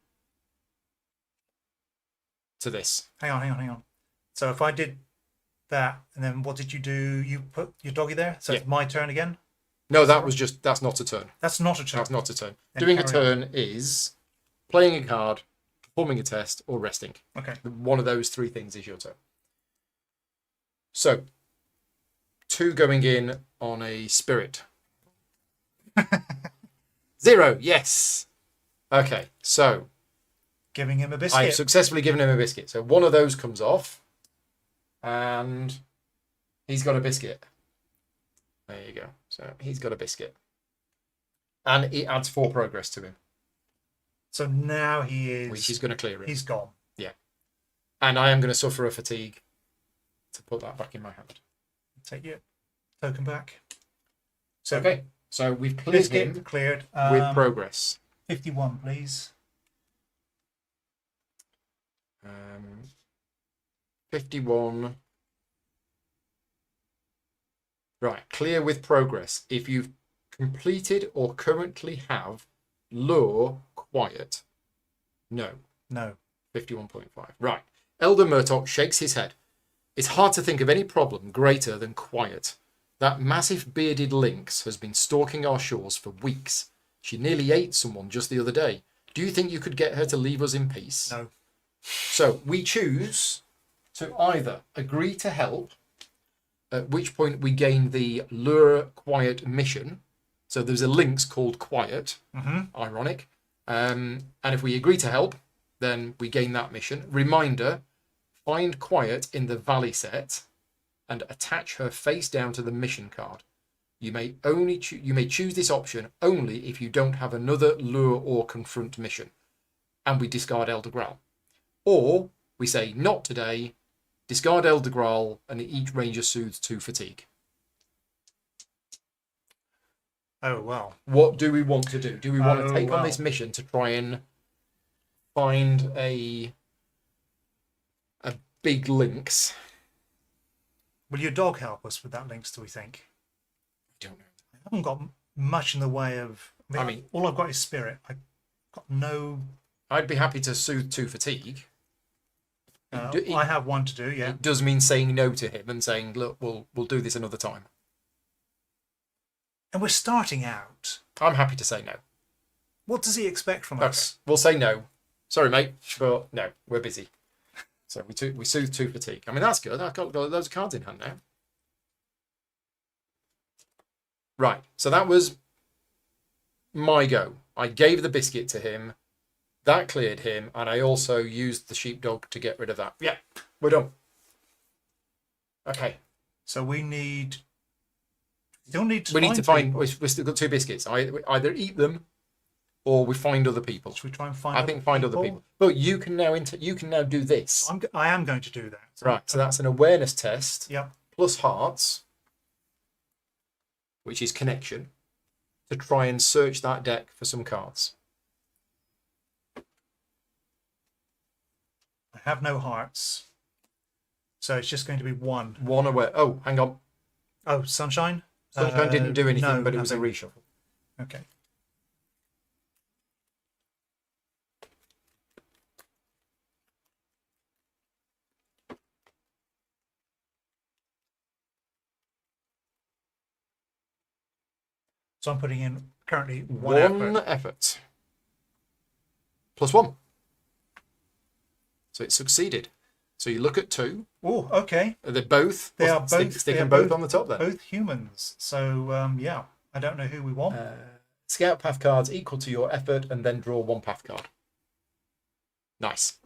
this. Hang on. So if I did that, and then what did you do? You put your doggy there. So it's my turn again. No, that's not a turn. That's not a turn. That's not a turn. Then Doing a carry turn is playing a card, performing a test, or resting. Okay. One of those 3 things is your turn. So, 2 going in on a spirit. 0, yes. Okay, so Giving him a biscuit. I've successfully given him a biscuit. So one of those comes off, and he's got a biscuit. There you go. So he's got a biscuit. And it adds 4 progress to him. So now he is. Which is going to clear it. He's gone. Yeah. And I am going to suffer a fatigue to put that back in my hand. Take your token back. So Okay. So we've cleared biscuit him cleared. with progress. 51, please. 51. Right. Clear with progress. If you've completed or currently have lure quiet. No. No. 51.5. Right. Elder Murtock shakes his head. It's hard to think of any problem greater than quiet. That massive bearded lynx has been stalking our shores for weeks. She nearly ate someone just the other day. Do you think you could get her to leave us in peace? No. So we choose to either agree to help, at which point we gain the Lure Quiet mission. So there's a lynx called Quiet. Ironic. And if we agree to help, then we gain that mission. Reminder, find Quiet in the Valley set and attach her face down to the mission card. You may choose this option only if you don't have another lure or confront mission, and we discard Elder Graal. Or we say not today, discard Elder Graal, and each ranger soothes 2 fatigue. Oh, well. What do we want to do? Do we want to take on well. this mission to try and find a big lynx? Will your dog help us with that lynx, do we think? I don't know. I haven't got much in the way of... I mean, all I've got is spirit. I've got no... I'd be happy to soothe 2 fatigue. I have 1 to do, yeah. It does mean saying no to him and saying, look, we'll do this another time. And we're starting out. I'm happy to say no. What does he expect from Okay, us? we'll say no. Sorry, mate, but no, we're busy. So we soothe 2 fatigue. I mean, that's good. I've got loads of cards in hand now. Right, so that was my go. I gave the biscuit to him. That cleared him, and I also used the sheepdog to get rid of that. Yeah, we're done. Okay. So we need... Still need to We need to find... people. We've still got 2 biscuits. We either eat them or we find other people. Should we try and find I think find other people. But you can now do this. I am going to do that. Right, so that's an awareness test. Yep. Plus hearts, which is connection, to try and search that deck for some cards. I have no hearts. So it's just going to be 1. One aware. Oh, hang on. Oh, sunshine? Sunshine didn't do anything, no, but it was a nothing. reshuffle. Okay. So I'm putting in currently 1 effort. effort. Plus 1. So it succeeded. So you look at 2. Oh, okay. They're both. They are both. Stick they them are both on the top then. Both humans. So yeah, I don't know who we want. Scout path cards equal to your effort, and then draw 1 path card. Nice.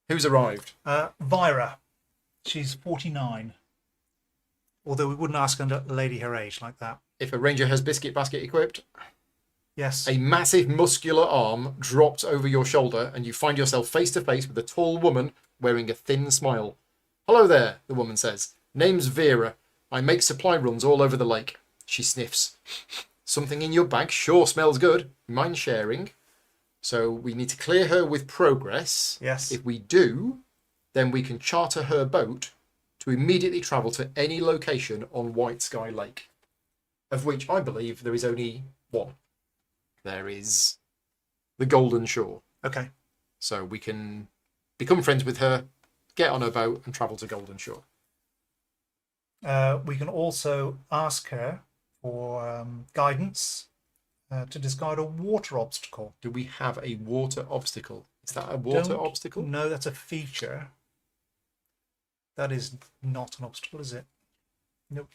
Who's arrived? Vira. She's 49. Although we wouldn't ask a lady her age like that. If a ranger has biscuit basket equipped, Yes. A massive muscular arm drops over your shoulder, and you find yourself face to face with a tall woman wearing a thin smile. "Hello there," the woman says. "Name's Vera. I make supply runs all over the lake." She sniffs. "Something in your bag sure smells good. Mind sharing?" So we need to clear her with progress. Yes. If we do, then we can charter her boat to immediately travel to any location on White Sky Lake, of which I believe there is only one. There is the Golden Shore. Okay. So we can become friends with her, get on her boat, and travel to Golden Shore. We can also ask her for guidance to discard a water obstacle. Do we have a water obstacle? Is that a water Don't obstacle? No, that's a feature. That is not an obstacle, is it? Nope.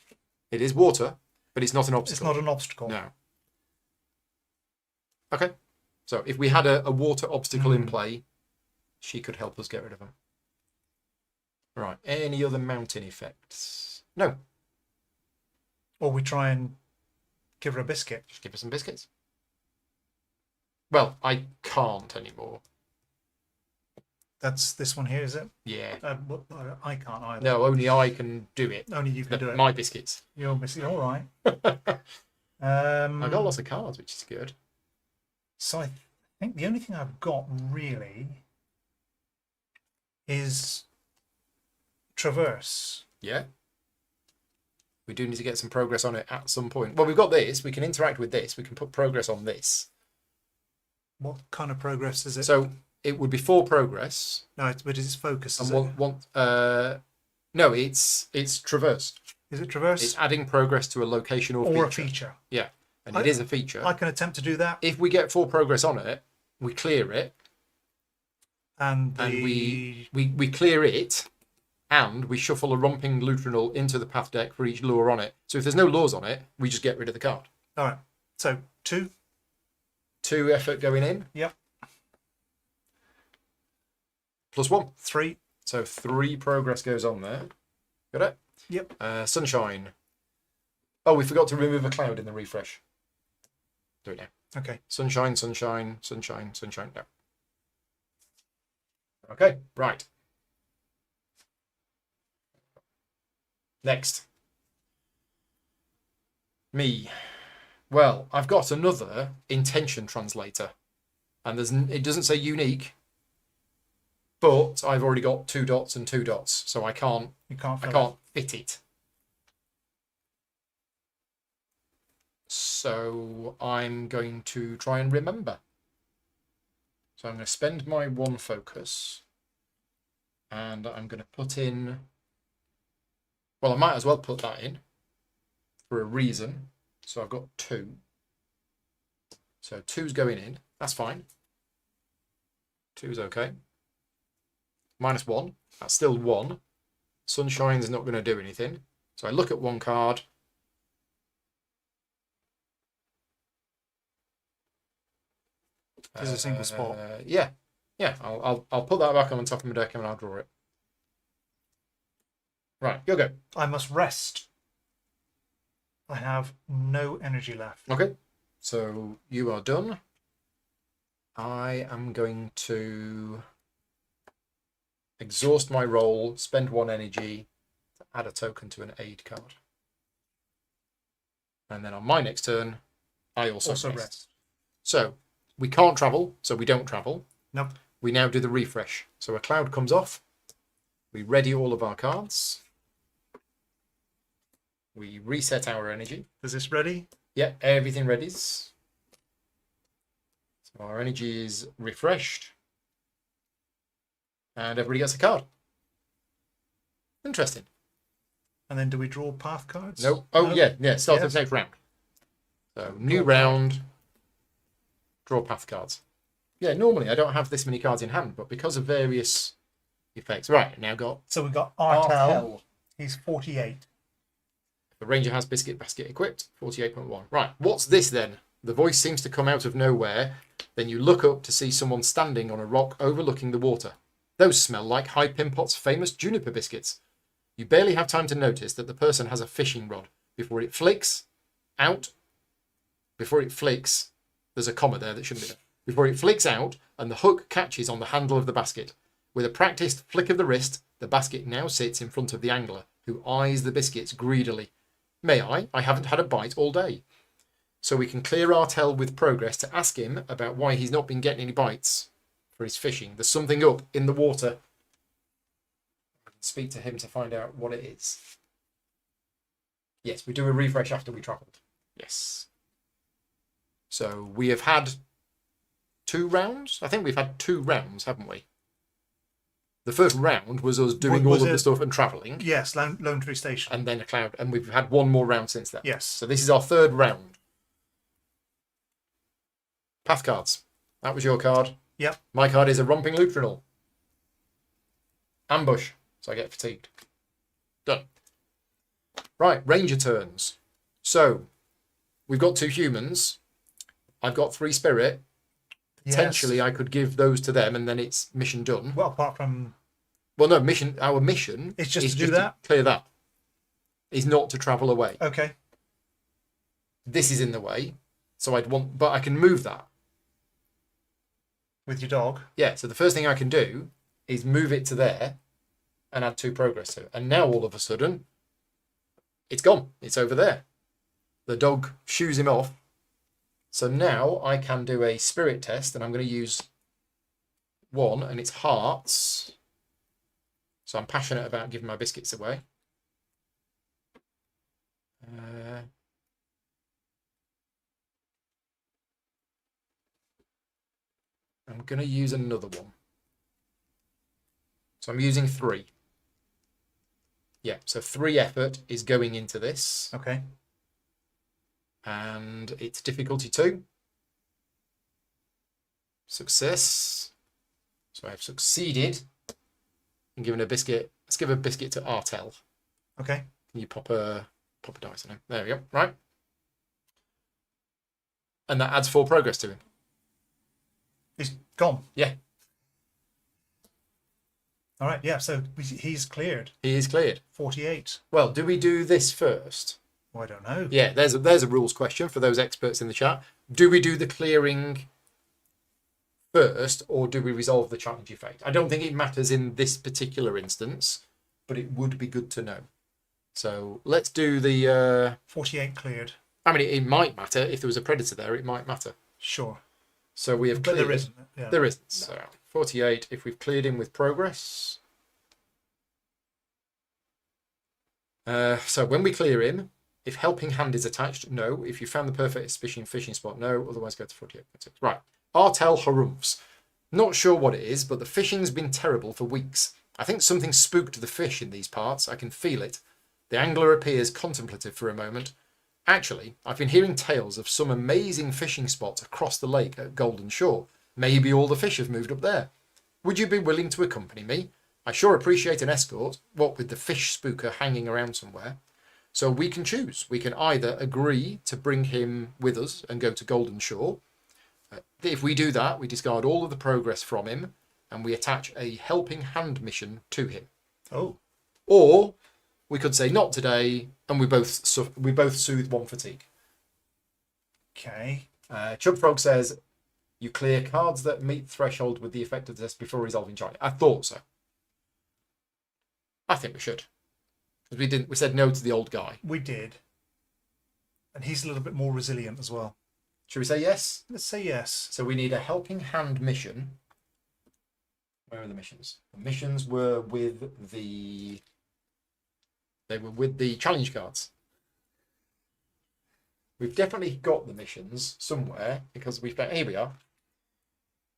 It is water, but it's not an obstacle. It's not an obstacle. No. Okay. So if we had a water obstacle in play, she could help us get rid of them. Right. Any other mountain effects? No. Or we try and give her a biscuit. Just give her some biscuits. Well, I can't anymore. That's this one here, is it? Yeah. I can't either. No, only I can do it. Only you can do it. My biscuits. You're missing. All right. I've got lots of cards, which is good. So I think the only thing I've got really is traverse. Yeah. We do need to get some progress on it at some point. Well, we've got this. We can interact with this. We can put progress on this. What kind of progress is it? So it would be 4 progress. No, but is it focus? Is And no, it's traverse. Is it traverse? It's adding progress to a location or feature. Or a feature. Yeah, and it is a feature. I can attempt to do that. If we get 4 progress on it, we clear it, and we clear it, and we shuffle a romping lutrinal into the path deck for each lure on it. So if there's no lures on it, we just get rid of the card. All right. So 2. 2 effort going in. Yep. +1. 3. So 3 progress goes on there. Got it? Yep. Sunshine. Oh, we forgot to remove a cloud in the refresh. Do it now. Okay. Sunshine, sunshine, sunshine, sunshine. No. Okay, right. Next. Me. Well, I've got another intention translator. And it doesn't say unique. But I've already got 2 dots and 2 dots. So I can't fit it. So I'm going to try and remember. So I'm going to spend my 1 focus. And I'm going to put in... Well, I might as well put that in. For a reason. So I've got 2. So 2's going in. That's fine. 2's okay. -1. That's still 1. Sunshine's not going to do anything. So I look at 1 card. There's a single spot. Yeah. I'll put that back on top of my deck and I'll draw it. Right, you'll go. I must rest. I have no energy left. Okay, so you are done. I am going to exhaust my roll, spend 1 energy to add a token to an aid card. And then on my next turn, I also rest. So we can't travel, so we don't travel. Nope. We now do the refresh. So a cloud comes off. We ready all of our cards. We reset our energy. Is this ready? Yeah, everything readies. So our energy is refreshed. And everybody gets a card. Interesting. And then do we draw path cards? No. Oh, no? Yeah. Start the next round. So new round. Draw path cards. Yeah, normally I don't have this many cards in hand, but because of various effects. Right, now got... So we've got Artel. He's 48. The ranger has biscuit basket equipped. 48.1. Right, what's this then? The voice seems to come out of nowhere. Then you look up to see someone standing on a rock overlooking the water. Those smell like High Pimpot's famous juniper biscuits. You barely have time to notice that the person has a fishing rod. Before it flicks, the There's a comma there that shouldn't be there. Before it flicks out and the hook catches on the handle of the basket. With a practiced flick of the wrist, the basket now sits in front of the angler, who eyes the biscuits greedily. May I? I haven't had a bite all day. So we can clear our tail with progress to ask him about why he's not been getting any bites for his fishing. There's something up in the water. I can speak to him to find out what it is. Yes, we do a refresh after we travelled. Yes. So we have had 2 rounds. I think we've had 2 rounds, haven't we? The first round was us doing all of the stuff and travelling. Yes, Lone Tree Station. And then a cloud. And we've had 1 more round since then. Yes. So this is our 3rd round. Path cards. That was your card. Yep. My card is a romping lutrinal. Ambush. So I get fatigued. Done. Right, ranger turns. So we've got 2 humans. I've got 3 spirit. Potentially, yes. I could give those to them, and then it's mission done. Well, apart from, well, no, our mission it's just is to do that. To clear that. Is not to travel away. Okay. This is in the way, so I'd want, but I can move that with your dog. Yeah. So the first thing I can do is move it to there, and add 2 progress to it, and now all of a sudden, it's gone. It's over there. The dog shoos him off. So now I can do a spirit test, and I'm going to use 1, and it's hearts. So I'm passionate about giving my biscuits away. I'm going to use another one. So I'm using 3. Yeah, so 3 effort is going into this. Okay. And it's difficulty 2. Success. So I've succeeded in giving a biscuit. Let's give a biscuit to Artel. Okay. Can you pop a dice on him? There we go. Right. And that adds 4 progress to him. He's gone. Yeah. All right. Yeah. So he's cleared. He is cleared. 48. Well, do we do this first? Well, I don't know. Yeah, there's a rules question for those experts in the chat. Do we do the clearing first, or do we resolve the challenge effect? I don't think it matters in this particular instance, but it would be good to know. So let's do the 48 cleared. I mean, it might matter if there was a predator there. It might matter. Sure. So we have but cleared. There isn't. Yeah. There isn't. So 48. If we've cleared him with progress. So when we clear him. If helping hand is attached, no. If you found the perfect fishing spot, no. Otherwise, go to 48. Right. Artel harumphs. Not sure what it is, but the fishing's been terrible for weeks. I think something spooked the fish in these parts. I can feel it. The angler appears contemplative for a moment. Actually, I've been hearing tales of some amazing fishing spots across the lake at Golden Shore. Maybe all the fish have moved up there. Would you be willing to accompany me? I sure appreciate an escort, what with the fish spooker hanging around somewhere. So we can choose. We can either agree to bring him with us and go to Golden Shore. If we do that, we discard all of the progress from him and we attach a helping hand mission to him. Oh. Or we could say not today, and we both soothe 1 fatigue. Okay. Chubfrog says you clear cards that meet threshold with the effect of the test before resolving challenge. I thought so. I think we should. Because we said no to the old guy. We did. And he's a little bit more resilient as well. Should we say yes? Let's say yes. So we need a helping hand mission. Where are the missions? The missions were with the... They were with the challenge cards. We've definitely got the missions somewhere because we've found... Here we are.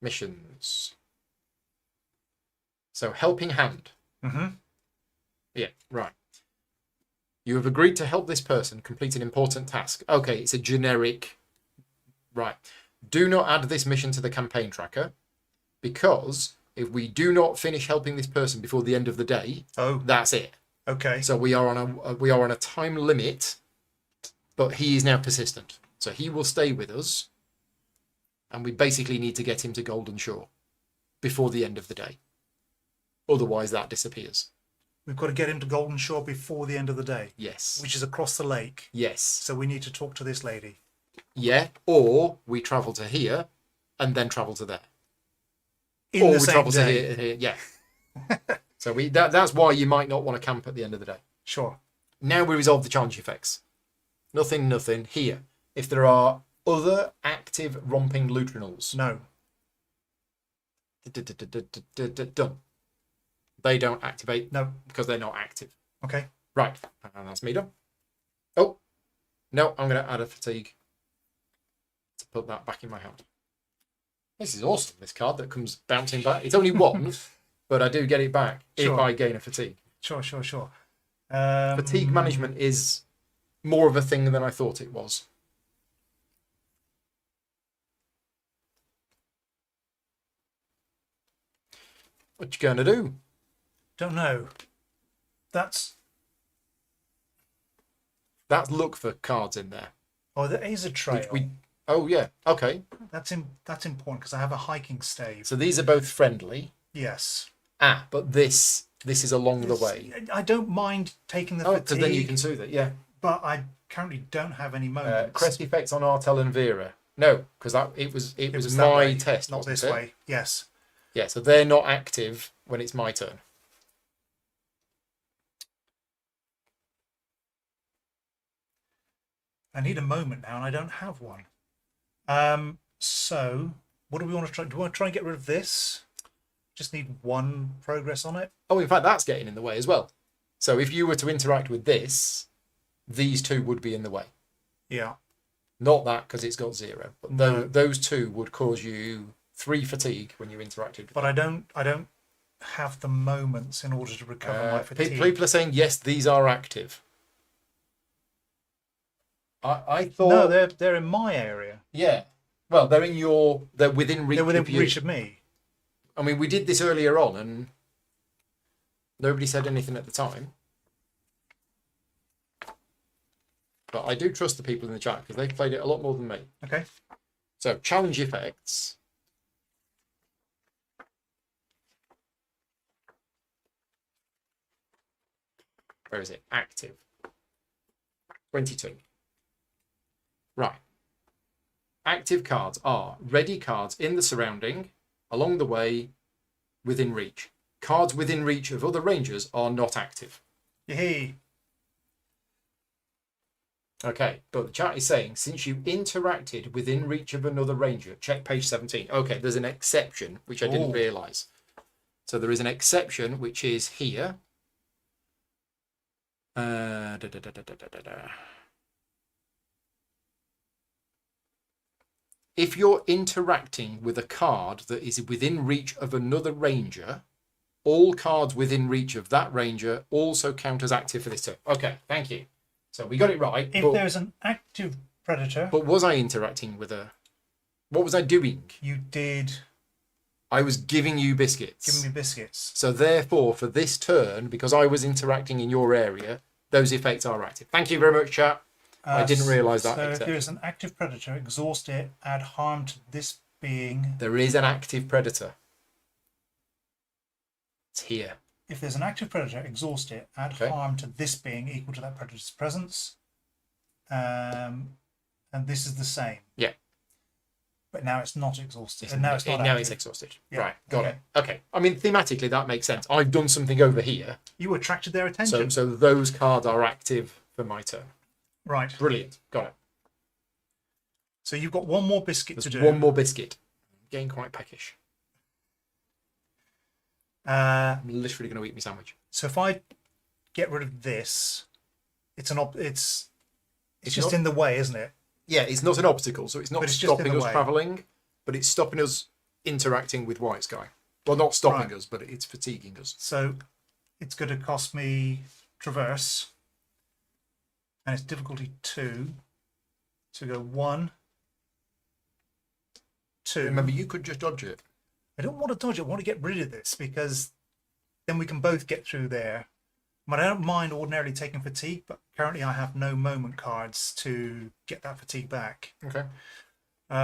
Missions. So helping hand. Mm-hmm. Yeah, right. You have agreed to help this person complete an important task. Okay, it's a generic... Right. Do not add this mission to the campaign tracker because if we do not finish helping this person before the end of the day, that's it. Okay. So we are on a time limit, but he is now persistent. So he will stay with us, and we basically need to get him to Golden Shore before the end of the day. Otherwise, that disappears. We've got to get him to Golden Shore before the end of the day. Yes. Which is across the lake. Yes. So we need to talk to this lady. Yeah, or we travel to here and then travel to there. In Or the we same travel day. to here. Yeah. So that's why you might not want to camp at the end of the day. Sure. Now we resolve the challenge effects. Nothing here. If there are other active romping lutrinals, No. done. They don't activate No. because they're not active. Okay. Right, and that's me done. Oh, no, I'm going to add a fatigue to put that back in my hand. This is awesome, this card that comes bouncing back. It's only one, but I do get it back Sure. if I gain a fatigue. Sure. Fatigue management is more of a thing than I thought it was. What you going to do? Don't know. That's Look for cards in there. Oh, there is a trail. Oh, yeah. Okay. That's important because I have a hiking stave. So these are both friendly. Yes. But this is along the way. I don't mind taking the because fatigue. then you can soothe it, yeah. But I currently don't have any moments. Crest effects on Artel and Vera. No, because it was that my way, test, not this it? way. Yes. Yeah, so they're not active when it's my turn. I need a moment now, and I don't have one. So what do we want to try? Do we want to try and get rid of this? Just need one progress on it. Oh, in fact, that's getting in the way as well. So if you were to interact with this, these two would be in the way. Yeah. Not that, because it's got 0. But No. those two would cause you 3 fatigue when you interacted with But I don't have the moments in order to recover my fatigue. People are saying, yes, these are active. I thought... No, they're in my area. Yeah. Well, they're within reach. They're within of you. reach of me. I mean, we did this earlier on, and nobody said anything at the time. But I do trust the people in the chat because they've played it a lot more than me. Okay. So, challenge effects. Where is it? Active. 22. Right. Active cards are ready cards in the surrounding, along the way, within reach. Cards within reach of other rangers are not active. Yay. Okay, but the chat is saying, since you interacted within reach of another ranger, check page 17. Okay, there's an exception, which I didn't realise. So there is an exception, which is here. If you're interacting with a card that is within reach of another ranger, all cards within reach of that ranger also count as active for this turn. Okay, thank you. So we got it right. If there's an active predator... But was I interacting with a... What was I doing? You did... I was giving you biscuits. Giving me biscuits. So therefore, for this turn, because I was interacting in your area, those effects are active. Thank you very much, chat. I didn't realise that. So if there's an active predator, exhaust it, add harm to this being... There is an active predator. It's here. If there's an active predator, exhaust it, add harm to this being equal to that predator's presence. And this is the same. Yeah. But now it's not exhausted. Now it's exhausted. Yeah. Right, got it. Okay. I mean, thematically, that makes sense. I've done something over here. You attracted their attention. So those cards are active for my turn. Right. Brilliant. Got it. So you've got one more biscuit to do. One more biscuit. I'm getting quite peckish. I'm literally going to eat my sandwich. So if I get rid of this, it's just in the way, isn't it? Yeah, it's not an obstacle, so it's not stopping us travelling, but it's stopping us interacting with White Sky. Well, not stopping us, but it's fatiguing us. So it's going to cost me traverse, and it's difficulty 2. So go 1, 2. Remember, you could just dodge it. I don't want to dodge it. I want to get rid of this because then we can both get through there. But I don't mind ordinarily taking fatigue, but currently I have no moment cards to get that fatigue back. Okay. So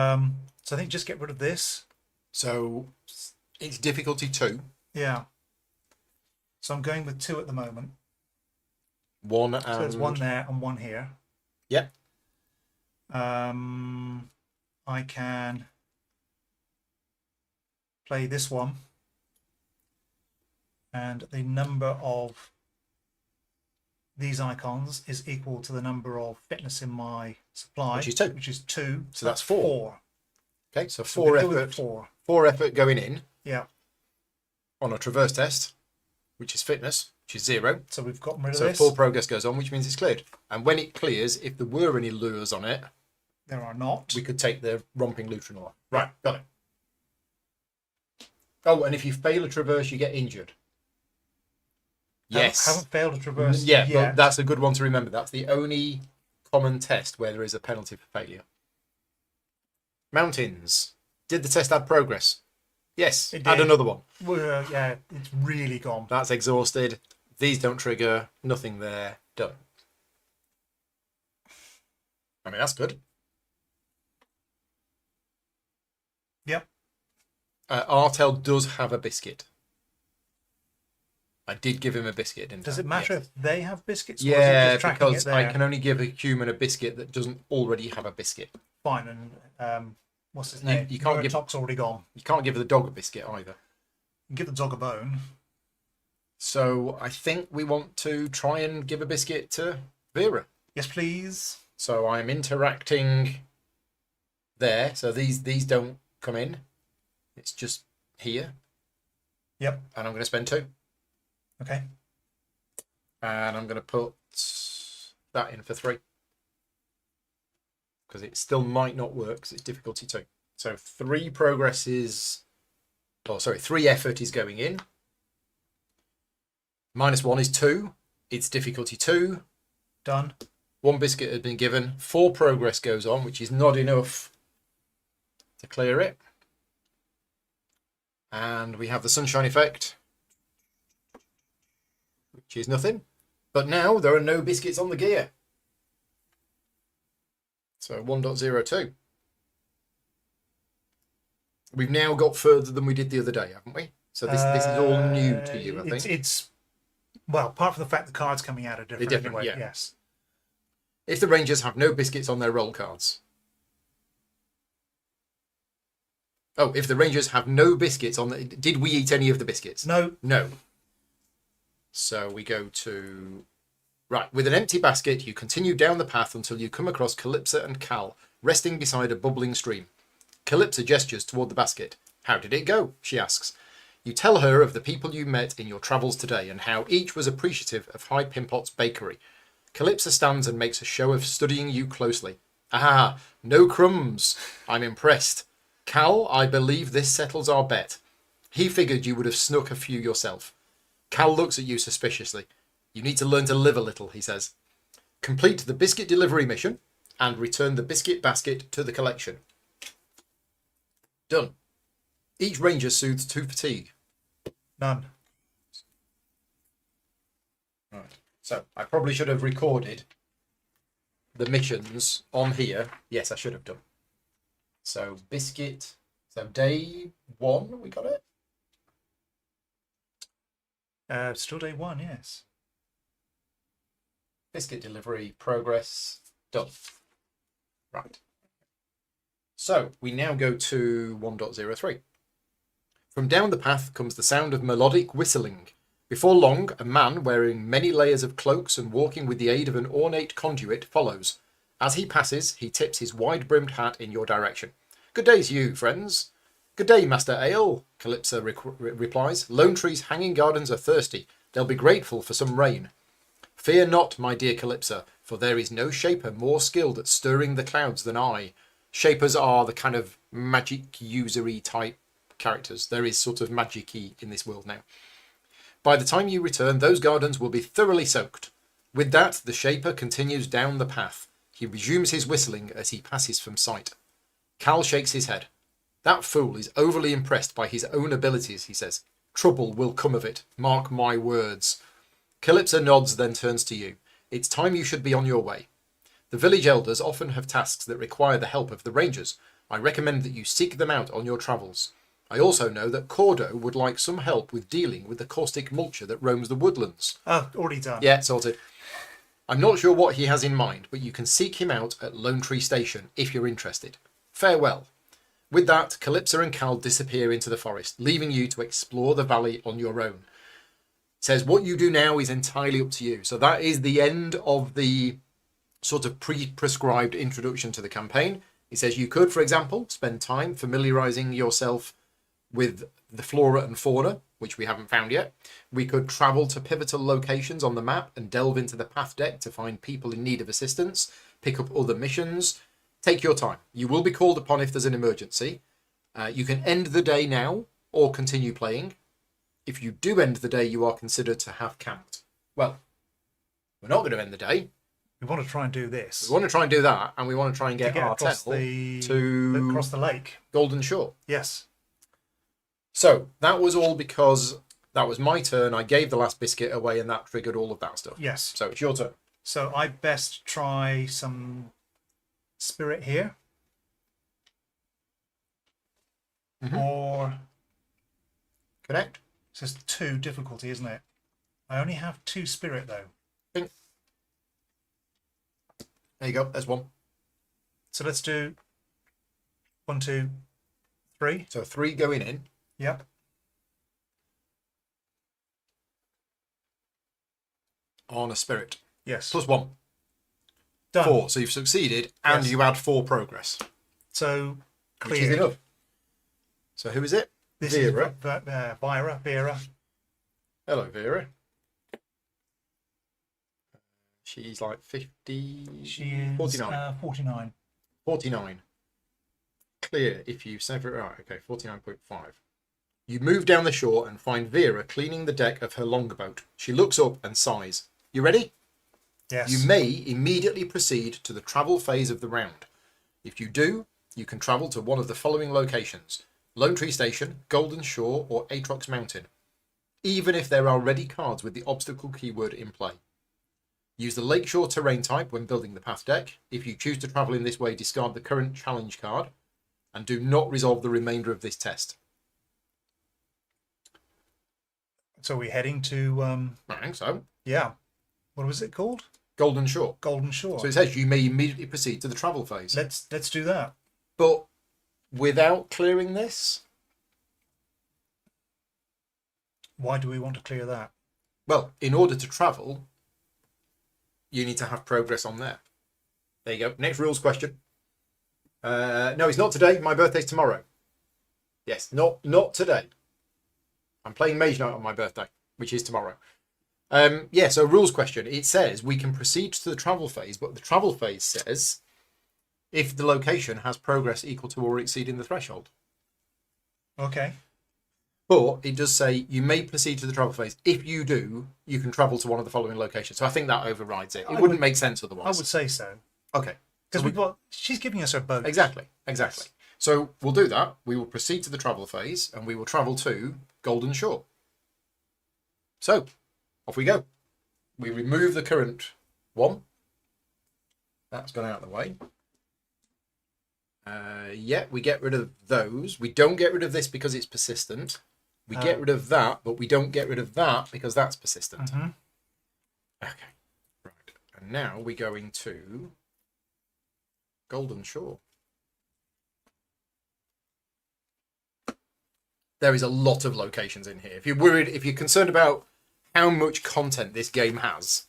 I think just get rid of this. So it's difficulty 2. Yeah. So I'm going with 2 at the moment. 1 and... So there's 1 there and 1 here. Yep. I can play this one, and the number of these icons is equal to the number of fitness in my supply, Which is 2. Which is 2. So that's 4. Okay, so So we're 4 gonna go with effort. 4. 4 effort going in Yeah. on a traverse test, which is fitness, which is 0. So we've gotten rid of So this. 4 progress goes on, which means it's cleared. And when it clears, if there were any lures on it, There are not. we could take the romping lutrin off. Right, got it. Oh, and if you fail a traverse, you get injured. Yes. Haven't failed a traverse Yeah, yet. but that's a good one to remember. That's the only common test where there is a penalty for failure. Mountains. Did the test add progress? Yes. It Add did. another one. Yeah, it's really gone. That's exhausted. These don't trigger. Nothing there. Done. I mean, that's good. Yep. Artel does have a biscuit. I did give him a biscuit, didn't I? Does it matter Yes. if they have biscuits? Or is it Yeah, just tracking because it there? I can only give a human a biscuit that doesn't already have a biscuit. Fine, and what's his name? you can't give- Neurotox already gone. You can't give the dog a biscuit either. Give the dog a bone. So I think we want to try and give a biscuit to Vera. Yes, please. So I'm interacting there. So these don't come in. It's just here. Yep. And I'm going to spend 2. Okay. And I'm going to put that in for 3. Because it still might not work because it's difficulty 2. So 3 progress is... Oh, sorry, 3 effort is going in. -1 is 2. It's difficulty 2. Done. 1 biscuit has been given. 4 progress goes on, which is not enough to clear it. And we have the sunshine effect, which is nothing. But now there are no biscuits on the gear. So 1.02. We've now got further than we did the other day, haven't we? So this is all new to you, I think. It's well, apart from the fact the cards coming out are different. They're different, anyway. yeah. Yes. If the Rangers have no biscuits on their roll cards. Oh, if the Rangers have no biscuits on the... Did we eat any of the biscuits? No. No. So we go to... Right, with an empty basket, you continue down the path until you come across Calypsa and Cal, resting beside a bubbling stream. Calypsa gestures toward the basket. How did it go? She asks. You tell her of the people you met in your travels today and how each was appreciative of High Pimpot's bakery. Calypsa stands and makes a show of studying you closely. Ah, no crumbs. I'm impressed. Cal, I believe this settles our bet. He figured you would have snuck a few yourself. Cal looks at you suspiciously. You need to learn to live a little, he says. Complete the biscuit delivery mission and return the biscuit basket to the collection. Done. Each ranger soothes 2 fatigue. None. Right. So I probably should have recorded the missions on here. Yes, I should have done. So biscuit. So day 1, we got it. Still day 1, yes. Biscuit delivery progress done. Right. So we now go to 1.03. From down the path comes the sound of melodic whistling. Before long, a man wearing many layers of cloaks and walking with the aid of an ornate conduit follows. As he passes, he tips his wide-brimmed hat in your direction. Good day to you, friends. Good day, Master Ale, Calypsa replies. Lone Tree's hanging gardens are thirsty. They'll be grateful for some rain. Fear not, my dear Calypsa, for there is no shaper more skilled at stirring the clouds than I. Shapers are the kind of magic usury type characters. There is sort of magic-y in this world now. By the time you return, those gardens will be thoroughly soaked. With that, the Shaper continues down the path. He resumes his whistling as he passes from sight. Cal shakes his head. That fool is overly impressed by his own abilities, he says. Trouble will come of it, mark my words. Calypsa nods, then turns to you. It's time you should be on your way. The village elders often have tasks that require the help of the rangers. I recommend that you seek them out on your travels. I also know that Cordo would like some help with dealing with the caustic mulcher that roams the woodlands. Oh, already done. Yeah, sorted. I'm not sure what he has in mind, but you can seek him out at Lone Tree Station if you're interested. Farewell. With that, Calypso and Cal disappear into the forest, leaving you to explore the valley on your own. It says what you do now is entirely up to you. So that is the end of the sort of pre-prescribed introduction to the campaign. It says you could, for example, spend time familiarizing yourself with the flora and fauna, which we haven't found yet. We could travel to pivotal locations on the map and delve into the path deck to find people in need of assistance, pick up other missions. Take your time. You will be called upon if there's an emergency. You can end the day now or continue playing. If you do end the day, you are considered to have camped. Well, we're not going to end the day. We want to try and do this. We want to try and do that, and we want to try and get across the lake. Golden Shore. Yes. So that was all because that was my turn. I gave the last biscuit away, and that triggered all of that stuff. Yes. So it's your turn. So I best try some spirit here. Or Connect. it's just 2 difficulty, isn't it? I only have 2 spirit though. Bing. There you go. There's 1. So let's do 1, 2, 3. So 3 going in. Yep. On a spirit. Yes. Plus 1. Done. 4. So you've succeeded, and Yes. you add 4 progress. So Which is cleared. enough. So who is it? This Vera. is Vera. Hello, Vera. She's like 50... She is 49. 49. 49. Clear if you sever it. Right, okay, 49.5. You move down the shore and find Vera cleaning the deck of her longboat. She looks up and sighs. You ready? Yes. You may immediately proceed to the travel phase of the round. If you do, you can travel to one of the following locations: Lone Tree Station, Golden Shore, or Atrox Mountain, even if there are already cards with the obstacle keyword in play. Use the Lakeshore terrain type when building the path deck. If you choose to travel in this way, discard the current challenge card, and do not resolve the remainder of this test. So we're heading to I think so. yeah. What was it called? Golden Shore. Golden Shore. So it says you may immediately proceed to the travel phase. Let's do that. But without clearing this, Why do we want to clear that? well, in order to travel, you need to have progress on there. There you go. Next rules question. No, it's not today. My birthday's tomorrow. Yes, not today. I'm playing Mage Knight on my birthday, which is tomorrow. Yeah, so rules question. It says we can proceed to the travel phase, but the travel phase says if the location has progress equal to or exceeding the threshold. Okay. But it does say you may proceed to the travel phase. If you do, you can travel to one of the following locations. So I think that overrides it. It wouldn't make sense otherwise. I would say so. Okay. Because she's giving us her boat. Exactly. So we'll do that. We will proceed to the travel phase, and we will travel to Golden Shore. So, off we go. We remove the current one. That's gone out of the way. Yeah, we get rid of those. We don't get rid of this because it's persistent. We get rid of that, but we don't get rid of that because that's persistent. Mhm. Okay. Right. And now we're going to Golden Shore. There is a lot of locations in here. If you're worried, if you're concerned about how much content this game has,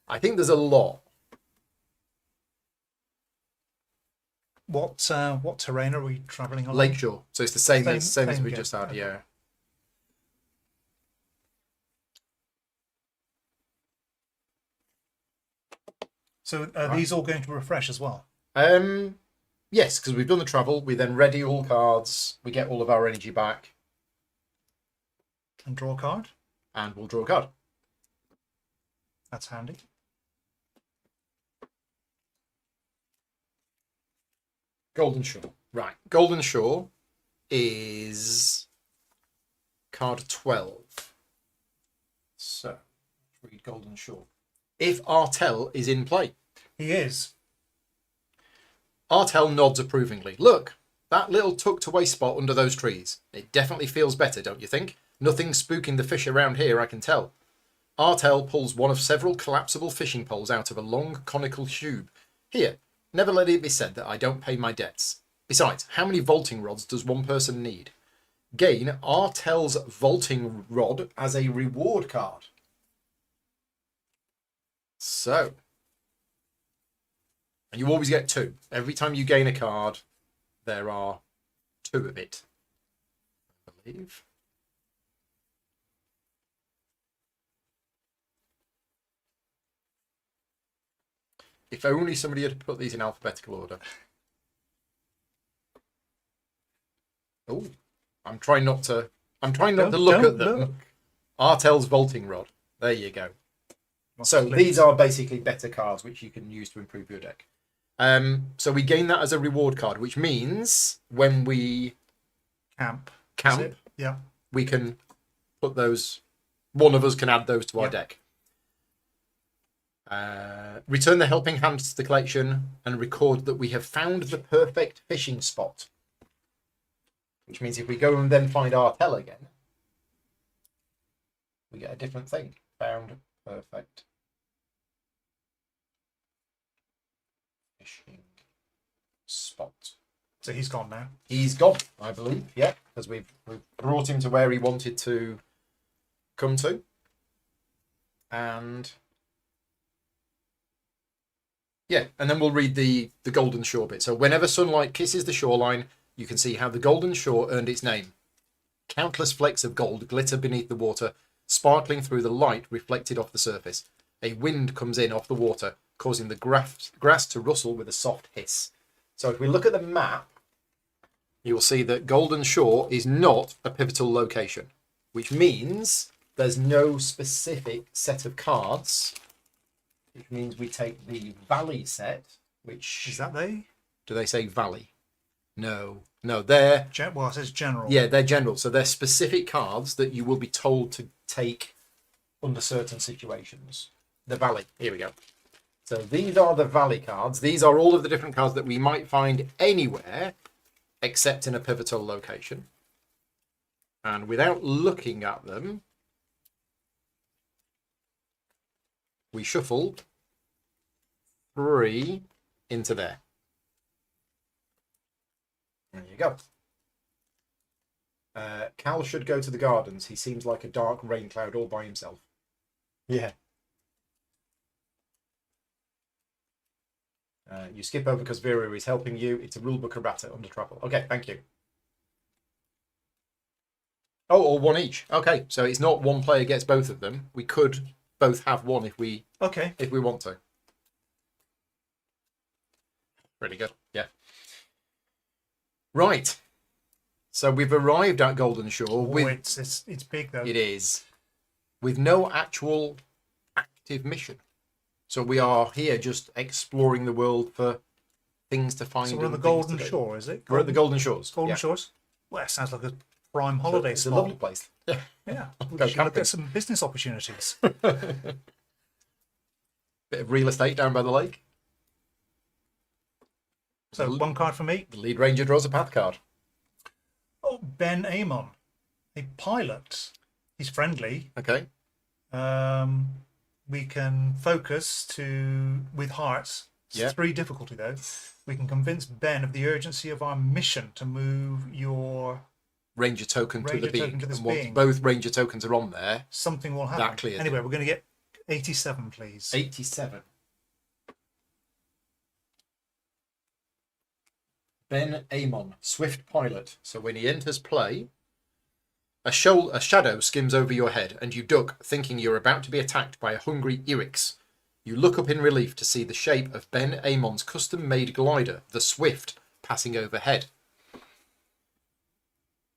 I think there's a lot. What terrain are we travelling on? Lakeshore. So it's the same as Same we game. just had, Okay. yeah. So are these all going to refresh as well? Yes, because we've done the travel. We then ready all cards. We get all of our energy back, And draw a card? and we'll draw a card. That's handy. Golden Shore. Right. Golden Shore is card 12. So, let's read Golden Shore. If Artel is in play. He is. Artel nods approvingly. Look, that little tucked away spot under those trees. It definitely feels better, don't you think? Nothing spooking the fish around here, I can tell. Artel pulls one of several collapsible fishing poles out of a long conical tube. Here, never let it be said that I don't pay my debts. Besides, how many vaulting rods does one person need? Gain Artel's vaulting rod as a reward card. So, and you always get 2. Every time you gain a card, there are 2 of it, I believe. If only somebody had put these in alphabetical order. Oh, I'm trying not to look at them. Look. Artel's vaulting rod. There you go. So Split. these are basically better cards which you can use to improve your deck. So we gain that as a reward card, which means when we Camp. Yeah. we can put those. One of us can add those to our deck. Return the helping hand to the collection and record that we have found the perfect fishing spot. Which means if we go and then find Artel again, we get a different thing. Found perfect fishing spot. So he's gone now. He's gone, I believe, yeah, because we've brought him to where he wanted to come to. And yeah, and then we'll read the Golden Shore bit. So whenever sunlight kisses the shoreline, you can see how the Golden Shore earned its name. Countless flecks of gold glitter beneath the water, sparkling through the light reflected off the surface. A wind comes in off the water, causing the grass to rustle with a soft hiss. So if we look at the map, you will see that Golden Shore is not a pivotal location, which means there's no specific set of cards, which means we take the Valley set, which... Is that they? Do they say Valley? No, they're... Well, it says general. Yeah, they're general. So they're specific cards that you will be told to take under certain situations. The Valley. Here we go. So these are the Valley cards. These are all of the different cards that we might find anywhere except in a pivotal location. And without looking at them, we shuffle 3 into there. There you go. Cal should go to the gardens. He seems like a dark rain cloud all by himself. Yeah. You skip over because Vera is helping you. It's a rulebook errata under travel. Okay, thank you. Oh, or 1 each. Okay, so it's not one player gets both of them. We could both have one if we want to. Really good. Yeah. Right. So we've arrived at Golden Shore It's big though. It is. With no actual active mission. So we are here just exploring the world for things to find. So we're on the Golden Shore, is it? We're at the Golden Shores. Golden Shores? Well, it sounds like a prime holiday It's spot. a lovely place. Yeah. Yeah. We should look at some business opportunities. Bit of real estate down by the lake. So 1 card for me. The lead ranger draws a path card. Oh, Ben Amon, a pilot. He's friendly. Okay. We can focus with hearts. It's 3 difficulty though. We can convince Ben of the urgency of our mission to move your Ranger token to the beak. To this and once being. both ranger tokens are on there, something will happen. that clears anyway, we're going to get 87, please. 87. Ben Amon, swift pilot. So when he enters play, a shadow skims over your head and you duck, thinking you're about to be attacked by a hungry Irix. You look up in relief to see the shape of Ben Amon's custom-made glider, the Swift, passing overhead.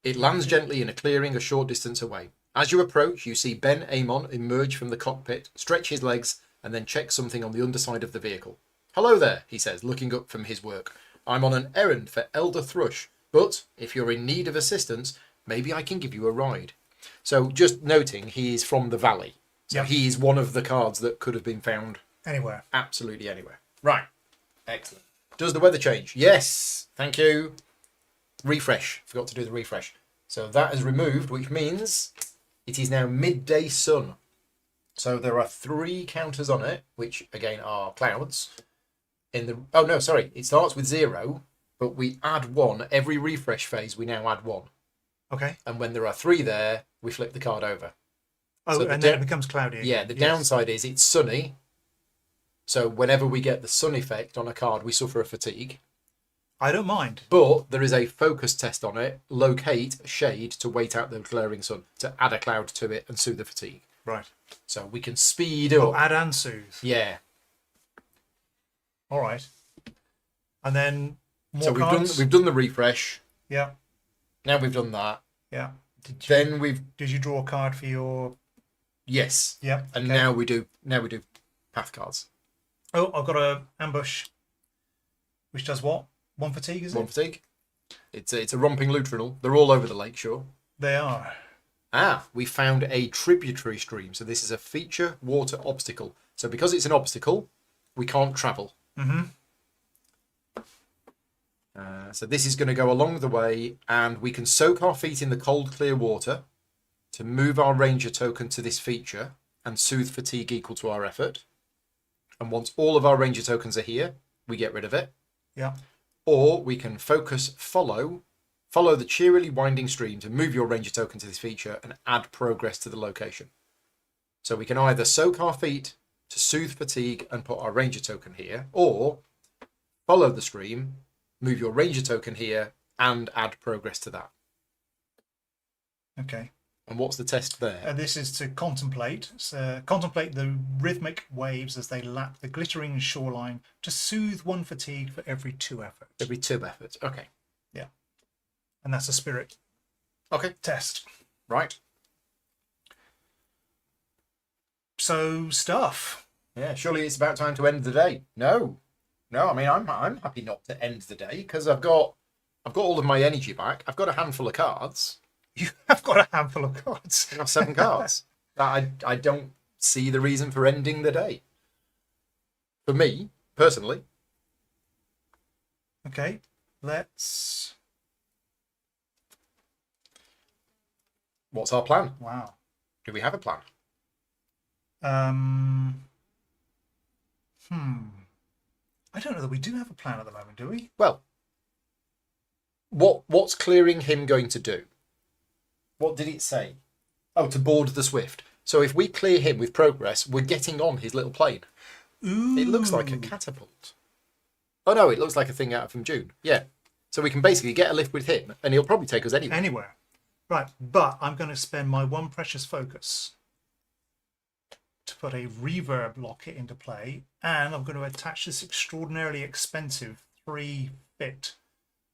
It lands gently in a clearing a short distance away. As you approach, you see Ben Amon emerge from the cockpit, stretch his legs, and then check something on the underside of the vehicle. "Hello there," he says, looking up from his work. "I'm on an errand for Elder Thrush, but if you're in need of assistance, maybe I can give you a ride." So just noting, he is from the Valley. So he is one of the cards that could have been found anywhere. Absolutely anywhere. Right. Excellent. Does the weather change? Yes. Thank you. Refresh. Forgot to do the refresh. So that is removed, which means it is now midday sun. So there are 3 counters on it, which again are clouds. Oh no, sorry, it starts with 0, but we add 1 every refresh phase. We now add 1, Okay. and when there are 3 there, we flip the card over. Oh, So and then it becomes cloudy again. Yeah, the downside is it's sunny. So whenever we get the sun effect on a card, we suffer a fatigue. I don't mind. But there is a focus test on it. Locate shade to wait out the glaring sun, to add a cloud to it and soothe the fatigue. Right. So we can speed up. Oh, add and soothe. Yeah. All right. And then more So cards. we've done the refresh. Yeah. Now we've done that. Yeah. Did you draw a card for your? Yes. Yeah. And okay. now we do path cards. Oh, I've got a ambush, which does what? 1 fatigue, is it? 1 fatigue. It's a romping lutrinal. They're all over the lakeshore. They are. We found a tributary stream. So this is a feature water obstacle. So because it's an obstacle, we can't travel. Mm-hmm. So this is going to go along the way, and we can soak our feet in the cold, clear water to move our ranger token to this feature and soothe fatigue equal to our effort. And once all of our ranger tokens are here, we get rid of it. Yeah. Or we can focus follow the cheerily winding stream to move your ranger token to this feature and add progress to the location. So we can either soak our feet to soothe fatigue and put our ranger token here, or follow the stream, move your ranger token here and add progress to that. Okay. And what's the test there? This is to contemplate. Contemplate the rhythmic waves as they lap the glittering shoreline to soothe 1 fatigue for every 2 efforts. Every 2 efforts. Okay. Yeah. And that's a spirit test. Right. So stuff. Yeah, surely it's about time to end the day. No. I mean, I'm happy not to end the day because I've got all of my energy back. I've got a handful of cards. You have got a handful of cards. I've got 7 cards. I don't see the reason for ending the day. For me, personally. Okay, let's... What's our plan? Wow. Do we have a plan? I don't know that we do have a plan at the moment, do we? Well, what's clearing him going to do? What did it say? Oh, to board the Swift. So if we clear him with progress, we're getting on his little plane. Ooh. It looks like a catapult. Oh no, it looks like a thing out from June. Yeah. So we can basically get a lift with him and he'll probably take us anywhere. Anywhere. Right, but I'm going to spend my 1 precious focus to put a reverb locket into play, and I'm going to attach this extraordinarily expensive 3-bit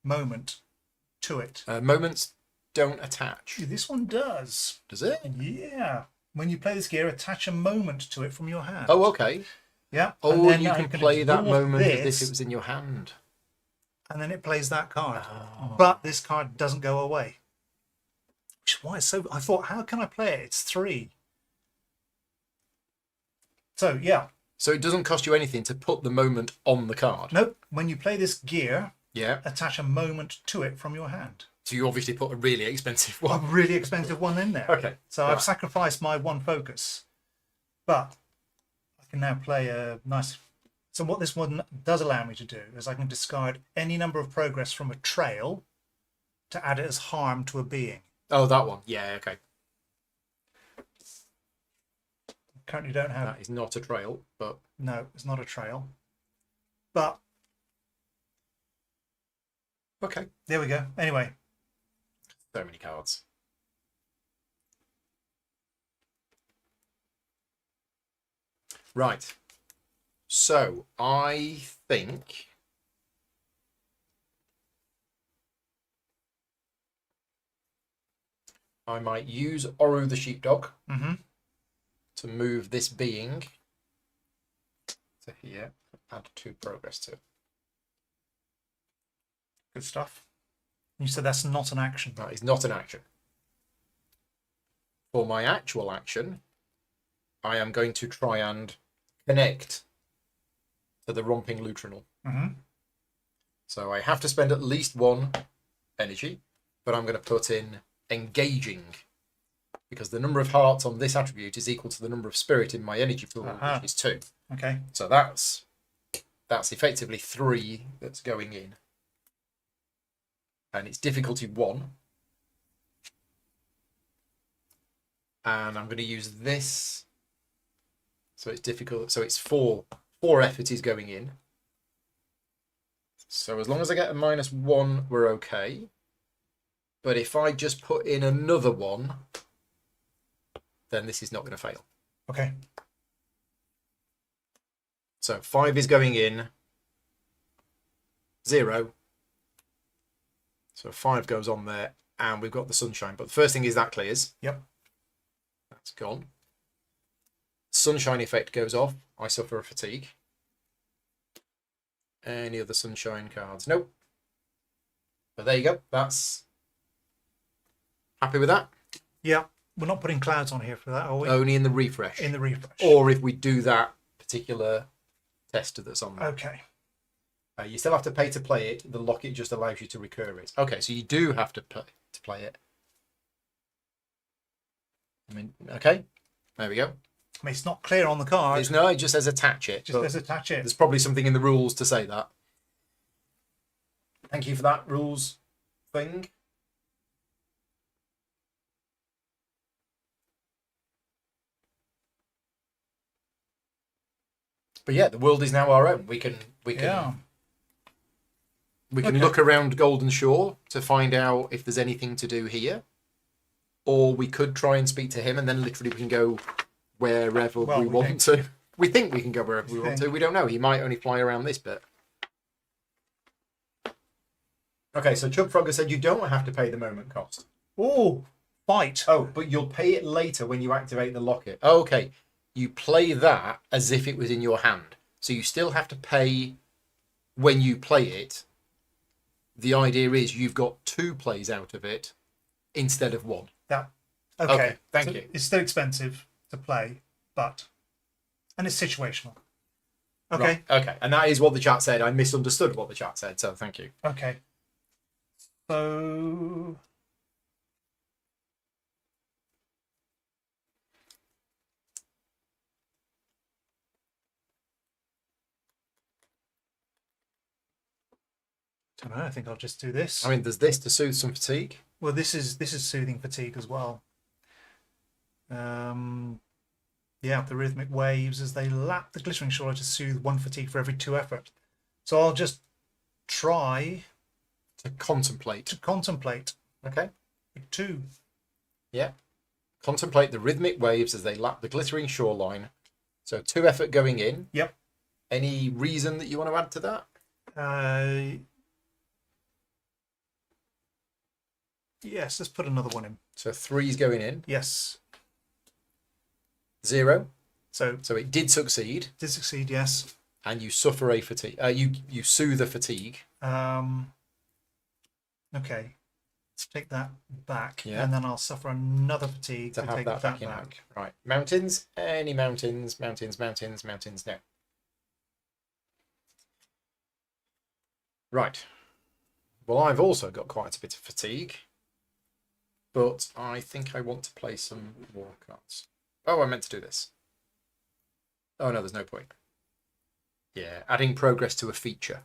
moment to it. Moments don't attach. This one does. Does it? Yeah. When you play this gear, attach a moment to it from your hand. Oh, okay. Yeah. Oh, and you can play that moment this, as if it was in your hand. And then it plays that card. Oh. But this card doesn't go away. Which is why it's so... I thought, how can I play it? It's 3. So, yeah. So it doesn't cost you anything to put the moment on the card? Nope. When you play this gear, Yeah. attach a moment to it from your hand. So you obviously put a really expensive A one. really expensive one in there. Okay. So Right. I've sacrificed my 1 focus. But I can now play a nice... So what this one does allow me to do is I can discard any number of progress from a trail to add it as harm to a being. Oh, that one. Yeah, okay. Currently don't have... That is not a trail, but... No, it's not a trail. But Okay. there we go. Anyway. So many cards. Right. So, I think... I might use Oru the Sheepdog Mm-hmm. to move this being to here. Add 2 progress to it. Good stuff. You said that's not an action. That is not an action. For my actual action, I am going to try and connect to the romping lutrinal. Mm-hmm. So I have to spend at least 1 energy, but I'm going to put in engaging because the number of hearts on this attribute is equal to the number of spirit in my energy pool, which is 2. Okay. So that's effectively 3 that's going in. And it's difficulty 1. And I'm going to use this. So it's difficult. So it's 4. 4 effort is going in. So as long as I get a -1, we're okay. But if I just put in another 1, then this is not going to fail. Okay. So 5 is going in. 0. So 5 goes on there, and we've got the sunshine. But the first thing is that clears. Yep. That's gone. Sunshine effect goes off. I suffer a fatigue. Any other sunshine cards? Nope. But there you go. That's happy with that. Yeah. We're not putting clouds on here for that, are we? Only in the refresh. In the refresh. Or if we do that particular tester that's on there. Okay. You still have to pay to play it. The locket just allows you to recur it. Okay, so you do have to pay to play it. I mean, okay, there we go. I mean, it's not clear on the card. It just says attach it. Just says attach it. There's probably something in the rules to say that. Thank you for that rules thing. But yeah, the world is now our own. We can Yeah. We can look around Golden Shore to find out if there's anything to do here. Or we could try and speak to him, and then literally we can go wherever we want to. We think we can go wherever we want to. We don't know. He might only fly around this bit. Okay, so Chub Frogger said you don't have to pay the moment cost. Oh, fight. Oh, but you'll pay it later when you activate the locket. Oh, okay. You play that as if it was in your hand. So you still have to pay when you play it. The idea is you've got 2 plays out of it instead of 1. Yeah. Okay. Thank you. It's still expensive to play, and it's situational. Okay. Right, okay. And that is what the chat said. I misunderstood what the chat said, so thank you. Okay. So I don't know. I think I'll just do this. I mean, there's this to soothe some fatigue. Well, this is soothing fatigue as well. Yeah, the rhythmic waves as they lap the glittering shore to soothe 1 fatigue for every 2 effort. So I'll just try To contemplate. to contemplate. Okay. 2. Yeah. Contemplate the rhythmic waves as they lap the glittering shoreline. So 2 effort going in. Yep. Any reason that you want to add to that? Yes, let's put another 1 in. So 3's going in. Yes. 0. So it did succeed. did succeed, yes. And you suffer a fatigue. You soothe a fatigue. Okay. Let's take that back. Yeah. And then I'll suffer another fatigue To and have take that back in hand. Right. Mountains. Any mountains. Mountains. No. Right. Well, I've also got quite a bit of fatigue. But I think I want to play some more cards. Oh, I meant to do this. Oh, no, there's no point. Yeah, adding progress to a feature.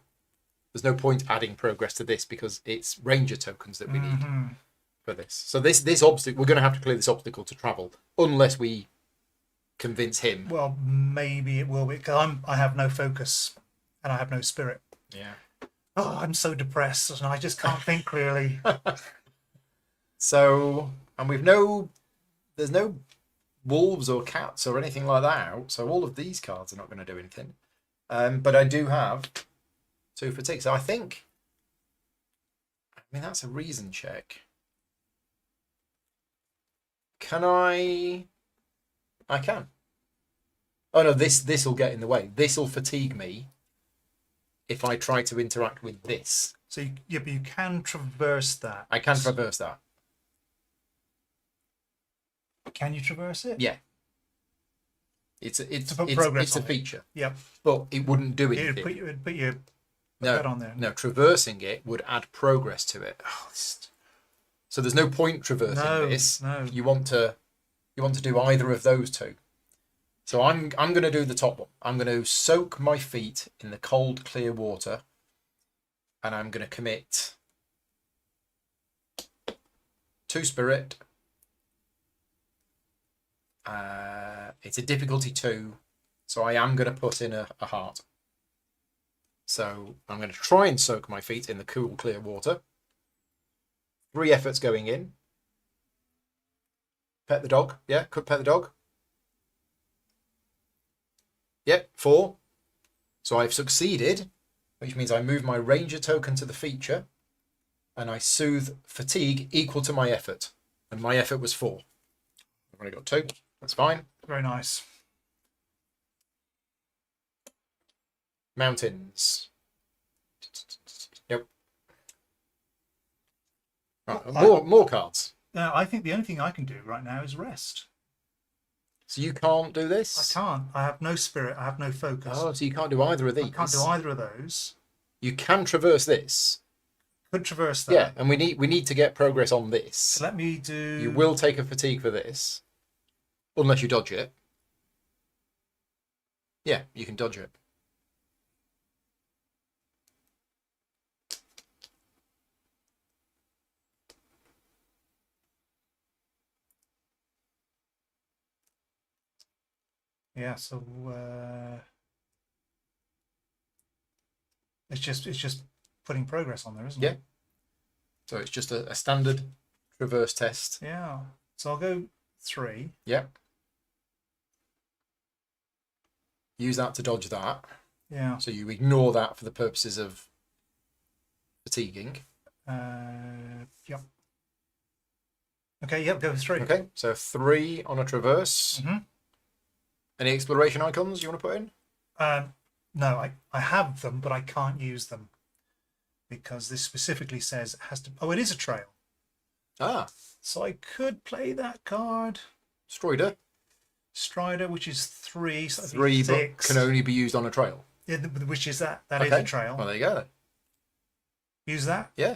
There's no point adding progress to this because it's ranger tokens that we need for this. So this obstacle, we're going to have to clear this obstacle to travel, unless we convince him. Well, maybe it will be, because I have no focus and I have no spirit. Yeah. Oh, I'm so depressed and I just can't think clearly. So, and there's no wolves or cats or anything like that out, so all of these cards are not going to do anything. But I do have 2 fatigue, so I mean, that's a reason check. Can I can. Oh no, this will get in the way. This will fatigue me if I try to interact with this. So but you can traverse that. I can traverse that. Can you traverse it? Yeah. It's a feature. Yep. But it wouldn't do anything. It would put your that on there. No, traversing it would add progress to it. Oh, so there's no point traversing this. No. You want to you want to do either of those two. So I'm going to do the top one. I'm going to soak my feet in the cold, clear water, and I'm going to commit 2 spirit. It's a difficulty 2, so I am going to put in a heart. So I'm going to try and soak my feet in the cool, clear water. 3 efforts going in. Pet the dog. Yeah, could pet the dog. Yep, 4. So I've succeeded, which means I move my ranger token to the feature, and I soothe fatigue equal to my effort. And my effort was 4. I've only got 2. That's fine. Very nice. Mountains. Yep. Right, more cards. Now, I think the only thing I can do right now is rest. So you can't do this? I can't. I have no spirit. I have no focus. Oh, so you can't do either of these. I can't do either of those. You can traverse this. Could traverse that. Yeah, and we need to get progress on this. So let me do... You will take a fatigue for this. Unless you dodge it. Yeah, you can dodge it. Yeah, so it's just putting progress on there, isn't Yeah. it? So it's just a standard traverse test. Yeah. So I'll go 3. Yep. Use that to dodge that. Yeah. So you ignore that for the purposes of fatiguing. Yep. Okay, yep, go 3. Okay, so 3 on a traverse. Mm-hmm. Any exploration icons you want to put in? No, I have them, but I can't use them because this specifically says it has to... Oh, it is a trail. Ah, So I could play that card. Strider. Strider, which is 3. So that'd be 3, but 6. can only be used on a trail. Yeah, which is that. That is Okay. a trail. Well, there you go then. Use that? Yeah.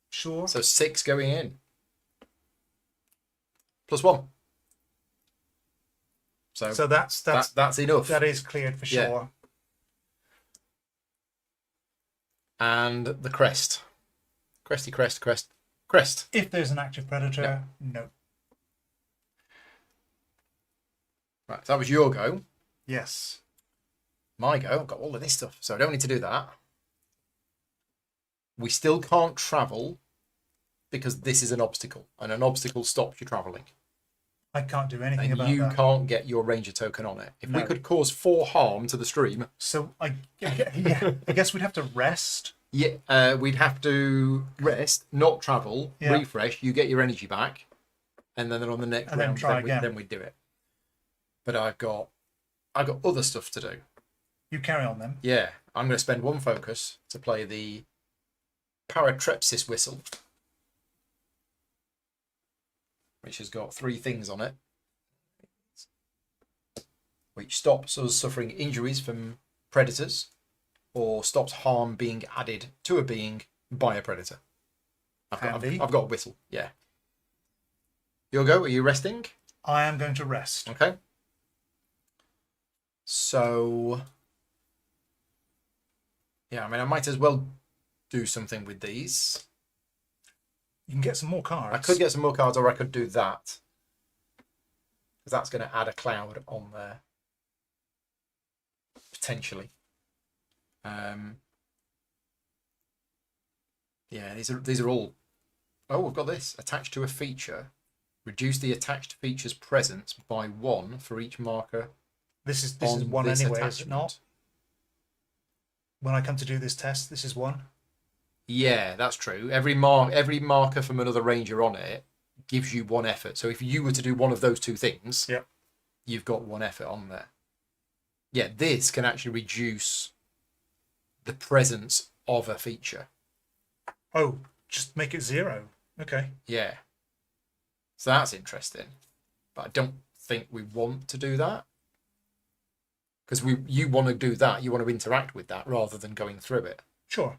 Sure. So 6 going in. +1. So that's enough. that is cleared for Yeah. sure. And the crest. Crest. If there's an active predator, no. Right, so that was your go. Yes. My go. I've got all of this stuff, so I don't need to do that. We still can't travel because this is an obstacle, and an obstacle stops you traveling. I can't do anything And about you that. can't get your ranger token on it. If we No. could cause 4 harm to the stream, So I guess we'd have to rest. yeah, we'd have to rest, not travel, Yeah. refresh. You get your energy back, and then on the next And then round, try again. then we do it. But I've got other stuff to do. You carry on then. Yeah, I'm going to spend 1 focus to play the Paratrepsis whistle, which has got 3 things on it, which stops us suffering injuries from predators or stops harm being added to a being by a predator. Handy. I've got a whistle, yeah. Your go, are you resting? I am going to rest. Okay. So, yeah, I mean, I might as well do something with these. You can get some more cards. I could get some more cards, or I could do that. Because that's going to add a cloud on there. Potentially. Yeah, these are all... Oh, we've got this. Attached to a feature. Reduce the attached feature's presence by 1 for each marker. This is on 1 this anyway, is it attachment. not? When I come to do this test, this is 1. Yeah, that's true. Every marker from another ranger on it gives you 1 effort. So if you were to do one of those 2 things, Yep. you've got 1 effort on there. Yeah, this can actually reduce the presence of a feature. Oh, just make it 0. Okay. Yeah. So that's interesting. But I don't think we want to do that. Because you want to do that, you want to interact with that rather than going through it. Sure.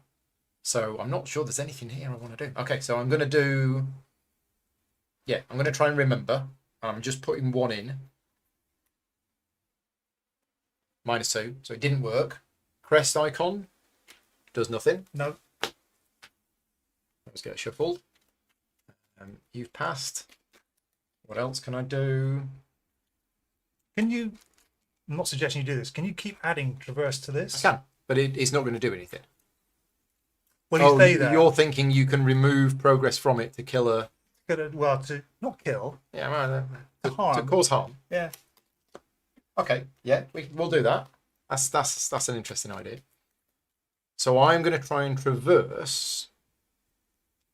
So I'm not sure there's anything here I want to do. Okay, so I'm going to do... Yeah, I'm going to try and remember. I'm just putting 1 in. -2, so it didn't work. Crest icon does nothing. No. Let's get it shuffled. You've passed. What else can I do? Can you? I'm not suggesting you do this. Can you keep adding traverse to this? I can, but it's not going to do anything. Well, you stay there. You're thinking you can remove progress from it to kill a... Well, to not kill. Yeah, right, To harm. to cause harm. Yeah. Okay, yeah, we'll do that. That's an interesting idea. So I'm going to try and traverse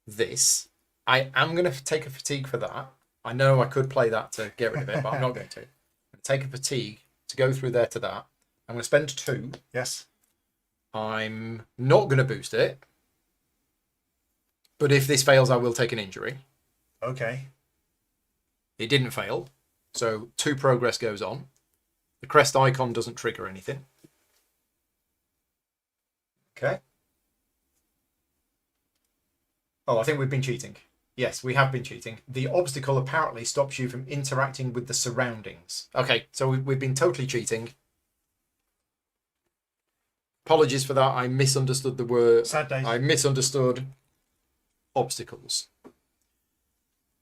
this. I am going to take a fatigue for that. I know I could play that to get rid of it, but I'm not going to. I'm going to take a fatigue to go through there to that. I'm going to spend 2. Yes. I'm not going to boost it. But if this fails, I will take an injury. Okay. It didn't fail. So 2 progress goes on. The crest icon doesn't trigger anything. Okay. Oh, I think we've been cheating. Yes, we have been cheating. The obstacle apparently stops you from interacting with the surroundings. Okay, so we've been totally cheating. Apologies for that. I misunderstood the word. Sad days. I misunderstood obstacles.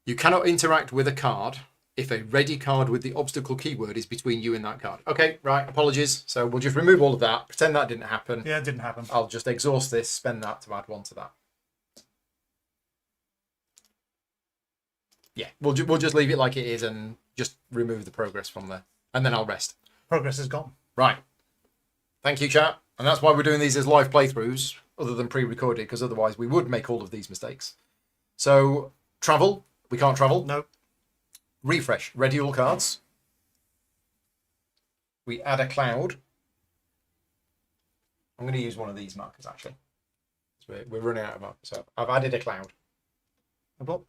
You cannot interact with a card if a ready card with the obstacle keyword is between you and that card. Okay, right, apologies. So we'll just remove all of that. Pretend that didn't happen. Yeah, it didn't happen. I'll just exhaust this, spend that to add 1 to that. Yeah, we'll just leave it like it is and just remove the progress from there. And then I'll rest. Progress is gone. Right. Thank you, chat. And that's why we're doing these as live playthroughs, other than pre-recorded, because otherwise we would make all of these mistakes. So, travel. We can't travel. No. Refresh. Ready all cards. We add a cloud. I'm going to use one of these markers, actually. We're running out of markers. So I've added a cloud. I've got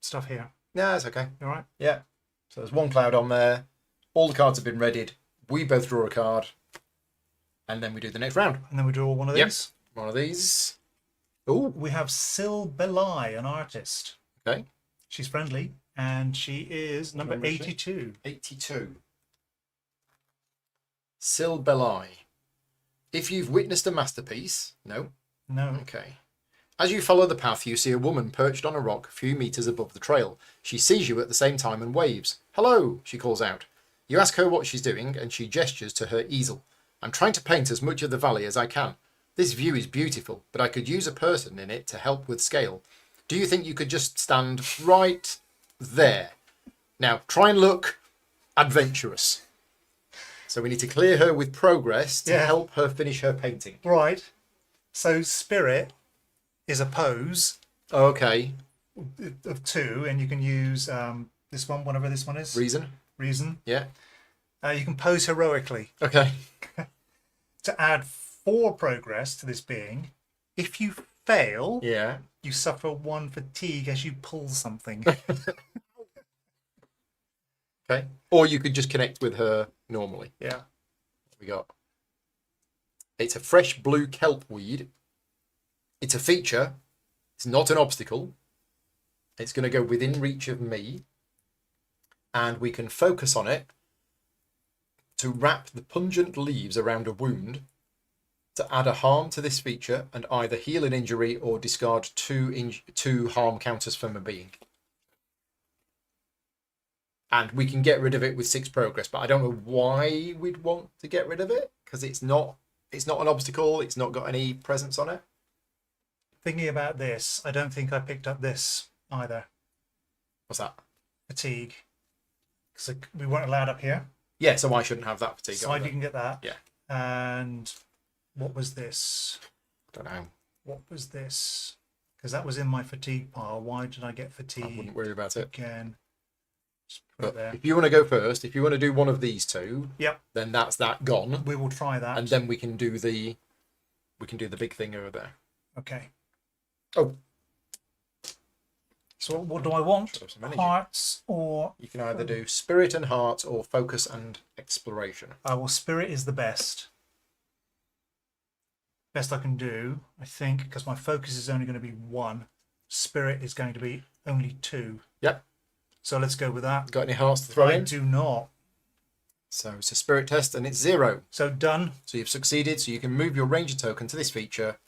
stuff here. Yeah, it's okay. All right. Yeah. So there's 1 cloud on there. All the cards have been readied. We both draw a card. And then we do the next round. And then we draw one of Yep. these. One of these. Oh. We have Sil Belai, an artist. Okay. She's friendly, and she is number Number is she? 82. 82. Sil Belai. If you've witnessed a masterpiece... No. No. Okay. As you follow the path, you see a woman perched on a rock a few meters above the trail. She sees you at the same time and waves. Hello, she calls out. You ask her what she's doing, and she gestures to her easel. I'm trying to paint as much of the valley as I can. This view is beautiful, but I could use a person in it to help with scale. Do you think you could just stand right there? Now, try and look adventurous. So we need to clear her with progress to help her finish her painting. Right. So Spirit is a pose Okay. of 2, and you can use this one, whatever this one is. Reason. Yeah. You can pose heroically. Okay. To add 4 progress to this being, if you fail, Yeah. you suffer 1 fatigue as you pull something. Okay. Or you could just connect with her normally. Yeah. What we got? It's a fresh blue kelp weed. It's a feature. It's not an obstacle. It's going to go within reach of me. And we can focus on it to wrap the pungent leaves around a wound to add a harm to this feature and either heal an injury or discard 2 harm counters from a being. And we can get rid of it with 6 progress, but I don't know why we'd want to get rid of it, because it's not an obstacle, it's not got any presence on it. Thinking about this, I don't think I picked up this either. What's that? Fatigue. Because we weren't allowed up here. Yeah, so I shouldn't have that fatigue. Side you can get that. Yeah. And what was this? I don't know. What was this? Because that was in my fatigue pile. Why did I get fatigue? I wouldn't worry about it. Again. Just put it But there. if you want to go first, if you want to do one of these 2, Yep. then that's that gone. We will try that. And then we can do the big thing over there. Okay. Oh. So what do I want? Show some energy. Hearts or... You can either do spirit and heart or focus and exploration. Well, spirit is the best. Best I can do, I think, because my focus is only going to be 1. Spirit is going to be only 2. Yep. So let's go with that. Got any hearts to throw I in? do not. So it's a spirit test and it's 0. So done. So you've succeeded. So you can move your ranger token to this feature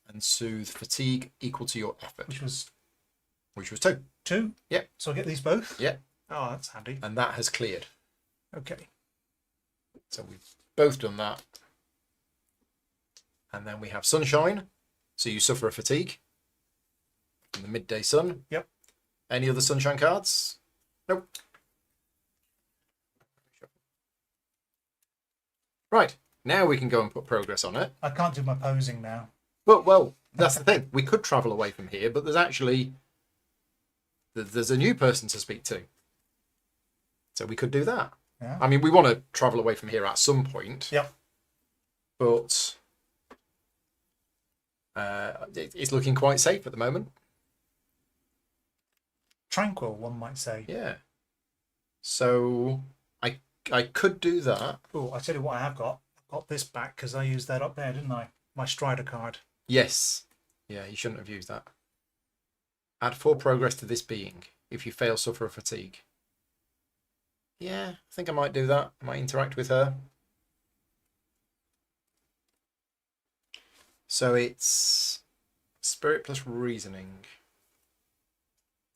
and soothe fatigue equal to your effort, Which was which was 2. 2. Yep. So I get these both. Yep. Oh, that's handy. And that has cleared. Okay. So we've both done that. And then we have sunshine. So you suffer a fatigue from the midday sun. Yep. Any other sunshine cards? Nope. Right. Now we can go and put progress on it. I can't do my posing now. But, well, that's the thing. We could travel away from here, but there's actually... There's a new person to speak to. So we could do that. Yeah. I mean, we want to travel away from here at some point. Yep. But it's looking quite safe at the moment. Tranquil, one might say. Yeah. So I could do that. Oh, I tell you what I have got. I've got this back because I used that up there, didn't I? My Strider card. Yes. Yeah, you shouldn't have used that. Add 4 progress to this being. If you fail, suffer a fatigue. Yeah, I think I might do that. I might interact with her. So it's spirit plus reasoning.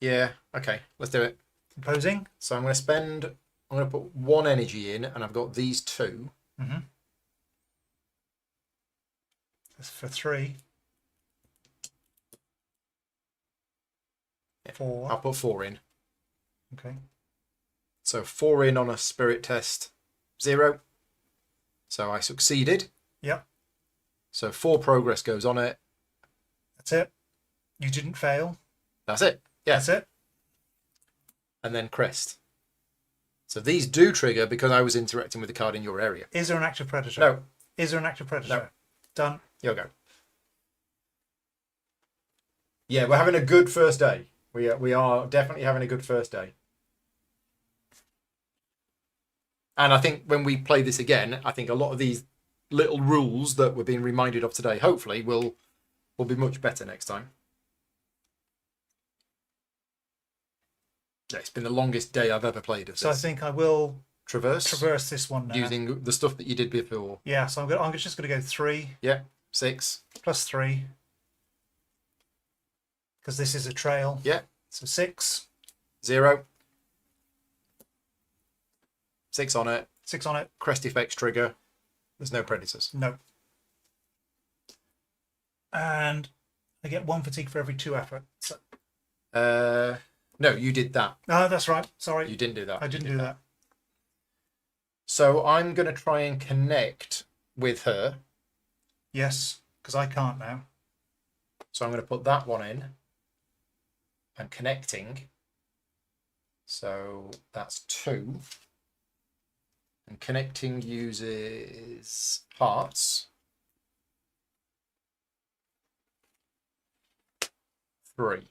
Yeah, okay, let's do it. Posing. So I'm going to put 1 energy in, and I've got these 2. Mm-hmm. That's for 3. Yeah. 4. I'll put 4 in. Okay. So 4 in on a spirit test, 0. So I succeeded. Yep. So 4 progress goes on it. That's it. You didn't fail. That's it. Yeah. That's it. And then crest. So these do trigger because I was interacting with the card in your area. Is there an active predator? No. Is there an active predator? No. Done. You'll go. Yeah, we're having a good first day. We are definitely having a good first day. And I think when we play this again, I think a lot of these little rules that we're being reminded of today, hopefully, will be much better next time. Yeah, it's been the longest day I've ever played of this. So I think I will traverse this one now. using the stuff that you did before. Yeah, so I'm just going to go 3. Yeah, 6. Plus 3. Because this is a trail. Yeah. So 6. 0. 6 on it. 6 on it. Crest effects trigger. There's no predators. No. And I get 1 fatigue for every 2 effort. So... No, you did that. No, that's right. Sorry. You didn't do that. I didn't do that. So I'm going to try and connect with her. Yes, because I can't now. So I'm going to put that one in. And connecting. So that's 2. And connecting uses hearts. 3.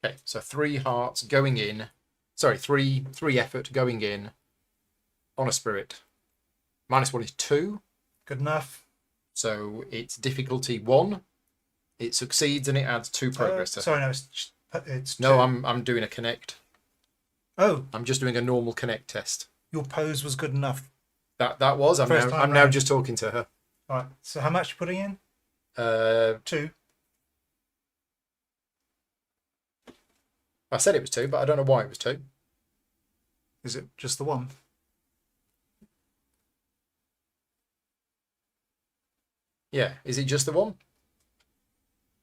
Okay, so 3 hearts going in. Sorry, 3 effort going in on a spirit. -1 is 2. Good enough. So it's difficulty 1. It succeeds and it adds 2 progress. to it. Sorry, no, it's No, 2. I'm doing a connect. Oh, I'm just doing a normal connect test. your pose was good enough. That was. First time I'm now round. just talking to her. All right. So how much you putting in? 2. I said it was 2, but I don't know why it was 2. Is it just the 1? Yeah, is it just the 1?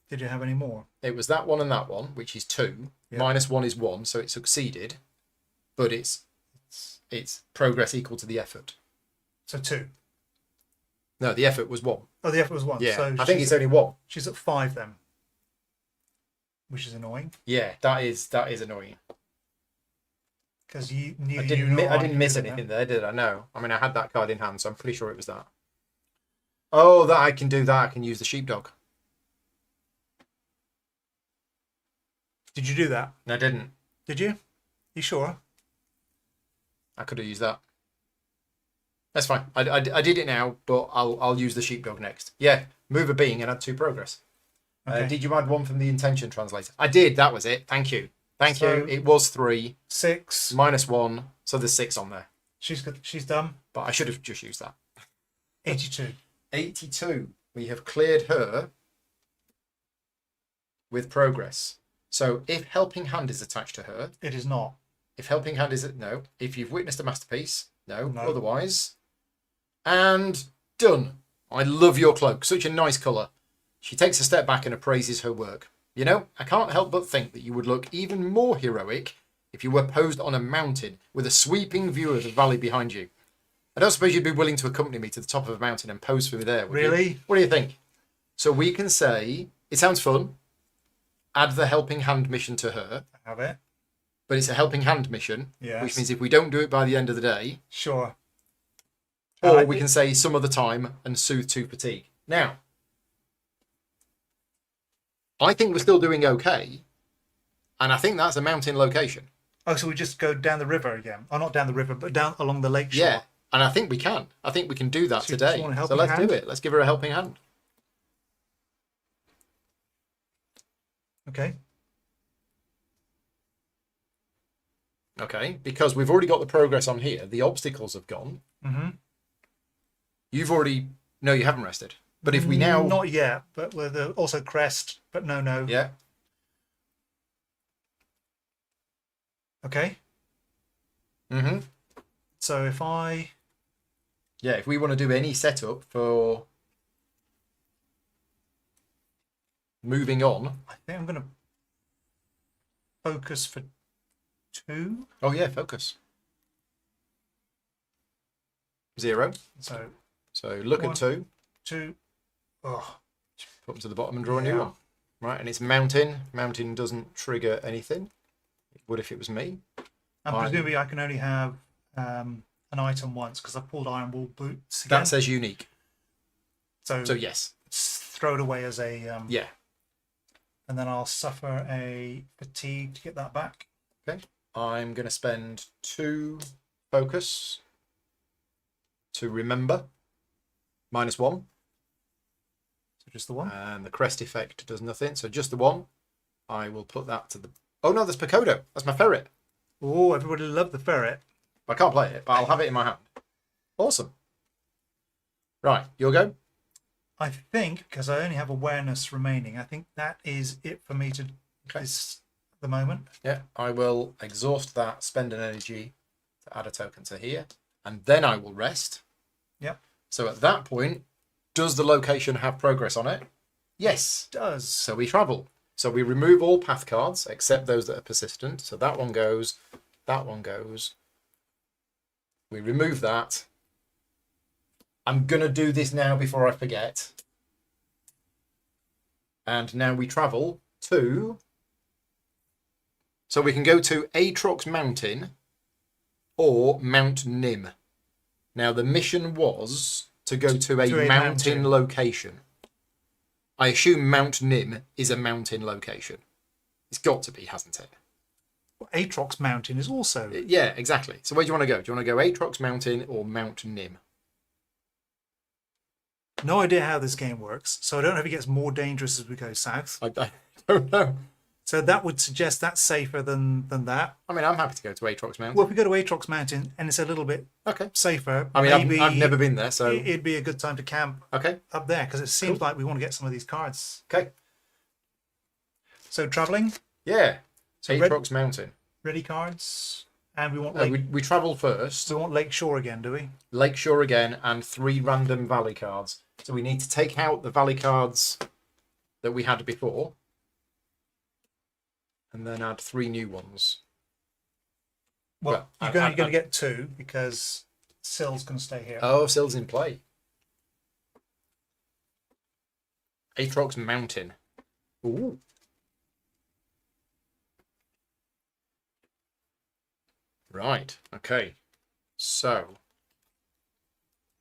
Did you have any more? It was that one and that one, which is 2. Yeah. -1 is 1, so it succeeded. But it's progress equal to the effort. So 2. No, the effort was 1. Oh, the effort was 1. Yeah, So I think it's only 1. she's at 5 then, which is annoying Yeah, that is annoying. because I I didn't miss anything there, did I? No. I mean, I had that card in hand, so I'm pretty sure it was that. Oh, that I can do that. I can use the sheepdog. Did you do that? No, I didn't. Did you? You sure? I could have used that. That's fine. I did it now, but I'll use the sheepdog next. Yeah, move a being and add 2 progress. Okay. Did you add one from the intention translator? I did. That was it. Thank you. Thank you. It was 3. 6. -1. So there's 6 on there. She's done. But I should have just used that. 82. 82. We have cleared her with progress. So if Helping Hand is attached to her, It is not. if Helping Hand is no, if you've witnessed a masterpiece, no. No. Otherwise, and done. I love your cloak. Such a nice colour. She takes a step back and appraises her work. You know, I can't help but think that you would look even more heroic if you were posed on a mountain with a sweeping view of the valley behind you. I don't suppose you'd be willing to accompany me to the top of a mountain and pose for me there, would you? Really? What do you think? So we can say, it sounds fun, add the Helping Hand mission to her, Have it. but it's a Helping Hand mission, Yes. which means if we don't do it by the end of the day, Sure. or we can say some other time and soothe to fatigue. Now, I think we're still doing okay, and I think that's a mountain location. Oh, so we just go down the river again? Oh, not down the river, but down along the lake shore. Yeah, and I think we can. I think we can do that So do you today. want a So helping let's hand? do it. Let's give her a helping hand. Okay. Okay, because we've already got the progress on here. The obstacles have gone. Mm-hmm. You've already... No, you haven't rested. But if we now... Not yet, but with also crest, but no. Yeah. Okay. Mm-hmm. So if I... Yeah, if we want to do any setup for moving on. I think I'm going to focus for 2. Oh, yeah, focus. 0. So So look 1, at 2. 2. Oh, Put them to the bottom and draw a new Yeah. one. Right, and it's mountain. Mountain doesn't trigger anything. It would if it was me. and Fine. presumably I can only have an item once because I pulled Iron Wool boots again. That says unique. So So yes. throw it away as a... Yeah. And then I'll suffer a fatigue to get that back. Okay. I'm going to spend 2 focus to remember. -1. So just the one. And the crest effect does nothing. So just the 1. I will put that to the... Oh, no, there's Pekodo. That's my ferret. Oh, everybody loved the ferret. I can't play it, but I'll have it in my hand. Awesome. Right, you'll go. I think, because I only have awareness remaining, I think that is it for me to this the moment. Yeah, I will exhaust that, spend an energy to add a token to here, and then I will rest. Yep. So at that point, does the location have progress on it? Yes. It does. So we travel. So we remove all path cards except those that are persistent. So that one goes, that one goes. We remove that. I'm going to do this now before I forget. And now we travel to... So we can go to Atrox Mountain or Mount Nim. Now the mission was to go to a mountain location. I assume Mount Nim is a mountain location. It's got to be, hasn't it? Atrox Mountain is also... Yeah, exactly. So where do you want to go? Do you want to go Atrox Mountain or Mount Nim? No idea how this game works, so I don't know if it gets more dangerous as we go south. I don't know. So that would suggest that's safer than that. I mean, I'm happy to go to Atrox Mountain. Well, if we go to Atrox Mountain and it's a little bit Okay. safer, I mean, maybe I've never been there, so... it'd be a good time to camp Okay. up there because it seems like we want to get some of these cards. Okay. So traveling, Yeah. So Atrox Mountain. ready cards, and we want No, Lake, we travel first. we want Lake Shore again, do we? Lakeshore again, and 3 random valley cards. So we need to take out the valley cards that we had before. And then add 3 new ones. Well, Well, you're going to get 2 because Sill's going to stay here. Oh, Sill's in play. Atrox Mountain. Ooh. Right, okay. So,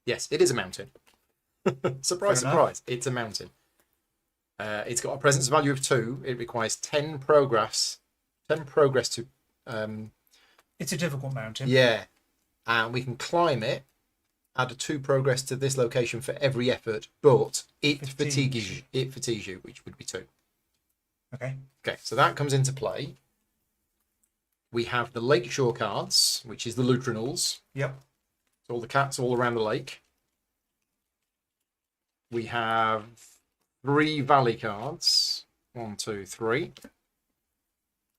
yes, it is a mountain. Surprise, Fair enough. surprise. It's a mountain. It's got a presence value of 2. It requires 10 progress. 10 progress to... It's a difficult mountain. yeah. And we can climb it. Add a 2 progress to this location for every effort, but it fatigues you, which would be 2. Okay. Okay, so that comes into play. We have the Lakeshore cards, which is the Lutrinals. Yep. So all the cats all around the lake. We have 3 Valley cards. 1, 2, 3.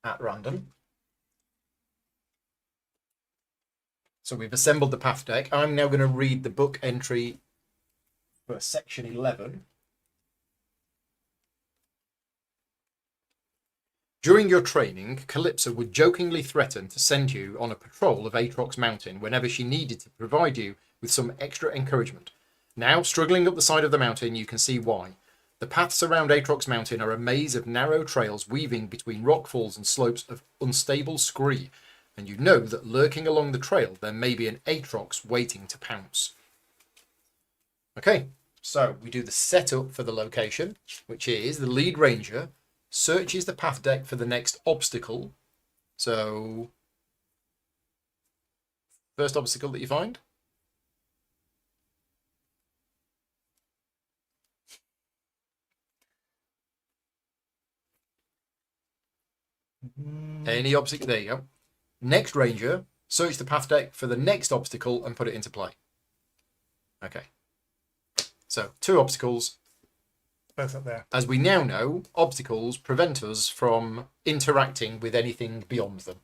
At random. So we've assembled the path deck. I'm now going to read the book entry for section 11. During your training, Calypso would jokingly threaten to send you on a patrol of Aatrox Mountain whenever she needed to provide you with some extra encouragement. Now, struggling up the side of the mountain, you can see why. The paths around Aatrox Mountain are a maze of narrow trails weaving between rockfalls and slopes of unstable scree, and you know that lurking along the trail there may be an Aatrox waiting to pounce. Okay, so we do the setup for the location, which is the lead ranger searches the path deck for the next obstacle. So, first obstacle that you find. Any obstacle, there you go. Next ranger, search the path deck for the next obstacle and put it into play. Okay. So, 2 obstacles. Both up there. As we now know, obstacles prevent us from interacting with anything beyond them.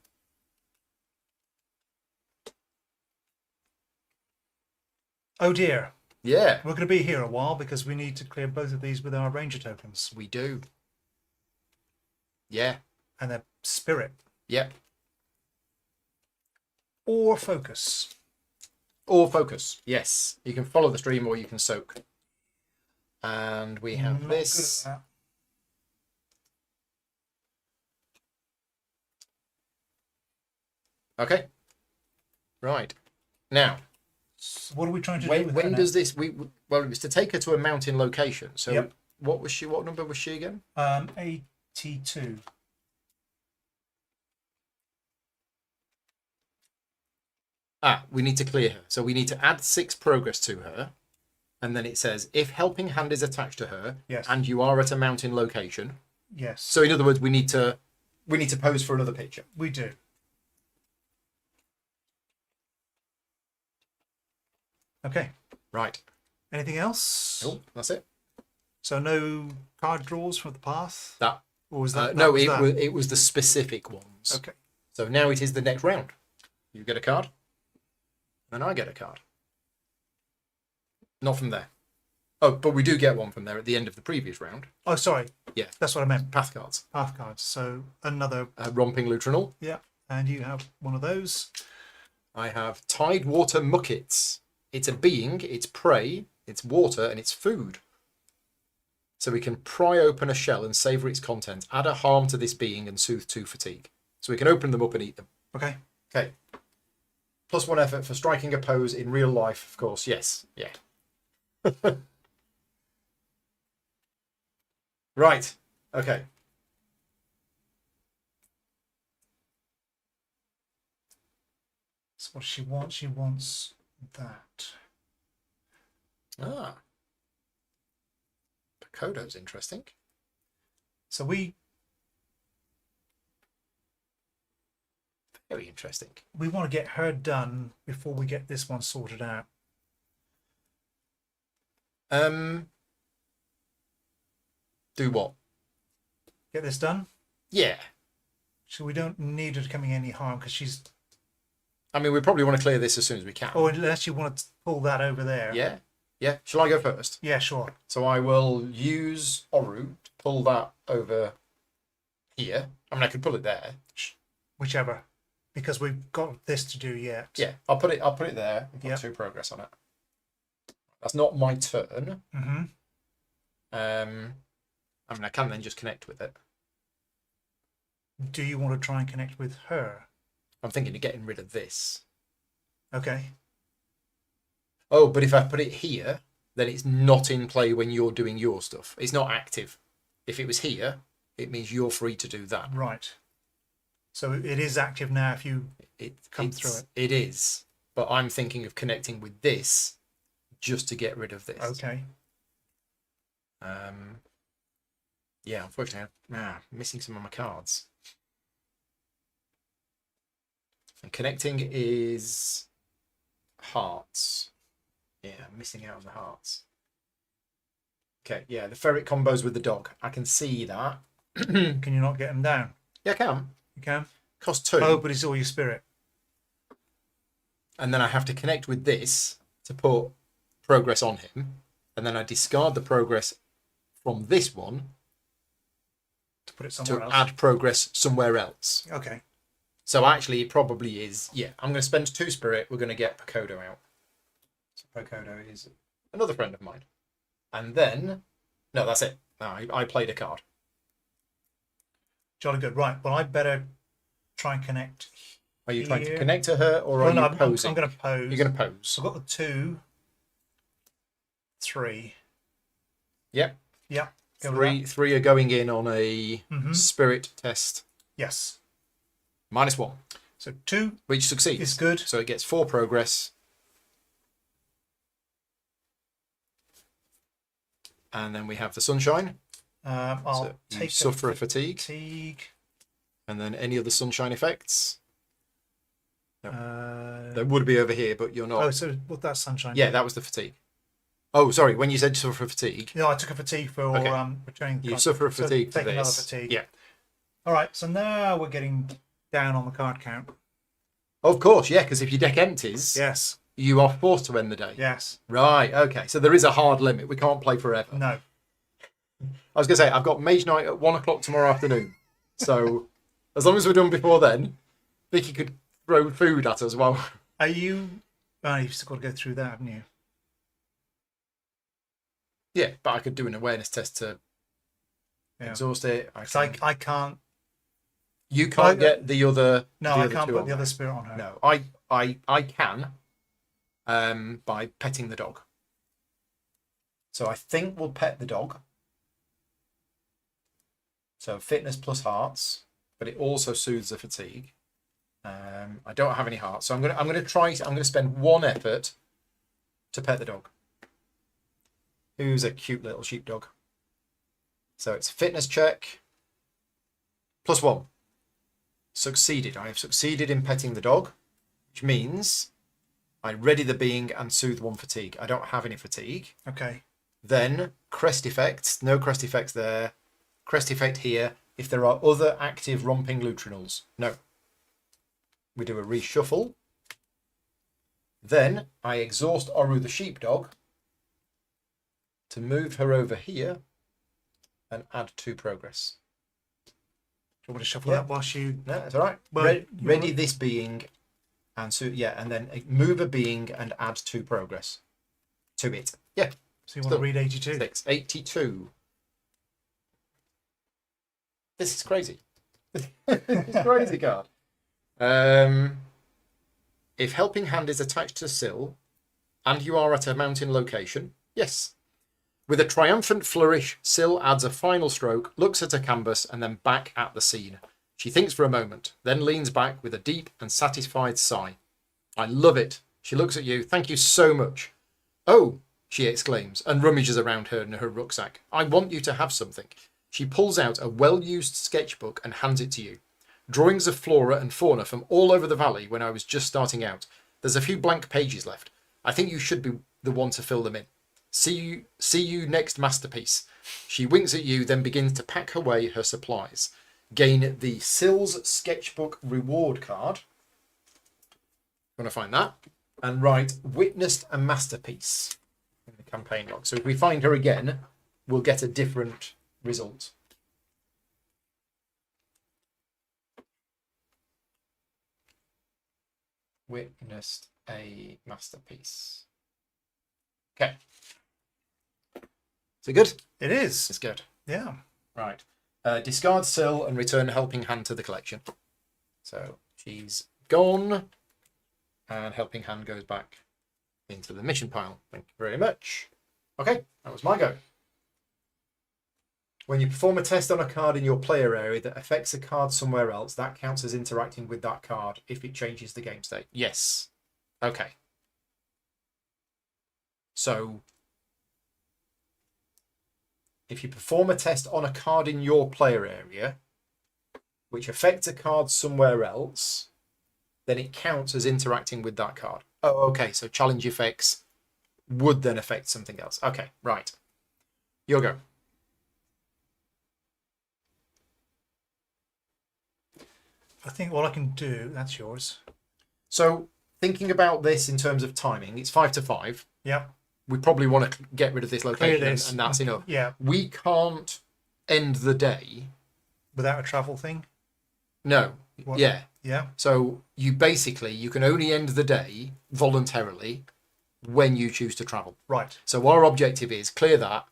Oh dear. Yeah, We're going to be here a while because we need to clear both of these with our ranger tokens. we do. Yeah, And their spirit. yep. Or focus. Or focus, yes. You can follow the stream or you can soak. And we have Not this. good at that. Okay. Right. Now, So what are we trying to do with when her does this? Well, it was to take her to a mountain location. So, Yep. what was she? What number was she again? now? 82. We need to clear her. So we need to add 6 progress to her, and then it says if helping hand is attached to her, Yes. and you are at a mountain location. Yes. So in other words, we need to pose for another picture. We do. Okay. Right. Anything else? Cool. That's it. So no card draws from the path? That. Or was that? No, that was that? it was the specific ones. Okay. So now it is the next round. You get a card, and I get a card. Not from there. Oh, but we do get one from there at the end of the previous round. Oh, sorry. Yeah. That's what I meant. Path cards. Path cards. So another. Romping Lutrinal. Yeah. And you have one of those. I have Tidewater Muckets. It's a being, it's prey, it's water, and it's food. So we can pry open a shell and savour its contents, add a harm to this being, and soothe 2 fatigue. So we can open them up and eat them. Okay. Okay. +1 effort for striking a pose in real life, of course. Yes. Yeah. Right. Okay. So what does she want? She wants that. Pakodo's interesting. So we Very interesting. want to get her done before we get this one sorted out. Do what? Get this done. Yeah. So we don't need her to coming any harm because she's. I mean, we probably want to clear this as soon as we can. Oh, unless you want to pull that over there. Yeah. Yeah. Shall I go first? Yeah, sure. So I will use Oru to pull that over here. I mean, I could pull it there. Whichever, because we've got this to do yet. Yeah, I'll put it there and put Yep. 2 progress on it. That's not my turn. Mm-hmm. I mean, I can then just connect with it. Do you want to try and connect with her? I'm thinking of getting rid of this. Okay. Oh, but if I put it here, then it's not in play when you're doing your stuff. It's not active. If it was here, it means you're free to do that. Right. So it is active now if you come through it. It is. But I'm thinking of connecting with this just to get rid of this. Okay. Yeah, unfortunately, I'm missing some of my cards. And connecting is hearts. Yeah, I'm missing out on the hearts. Okay, yeah, the ferret combos with the dog. I can see that. Can you not get him down? Yeah, I can. You can. Cost 2. Oh, but it's all your spirit. And then I have to connect with this to put progress on him. And then I discard the progress from this one To put it somewhere to else. add progress somewhere else. Okay. So actually, it probably is. Yeah, I'm going to spend 2 spirit. We're going to get Pocodo out. So Pocodo is another friend of mine. And then, no, that's it. No, I played a card. Jolly good. Right. Well, I better try and connect. Are you trying to Here. connect to her, or are no, you I'm posing? going to pose. You're going to pose. So I've got the 2, 3. Yep. Yeah. Go with that. Three are going in on a Mhm. spirit test. Yes. -1, So 2 which succeeds. is good. So it gets 4 progress. And then we have the sunshine. I'll So you take suffer a fatigue. fatigue. And then any other sunshine effects. Uh, There would be over here, but you're not. oh, so what that sunshine? Yeah, that was the fatigue. Oh, sorry. When you said suffer fatigue, No, I took a fatigue for Okay. returning. you suffer a So fatigue for take another this. fatigue. Yeah. All right. So now we're getting down on the card count. Of course, yeah, because if your deck empties, Yes. you are forced to end the day. Yes. Right, okay. So there is a hard limit. We can't play forever. No. I was going to say, I've got Mage Night at 1 o'clock tomorrow afternoon. So as long as we're done before then, Vicky could throw food at us while. Are you? Oh, you've still got to go through that, haven't you? Yeah, but I could do an awareness test to Yeah. exhaust it. Because I can't. You can't get the other. No, the I other can't two put on the other there. spirit on her. No, I can, by petting the dog. So I think we'll pet the dog. So fitness plus hearts, but it also soothes the fatigue. I don't have any hearts, so I'm gonna spend 1 effort to pet the dog. Who's a cute little sheepdog. So it's fitness check. +1. Succeeded. I have succeeded in petting the dog, which means I ready the being and soothe 1 fatigue. I don't have any fatigue. Okay. Then crest effects. No crest effects there. Crest effect here. If there are other active romping lutrinals. No. We do a reshuffle. Then I exhaust Oru the sheepdog to move her over here and add 2 progress. Do you want to shuffle Yeah. that whilst you? No, that's all right. Well, you ready wanna- this being, and so yeah, and then move a being and add 2 progress to it. Yeah, So you want Still. to read 82? 82. This is crazy. It's crazy card. If Helping Hand is attached to Sill, and you are at a mountain location, yes. With a triumphant flourish, Sill adds a final stroke, looks at her canvas, and then back at the scene. She thinks for a moment, then leans back with a deep and satisfied sigh. I love it. She looks at you. Thank you so much. Oh, she exclaims, and rummages around her in her rucksack. I want you to have something. She pulls out a well-used sketchbook and hands it to you. Drawings of flora and fauna from all over the valley when I was just starting out. There's a few blank pages left. I think you should be the one to fill them in. See you next masterpiece. She winks at you, then begins to pack away her supplies. Gain the Sill's Sketchbook reward card. I'm going to find that. And write witnessed a masterpiece in the campaign log. So if we find her again, we'll get a different result. Witnessed a masterpiece. Okay. Is it good? It is. It's good. Yeah. Right. Discard Sill and return Helping Hand to the collection. So she's gone. And Helping Hand goes back into the mission pile. Thank you very much. Okay, that was my go. When you perform a test on a card in your player area that affects a card somewhere else, that counts as interacting with that card if it changes the game state. Yes. Okay. So if you perform a test on a card in your player area, which affects a card somewhere else, then it counts as interacting with that card. Oh, okay. So challenge effects would then affect something else. Okay, right. Your go. I think what I can do, that's yours. So thinking about this in terms of timing, it's 5 to 5. Yeah. We probably want to get rid of this location, this. and that's enough. Yeah. We can't end the day. Without a travel thing? No. What? Yeah. Yeah. So you can only end the day voluntarily when you choose to travel. Right. So our objective is clear that,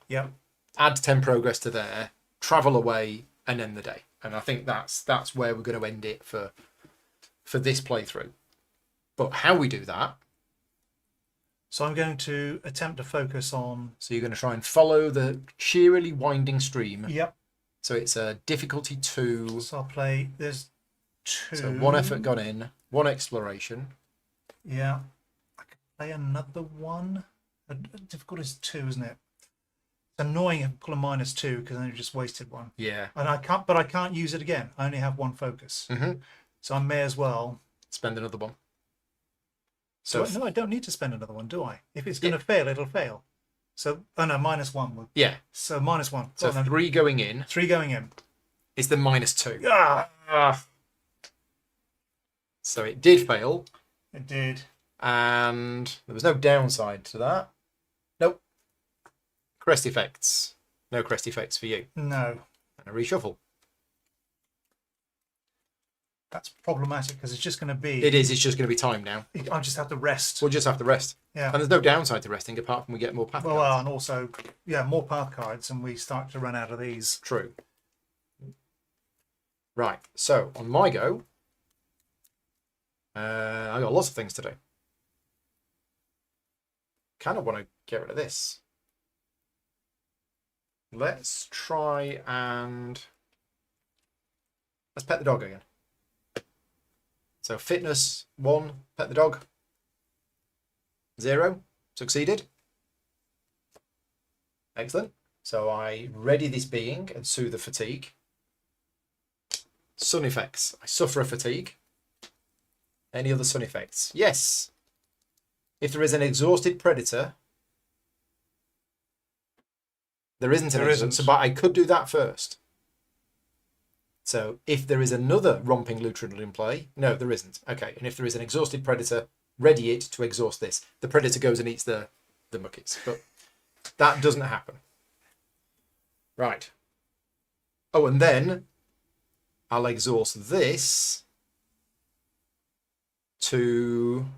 Yeah. add 10 progress to there, travel away, and end the day. And I think that's where we're going to end it for this playthrough. But how we do that? So I'm going to attempt to focus on... So you're going to try and follow the cheerily winding stream. Yep. So it's a difficulty 2. So I'll play... There's 2. So 1 effort gone in, 1 exploration. Yeah. I can play another one. Difficulty is 2, isn't it? It's annoying if I pull a -2 because then you've just wasted 1. Yeah. And I can't use it again. I only have 1 focus. Mm-hmm. So I may as well... Spend another 1. So no, I don't need to spend another 1, do I? If it's going to fail, it'll fail. So, oh no, -1. Yeah. So -1. So 3 going in. 3 going in. It's the -2. Ah! So it did fail. It did. And there was no downside to that. Nope. Crest effects. No crest effects for you. No. And a reshuffle. That's problematic because it's just going to be... It is. It's just going to be time now. I just have to rest. We'll just have to rest. Yeah. And there's no downside to resting apart from we get more path Well, cards. and also, yeah, more path cards and we start to run out of these. True. Right. So on my go, I got lots of things to do. Kind of want to get rid of this. Let's try and... Let's pet the dog again. So fitness 1, pet the dog. 0, succeeded. Excellent. So I ready this being and soothe the fatigue. Sun effects. I suffer a fatigue. Any other sun effects? Yes. If there is an exhausted predator, there isn't an exhausted, but I could do that first. So if there is another romping lutrinal in play, no, there isn't. Okay, and if there is an exhausted predator, ready it to exhaust this. The predator goes and eats the muckets, but that doesn't happen. Right. Oh, and then I'll exhaust this to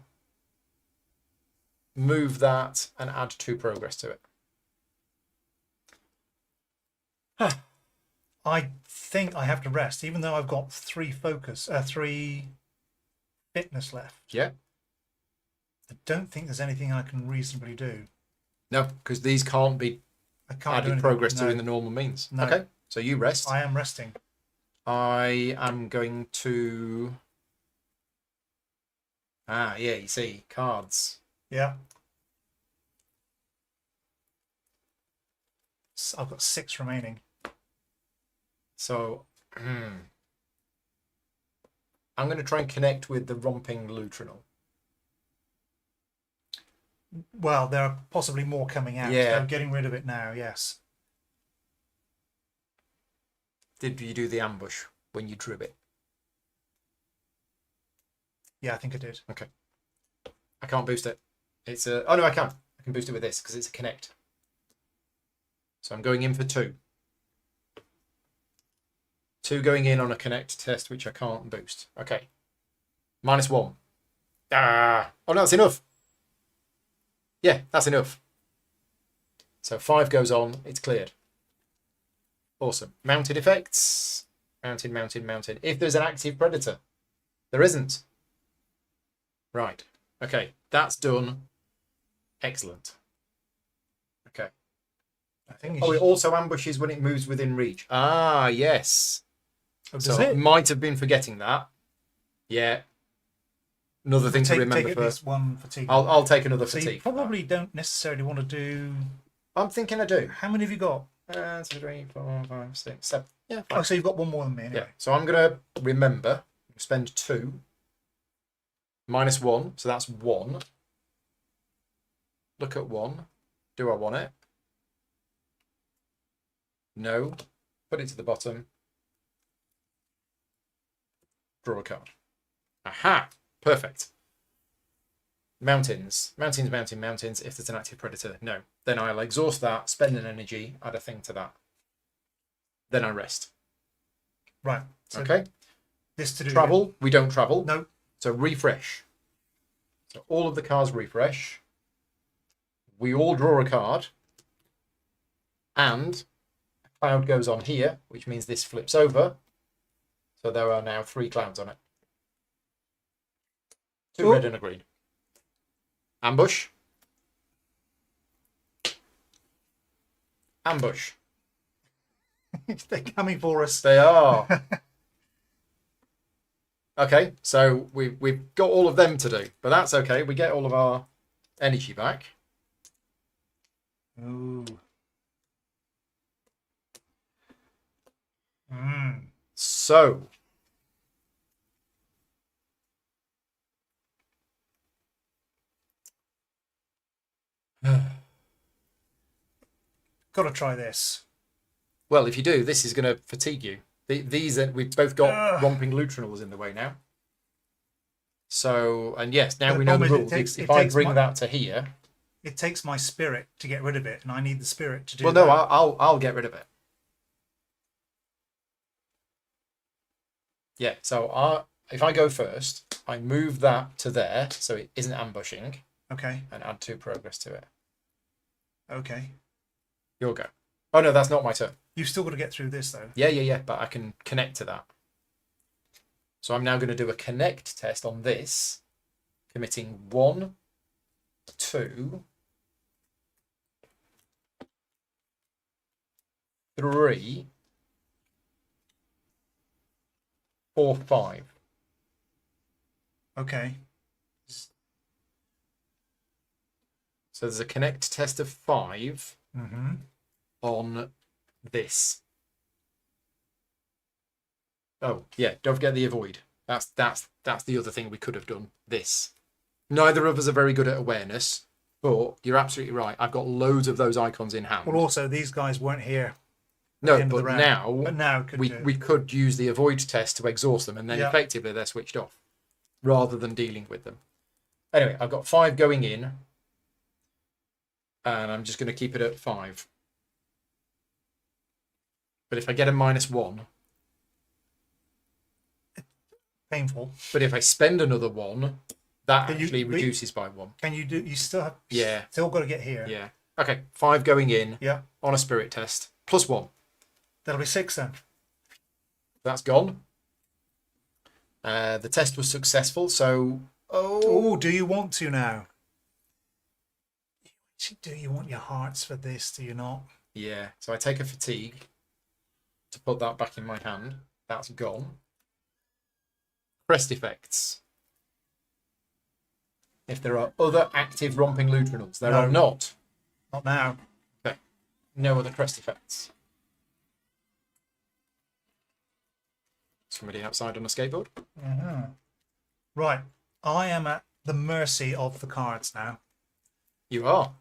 move that and add 2 progress to it. I think I have to rest, even though I've got 3 fitness left. Yeah. I don't think there's anything I can reasonably do. No, because these can't be I can't do added progress to no. in the normal means. No. Okay, so you rest. I am resting. I am going to... Ah, yeah, you see, cards. Yeah. I've got 6 remaining. So, I'm going to try and connect with the romping lutrinal. Well, there are possibly more coming out. Yeah. So I'm getting rid of it now, yes. Did you do the ambush when you drew it? Yeah, I think I did. Okay. I can't boost it. It's a... Oh, no, I can. I can boost it with this because it's a connect. So I'm going in for 2. 2 going in on a connect test, which I can't boost. Okay. -1. Ah. Oh, no, that's enough. Yeah, that's enough. So 5 goes on. It's cleared. Awesome. Mounted effects. Mounted, mounted, mounted. If there's an active predator. There isn't. Right. Okay. That's done. Excellent. Okay. I think Oh, it also ambushes when it moves within reach. Ah, yes. Oh, does So it? might have been forgetting that. Yeah. Another thing to remember take at for... least 1 fatigue. I'll take another so fatigue. you probably don't necessarily want to do I'm thinking I do. How many have you got? 1, 2, 3, 4, 5, 6, 7. Yeah, Oh, fine. so you've got one more than me anyway. Yeah. So I'm gonna remember. Spend 2. -1. So that's 1. Look at 1. Do I want it? No. Put it to the bottom. Draw a card. Aha! Perfect. Mountains. Mountains. If there's an active predator, no. Then I'll exhaust that, spend an energy, add a thing to that. Then I rest. Right. So Okay. this to do. Travel. We don't travel. No. So refresh. So all of the cards refresh. We all draw a card. And a cloud goes on here, which means this flips over. So there are now 3 clouds on it. 2 Cool. red and a green. Ambush. Ambush. They're coming for us. They are. Okay, so we've got all of them to do, but that's okay. We get all of our energy back. Ooh. So Got to try this. well, if you do, this is going to fatigue you. These are, we've both got Ugh. romping lutrinals in the way now. So, and yes, now The we know the problem rules. is If it I takes bring my- that to here, It takes my spirit to get rid of it, and I need the spirit to do well, that. no, I'll get rid of it. Yeah. So if I go first, I move that to there, so it isn't ambushing, Okay. and add 2 progress to it. Okay. You'll go. Oh no, that's not my turn. You've still got to get through this, though. Yeah, but I can connect to that. So I'm now going to do a connect test on this, committing 1, 2, 3, 4, 5. Okay. So there's a connect test of 5 Mm-hmm. on this. Oh yeah, don't forget the avoid. That's the other thing we could have done. This. Neither of us are very good at awareness, but you're absolutely right. I've got loads of those icons in hand. Well, also, these guys weren't here. No, end of the but round. But now now could we do. we could use the avoid test to exhaust them, and then Yeah. effectively they're switched off, rather than dealing with them. Anyway, I've got 5 going in, and I'm just going to keep it at 5. But if I get a -1, Painful. but if I spend another 1, that Can you actually re- reduces by 1. Can you do? You still have. Yeah. Still got to get here. Yeah. Okay, 5 going in Yeah. on a spirit test, +1. That'll be 6 then. That's gone. The test was successful, so Oh, do you want to now? Do you want your hearts for this? Do you not? yeah. So I take a fatigue to put that back in my hand. That's gone. Crest effects. If there are other active romping lutrinals, there are No. not. Not now. Okay. No other crest effects. Somebody outside on a skateboard. Right. I am at the mercy of the cards now. You are.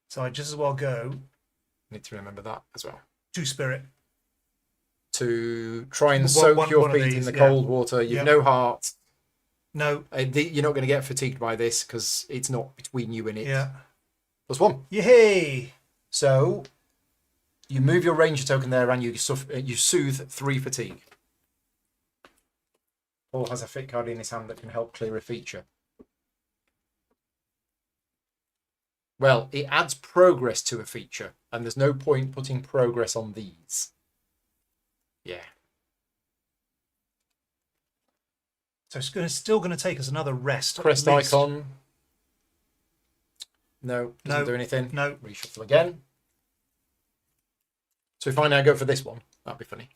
So I just as well go Need to remember that as well. to spirit. To try and One- soak one- your one of feet in these, the yeah. cold water. You've Yeah. no heart. No. You're not going to get fatigued by this because it's not between you and it. Yeah. +1. Yay! So you move your ranger token there and you soothe 3 fatigue. Paul has a fit card in his hand that can help clear a feature. Well, it adds progress to a feature, and there's no point putting progress on these. Yeah. So it's still going to take us another rest. at Crest least. icon. No, doesn't No. do anything. No. Reshuffle again. So if I now go for this one, that'd be funny.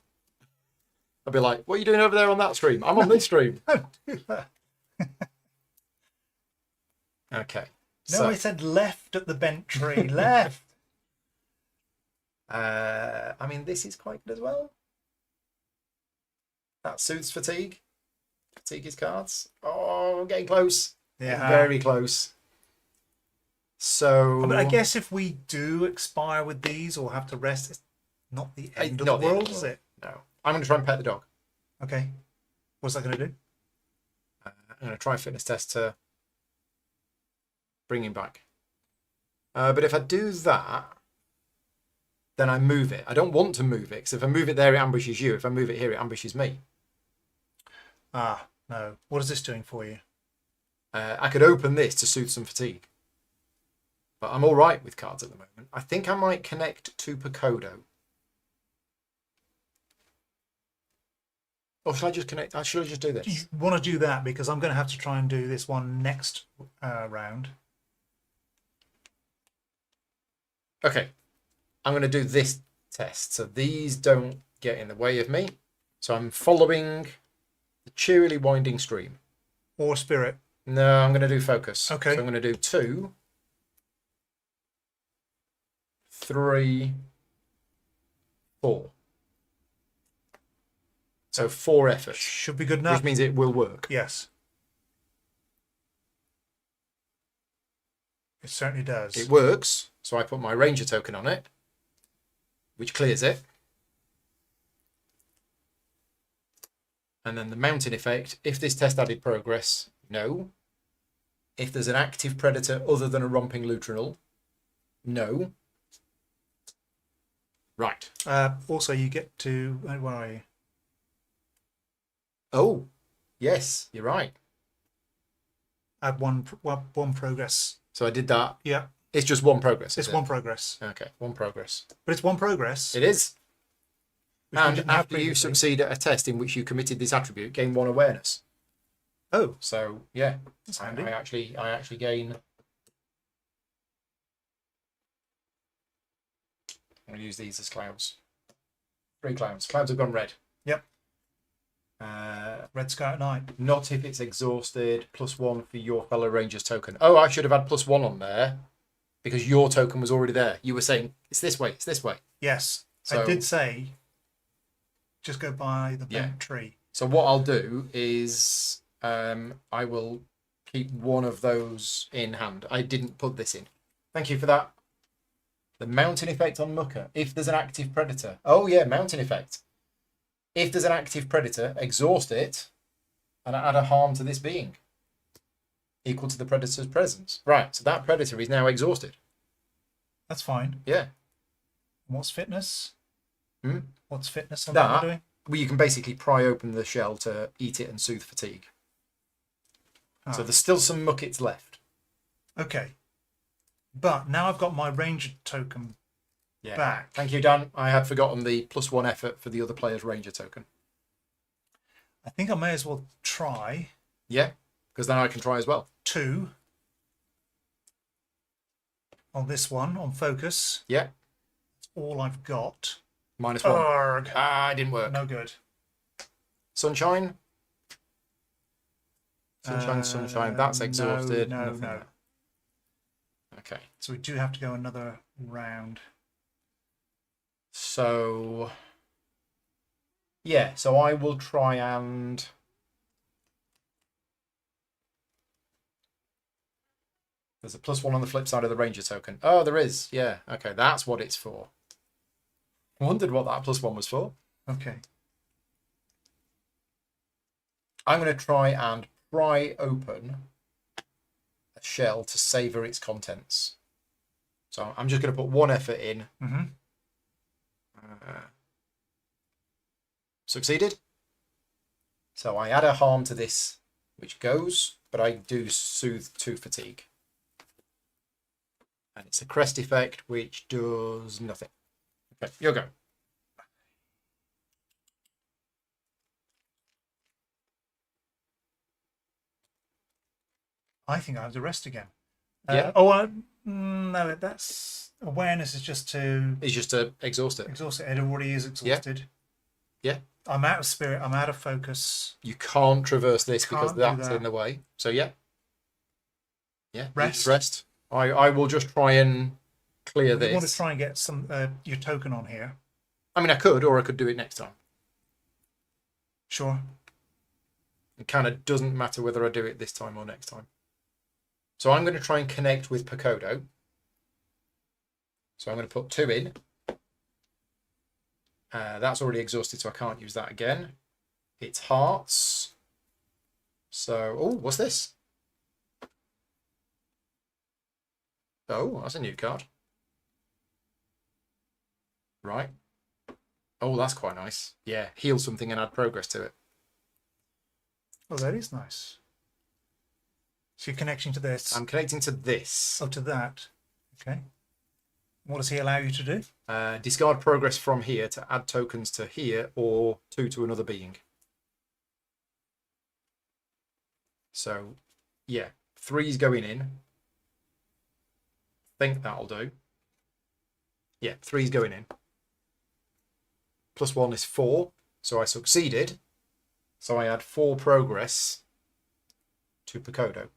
I'd be like, what are you doing over there on that stream? I'm on this stream. Don't do that. Okay. No, So, I said left at the bent tree. Left. I mean, this is quite good as well. That suits fatigue. Fatigue is cards. Oh, getting close. Getting Yeah. very close. So I mean, I guess if we do expire with these or have to rest, it's not the end of not the the end world, of the is world. it? No. I'm going to try and pet the dog. Okay. What's that going to do? I'm going to try a fitness test to bring him back. But if I do that, then I move it. I don't want to move it, because if I move it there, it ambushes you. If I move it here, it ambushes me. Ah, no. What is this doing for you? I could open this to soothe some fatigue. But I'm all right with cards at the moment. I think I might connect to Pakodo. Or should I just connect? Should I just do You this? want to do that because I'm going to have to try and do this one next round. Okay. I'm going to do this test. So these don't get in the way of me. So I'm following the cheerily winding stream. Or spirit. No, I'm going to do focus. Okay. So I'm going to do 2, 3, 4. So 4 efforts, Should be good enough. which means it will work. Yes. It certainly does. It works. So I put my ranger token on it, which clears it. And then the mountain effect. If this test added progress, no. If there's an active predator other than a romping lutrinal, no. Right. Also, you get to... Where are you? Oh, yes, you're right. Add one progress. So I did that. Yeah, It's just 1 progress. it's is it? 1 progress. Okay, 1 progress. But it's 1 progress. It is. which we And didn't have after you previously. succeed at a test in which you committed this attribute, gain 1 awareness. Oh, So yeah, that's I handy. actually gain. I'm going to use these as clouds. 3 clouds. Clouds have gone red. Yep. Red Sky at night. Not if it's exhausted. +1 for your fellow ranger's token. Oh, I should have had +1 on there because your token was already there. You were saying it's this way. It's this way. Yes, So- I did say just go by the bent tree. So what I'll do is I will keep one of those in hand. I didn't put this in. Thank you for that. The mountain effect on Mucker. If there's an active predator. Oh yeah, mountain effect. If there's an active predator, exhaust it and add a harm to this being. Equal to the predator's presence. Right, so that predator is now exhausted. That's fine. Yeah. What's fitness? Hmm? What's fitness on That- that we're doing? Well, you can basically pry open the shell to eat it and soothe fatigue. So Ah. there's still some muckets left. Okay. But now I've got my ranger token Yeah. back. Thank you, Dan. I had forgotten the +1 effort for the other player's ranger token. I think I may as well try Yeah, because then I can try as well. 2 on this one, on focus. Yeah, That's all I've got. -1. Arg. Ah, it didn't work. No good. Sunshine. Sunshine. That's exhausted. No, Nothing no. there. Okay. So we do have to go another round. So, yeah. So I will try and. There's a +1 on the flip side of the ranger token. Oh, there is. Yeah. Okay, that's what it's for. I wondered what that +1 was for. Okay. I'm going to try and pry open a shell to savour its contents. So I'm just going to put 1 effort in. Mm-hmm. Succeeded. So I add a harm to this, which goes, but I do soothe 2 fatigue. And it's a crest effect, which does nothing. Okay, you'll go. I think I have to rest again. Yeah. No, that's awareness is just to It's just to exhaust it. exhaust it. It already is exhausted. Yeah. I'm out of spirit. I'm out of focus. You can't traverse this because Can't do that's that. in the way. So yeah. Yeah, Rest. rest. I will just try and clear You this. want to try and get some your token on here. I mean, I could, or I could do it next time. Sure. It kind of doesn't matter whether I do it this time or next time. So I'm going to try and connect with Pacodo. So I'm going to put 2 in. That's already exhausted, so I can't use that again. It's hearts. So, oh, what's this? Oh, that's a new card. Right. Oh, that's quite nice. Yeah, heal something and add progress to it. Oh, that is nice. So you're connecting to this. I'm connecting to this. Oh, to that. Okay. What does he allow you to do? Discard progress from here to add tokens to here or 2 to another being. So, yeah, 3's going in. Think that'll do. Yeah, 3's going in. +1 is 4, so I succeeded. So I add 4 progress to Pacodo.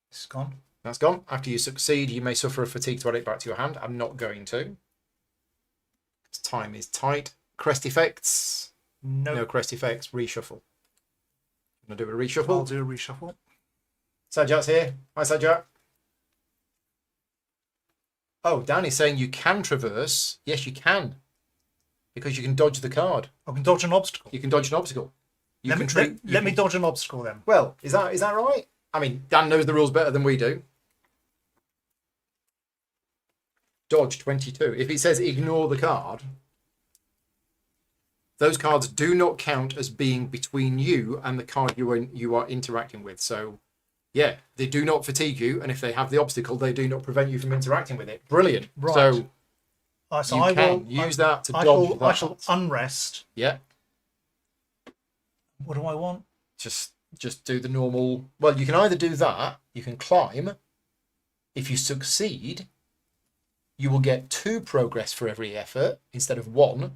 It's gone. That's gone. After you succeed, you may suffer a fatigue to add it back to your hand. I'm not going to. Time is tight. Crest effects. Nope. No crest effects. Reshuffle. I'm going to do a reshuffle. I'll do a reshuffle. Sajat's here. Hi, Sajat. Oh, Danny's saying you can traverse. Yes, you can. Because you can dodge the card. I can dodge an obstacle. You can dodge an obstacle. Let me dodge an obstacle then. Well, is that right? I mean, Dan knows the rules better than we do. Dodge 22. If it says ignore the card, those cards do not count as being between you and the card you are interacting with. So, yeah, they do not fatigue you, and if they have the obstacle, they do not prevent you from interacting with it. Brilliant. Right. So I can will use that to I dodge shall, that. I shall unrest. Yeah. What do I want? Just do the normal. Well, you can either do that, you can climb. If you succeed, you will get 2 progress for every effort instead of 1,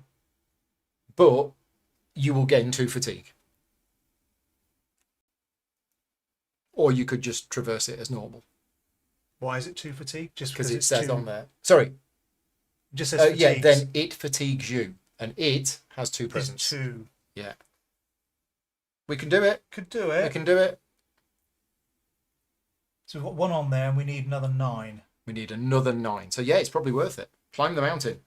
but you will gain 2 fatigue. Or you could just traverse it as normal. Why is it 2 fatigue? Just Because it it's says 2, on there. Sorry. It just says Yeah, fatigues. then it fatigues you. And it has 2 It's presents. 2. Yeah. We can do it. Could do We it. can do it. So we've got 1 on there and we need another 9. We need another 9. So yeah, it's probably worth it. Climb the mountain.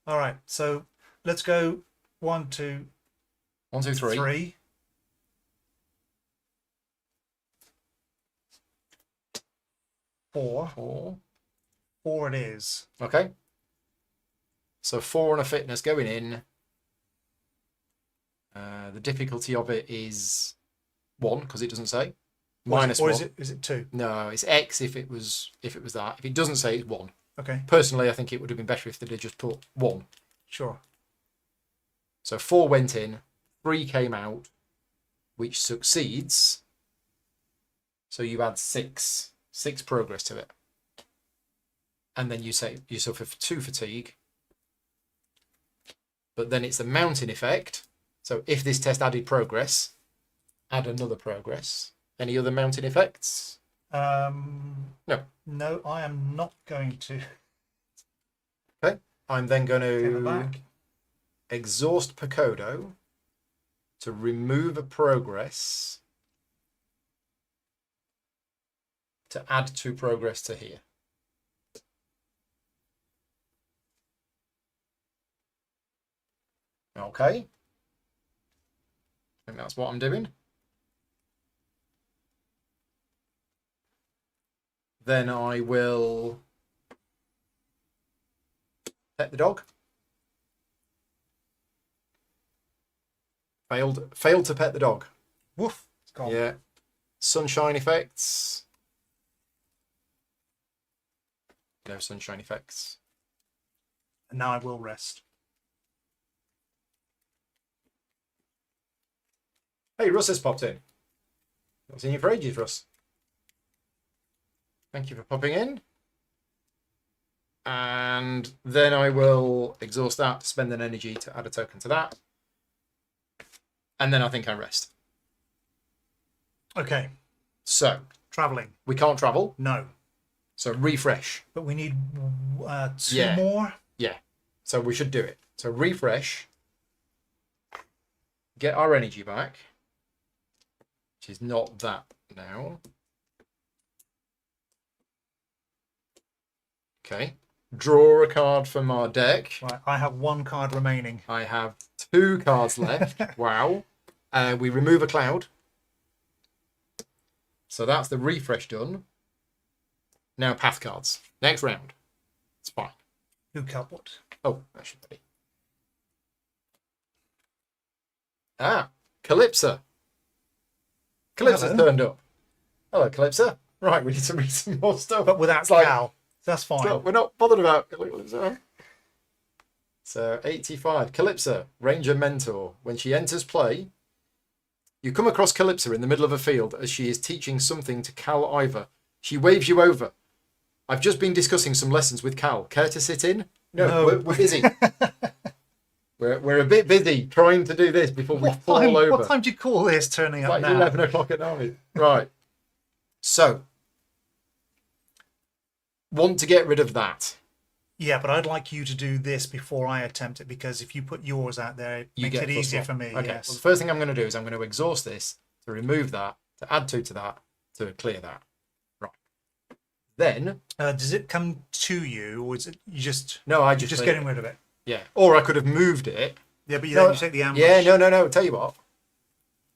All right. So let's go 1, 2, 1, 2, 3. 3. Four. 4. 4 it is. Okay. So 4 on a fitness going in. The difficulty of it is 1 because it doesn't say. Minus or 1. is it 2? No, it's X if it was that. If it doesn't say, it's 1. Okay. Personally, I think it would have been better if they'd have just put 1. Sure. So 4 went in, 3 came out, which succeeds. So you add 6 progress to it, and then you suffer 2 fatigue. But then it's the mountain effect. So if this test added progress, add another progress. Any other mountain effects? No. No, I am not going to. Okay. I'm then going Take to it back. exhaust Pacodo to remove a progress to add 2 progress to here. Okay. I think that's what I'm doing. Then I will pet the dog. Failed to pet the dog. Woof. It's gone. Yeah. Sunshine effects. No sunshine effects. And now I will rest. Hey, Russ has popped in. Not seen you for ages, Russ. Thank you for popping in. And then I will exhaust that, spend an energy to add a token to that. And then I think I rest. Okay. So Traveling. we can't travel. No. So refresh. But we need two Yeah. more. Yeah. So we should do it. So refresh. Get our energy back. Which is not that now. Okay. Draw a card from our deck. Right. I have one card remaining. I have 2 cards left. Wow. We remove a cloud. So that's the refresh done. Now path cards. Next round. It's fine. Who cut what? Oh, that should be. Ah, Calypso. Calypso's Hello. turned up. Hello, Calypso. Right, we need to read some more stuff. But without It's like- Cal. That's fine. So we're not bothered about Calypso. So 85. Calypso, Ranger Mentor. When she enters play, you come across Calypso in the middle of a field as she is teaching something to Cal Ivor. She waves you over. I've just been discussing some lessons with Cal. Care to sit in? No. We're busy. we're a bit busy trying to do this before we fall over. What time do you call this turning up Like now? 11 o'clock at night. Right. So, want to get rid of that. Yeah, but I'd like you to do this before I attempt it, because if you put yours out there, it You makes get it plus easier one. for me. Okay. Yes. Well, the first thing I'm going to do is I'm going to exhaust this to remove that, to add 2 to that, to clear that. Right. Then, Does it come to you, or is it you just no, I you're just just clear getting it. rid of it? Yeah. Or I could have moved it. Yeah, but No, then you take the ambush. Yeah, no. Tell you what.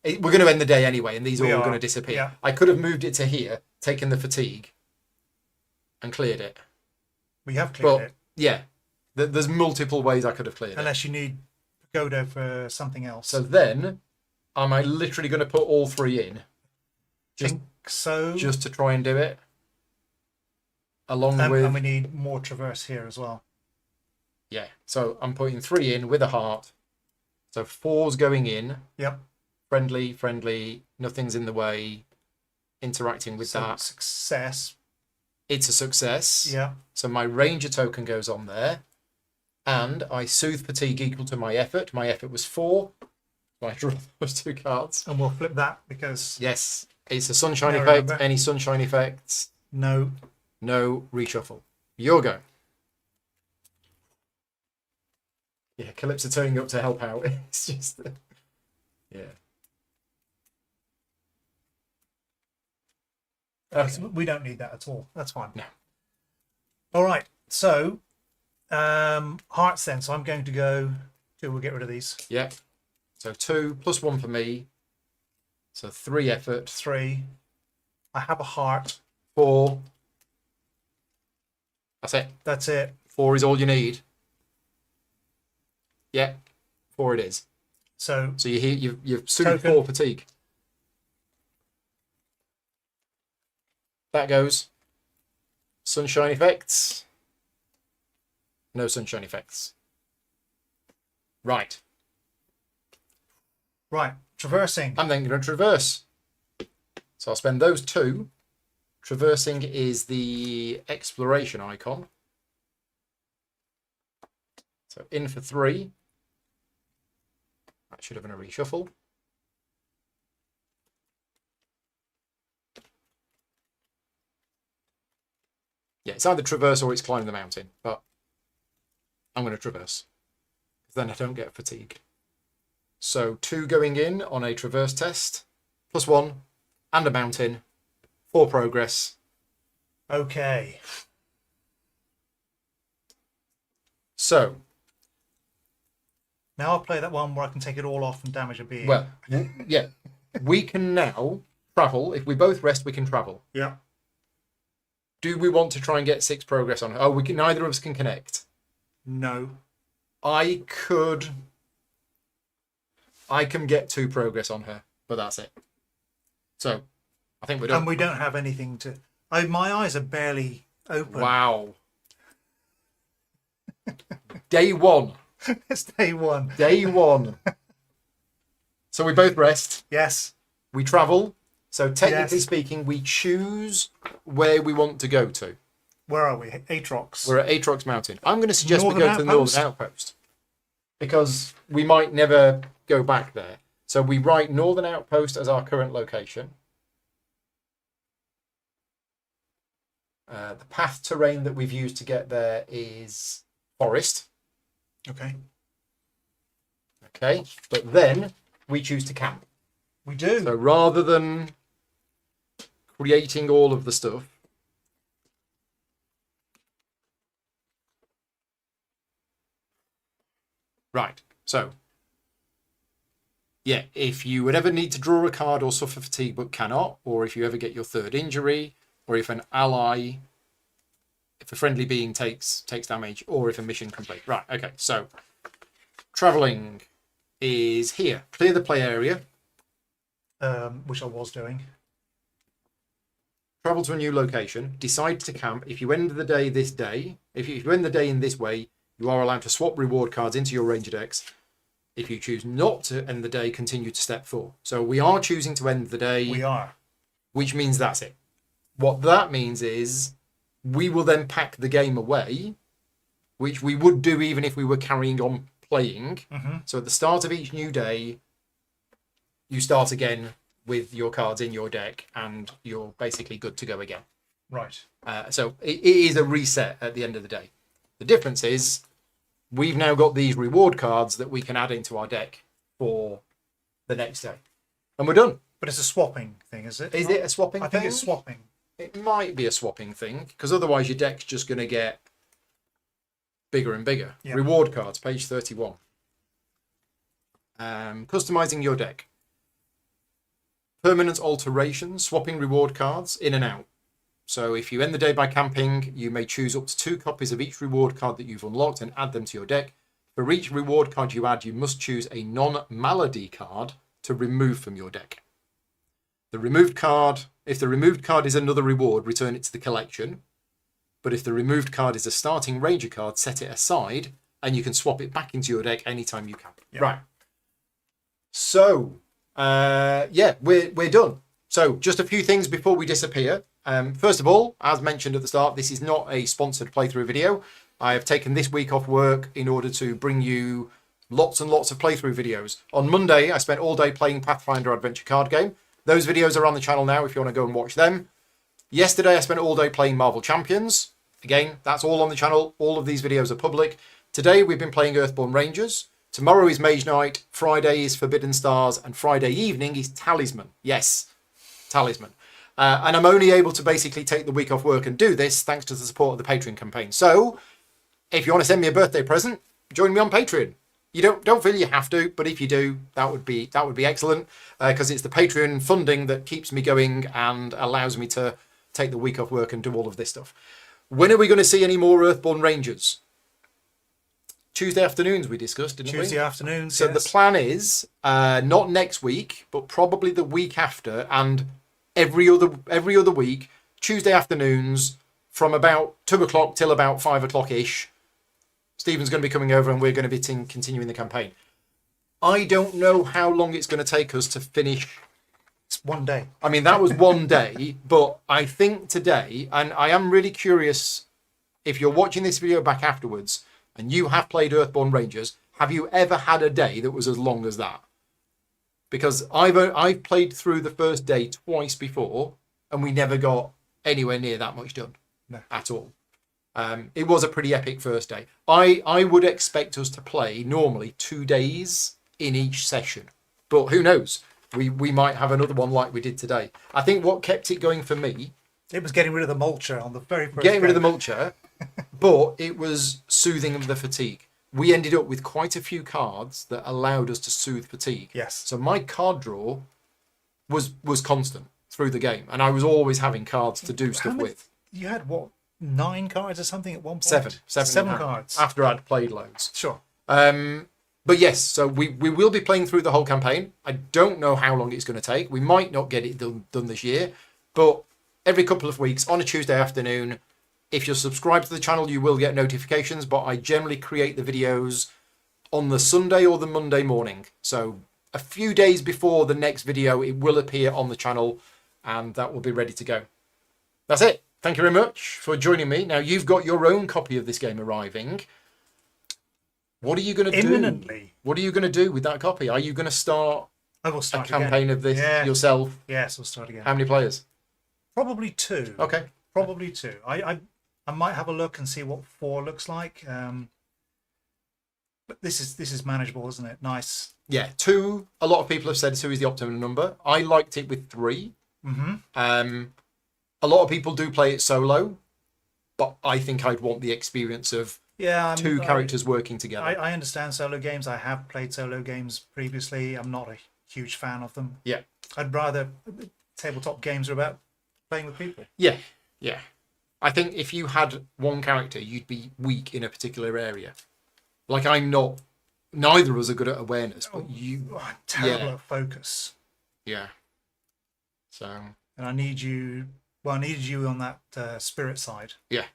We're going to end the day anyway, and these are We all are, going to disappear. yeah. I could have moved it to here, taken the fatigue, and cleared it. We have cleared But, it, yeah. There's multiple ways I could have cleared it. unless you need Pagoda for something else. So then, am I literally going to put all 3 in? Just, think so. just to try and do it? Along with... and we need more traverse here as well. Yeah, so I'm putting 3 in with a heart. So 4's going in. Yep. Friendly, nothing's in the way. Interacting with So that. success. It's a success. Yeah. So my ranger token goes on there. And I soothe fatigue equal to my effort. My effort was 4. So I draw those 2 cards. And we'll flip that because Yes, it's a sunshine Now effect. remember. Any sunshine effects? no. No reshuffle. Your go. Yeah, Calypso turning up to help out. It's just... yeah. Okay. We don't need that at all. That's fine. No. All right. So hearts then. So I'm going to go 2. We'll get rid of these. Yeah. So 2 plus 1 for me. So 3 effort. 3. I have a heart. 4. That's it. That's it. 4 is all you need. Yeah. 4 it is. So So you've suited Token. 4 fatigue. That goes. Sunshine effects. No sunshine effects. Right. right, traversing. I'm then going to traverse. So I'll spend those 2. Traversing is the exploration icon. So in for 3. That should have been a reshuffle. Yeah, it's either traverse or it's climb the mountain, but I'm going to traverse. Because then I don't get fatigue. So 2 going in on a traverse test, plus 1, and a mountain, 4 progress. Okay. So, Now I'll play that one where I can take it all off and damage a being. well, yeah, we can now travel. If we both rest, we can travel. Yeah. Do we want to try and get 6 progress on her? Oh, we can. Neither of us can connect. No. I can get 2 progress on her, but that's it. So, I think we're done. And we don't have anything to. My eyes are barely open. Wow. Day 1. It's day 1. Day 1. So we both rest. Yes. We travel. So technically Yes. speaking, we choose where we want to go to. Where are we? Atrox. We're at Atrox Mountain. I'm going to suggest we Northern go to the Outpost? Northern Outpost. Because we might never go back there. So we write Northern Outpost as our current location. The path terrain that we've used to get there is forest. Okay. Okay, but then we choose to camp. We do. So rather than creating all of the stuff, right, so yeah, if you would ever need to draw a card or suffer fatigue but cannot, or if you ever get your third injury, or if an ally, if a friendly being takes damage, or if a mission complete. Right, okay, so travelling is here. Clear the play area. Which I was doing. Travel to a new location. Decide to camp. If you end the day this day, if you end the day in this way, you are allowed to swap reward cards into your ranger decks. If you choose not to end the day, continue to step 4. So we are choosing to end the day. We are. Which means that's it. What that means is we will then pack the game away, which we would do even if we were carrying on playing. Mm-hmm. So at the start of each new day, you start again with your cards in your deck and you're basically good to go again. Right. So it is a reset at the end of the day. The difference is we've now got these reward cards that we can add into our deck for the next day. And we're done. But it's a swapping thing, is it? Is it a swapping thing? I think it's swapping. It might be a swapping thing, because otherwise your deck's just going to get bigger and bigger. Yeah. Reward cards, page 31. Customizing your deck. Permanent alterations, swapping reward cards in and out. So if you end the day by camping, you may choose up to 2 copies of each reward card that you've unlocked and add them to your deck. For each reward card you add, you must choose a non-malady card to remove from your deck. The removed card, if the removed card is another reward, return it to the collection. But if the removed card is a starting ranger card, set it aside and you can swap it back into your deck anytime you camp. Yep. Right. So, yeah, we're done. So just a few things before we disappear. First of all, as mentioned at the start, this is not a sponsored playthrough video. I have taken this week off work in order to bring you lots and lots of playthrough videos. On Monday, I spent all day playing Pathfinder Adventure card game. Those videos are on the channel now if you want to go and watch them. Yesterday, I spent all day playing Marvel Champions. Again, that's all on the channel. All of these videos are public. Today, we've been playing Earthborne Rangers. Tomorrow is Mage Night. Friday is Forbidden Stars. And Friday evening is Talisman. Yes, Talisman. And I'm only able to basically take the week off work and do this thanks to the support of the Patreon campaign. So, if you want to send me a birthday present, join me on Patreon. You don't feel you have to, but if you do, that would be excellent, because it's the Patreon funding that keeps me going and allows me to take the week off work and do all of this stuff. When are we going to see any more Earthborne Rangers? Tuesday afternoons we discussed, didn't we? Tuesday afternoons. So yes. the plan is not next week, but probably the week after, and every other week, Tuesday afternoons from about 2 o'clock till about 5 o'clock ish. Stephen's going to be coming over and we're going to be continuing the campaign. I don't know how long it's going to take us to finish. It's one day. I mean, that was one day, but I think today, and I am really curious if you're watching this video back afterwards and you have played Earthborne Rangers, have you ever had a day that was as long as that? Because I've played through the first day twice before and we never got anywhere near that much done. No. At all. It was a pretty epic first day. I would expect us to play normally 2 days in each session, but who knows? We might have another one like we did today. I think what kept it going for me, it was getting rid of the mulcher on the very first getting rid of game. the mulcher, but it was soothing of the fatigue. We ended up with quite a few cards that allowed us to soothe fatigue. Yes. So my card draw was constant through the game, and I was always having cards to do stuff with. You had what? 9 cards or something at one point? Seven cards. after I'd played loads. Sure. But yes, so we will be playing through the whole campaign. I don't know how long it's going to take. We might not get it done this year, but every couple of weeks on a Tuesday afternoon, if you're subscribed to the channel, you will get notifications, but I generally create the videos on the Sunday or the Monday morning. So a few days before the next video, it will appear on the channel and that will be ready to go. That's it. Thank you very much for joining me. Now, you've got your own copy of this game arriving. What are you going to do? Imminently. What are you going to do with that copy? Are you going to start I will start a campaign again. of this Yeah. yourself? Yes, we'll start again. How many players? Probably 2. Okay. Probably 2. I might have a look and see what 4 looks like. But this is manageable, isn't it? Nice. Yeah, 2. A lot of people have said 2 is the optimum number. I liked it with 3. Mm-hmm. A lot of people do play it solo, but I think I'd want the experience of two characters working together. I understand solo games. I have played solo games previously. I'm not a huge fan of them. Yeah. I'd rather tabletop games are about playing with people. Yeah, yeah. I think if you had one character, you'd be weak in a particular area. Like I'm not. Neither of us are good at awareness, but you. I'm terrible at focus. Yeah. So. And I need you. Well, I needed you on that spirit side. Yeah.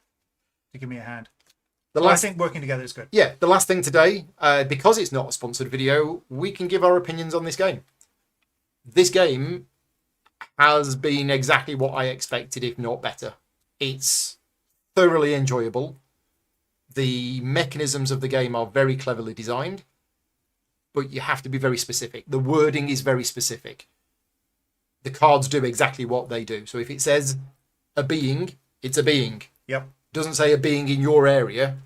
To give me a hand. I think working together is good. Yeah. The last thing today, because it's not a sponsored video, we can give our opinions on this game. This game has been exactly what I expected, if not better. It's thoroughly enjoyable. The mechanisms of the game are very cleverly designed, but you have to be very specific. The wording is very specific. The cards do exactly what they do. So if it says a being, it's a being. Yep. Doesn't say a being in your area,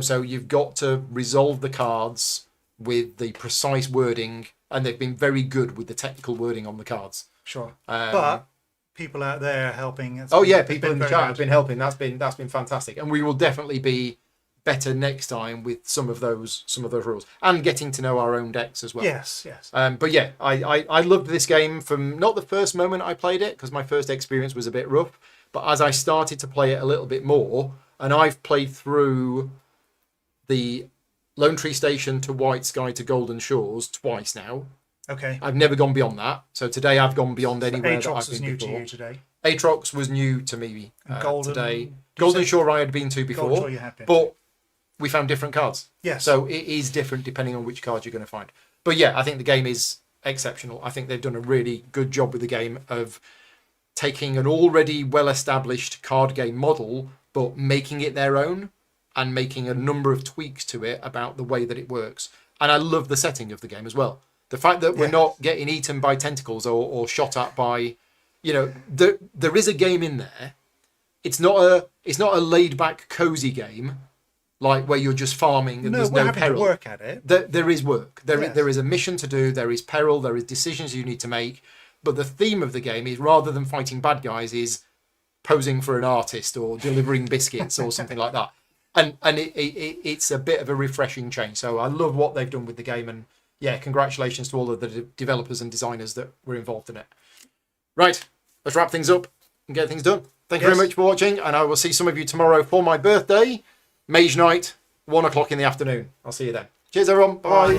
so you've got to resolve the cards with the precise wording, and they've been very good with the technical wording on the cards. Sure. But people out there helping. People in the chat have been helping. That's been fantastic, and we will definitely be better next time with some of those rules and getting to know our own decks as well. Yes. But yeah, I loved this game from not the first moment I played it, because my first experience was a bit rough, but as I started to play it a little bit more, and I've played through the Lone Tree Station to White Sky to Golden Shores twice now. Okay. I've never gone beyond that. So today I've gone beyond anywhere that I've Aatrox was been new before. to you today. Aatrox was new to me today. Golden say- Shore I had been to before, Golden Shore you have been. but we found different cards. Yes. So it is different depending on which card you're going to find. But yeah, I think the game is exceptional. I think they've done a really good job with the game of taking an already well-established card game model, but making it their own and making a number of tweaks to it about the way that it works. And I love the setting of the game as well. The fact that we're not getting eaten by tentacles or shot at by, there is a game in there. It's not a laid back cozy game, like where you're just farming and there's no peril. To work at it. There is work. There is a mission to do. There is peril. There is decisions you need to make. But the theme of the game is, rather than fighting bad guys, is posing for an artist or delivering biscuits or something like that. And it's a bit of a refreshing change. So I love what they've done with the game, and yeah, congratulations to all of the developers and designers that were involved in it. Right, let's wrap things up and get things done. Thank you very much for watching, and I will see some of you tomorrow for my birthday, Mage Night, 1 o'clock in the afternoon. I'll see you then. Cheers, everyone. Bye.